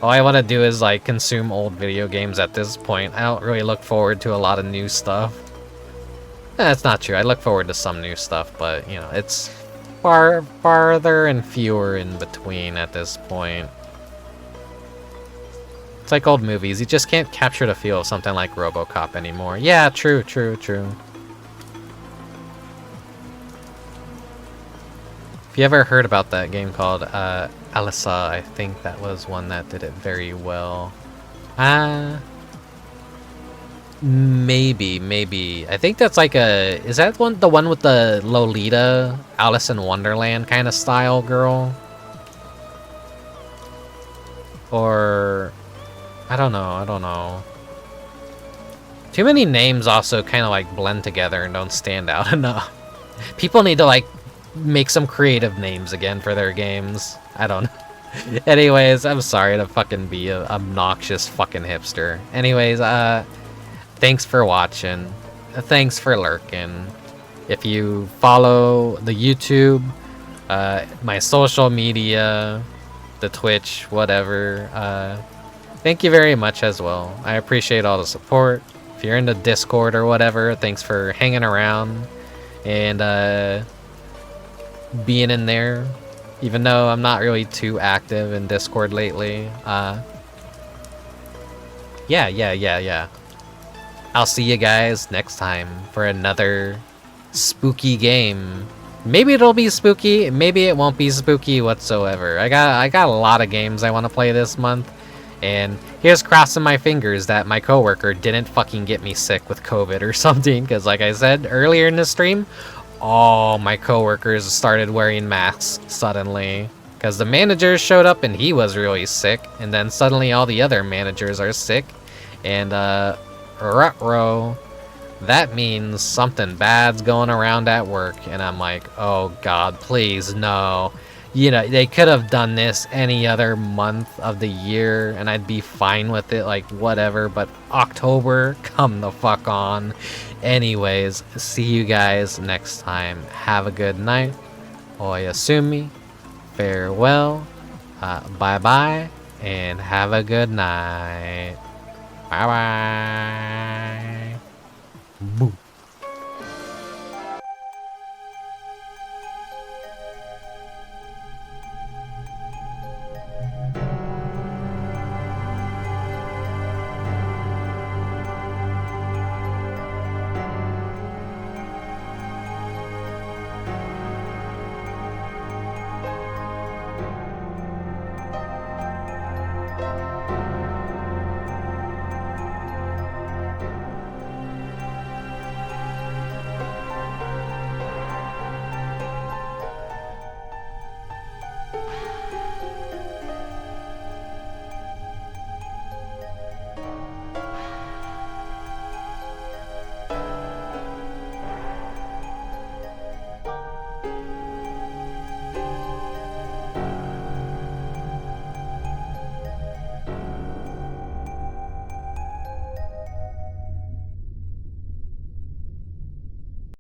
All I want to do is like consume old video games at this point. I don't really look forward to a lot of new stuff. That's not true. I look forward to some new stuff, but you know, it's farther and fewer in between at this point. It's like old movies. You just can't capture the feel of something like RoboCop anymore. Yeah, true. If you ever heard about that game called Alisa, I think that was one that did it very well. Maybe. I think that's like is that the one with the Lolita, Alice in Wonderland kind of style girl? Or I don't know. Too many names also kind of like blend together and don't stand out enough. People need to like make some creative names again for their games. I don't know. Anyways, I'm sorry to fucking be an obnoxious fucking hipster. Anyways, thanks for watching. Thanks for lurking. If you follow the YouTube, my social media, the Twitch, whatever, thank you very much as well. I appreciate all the support. If you're in the Discord or whatever, thanks for hanging around. And being in there, even though I'm not really too active in Discord lately. Yeah. I'll see you guys next time for another spooky game. Maybe it'll be spooky, maybe it won't be spooky whatsoever. I got a lot of games I want to play this month, and here's crossing my fingers that my coworker didn't fucking get me sick with COVID or something, because like I said earlier in the stream, all my coworkers started wearing masks suddenly, because the manager showed up and he was really sick, and then suddenly all the other managers are sick, and ruh-roh. That means something bad's going around at work, and I'm like, oh god, please, no. You know, they could have done this any other month of the year, and I'd be fine with it, like, whatever, but October, come the fuck on. Anyways, see you guys next time. Have a good night. Oyasumi. Farewell. Bye-bye, and have a good night. Bye-bye.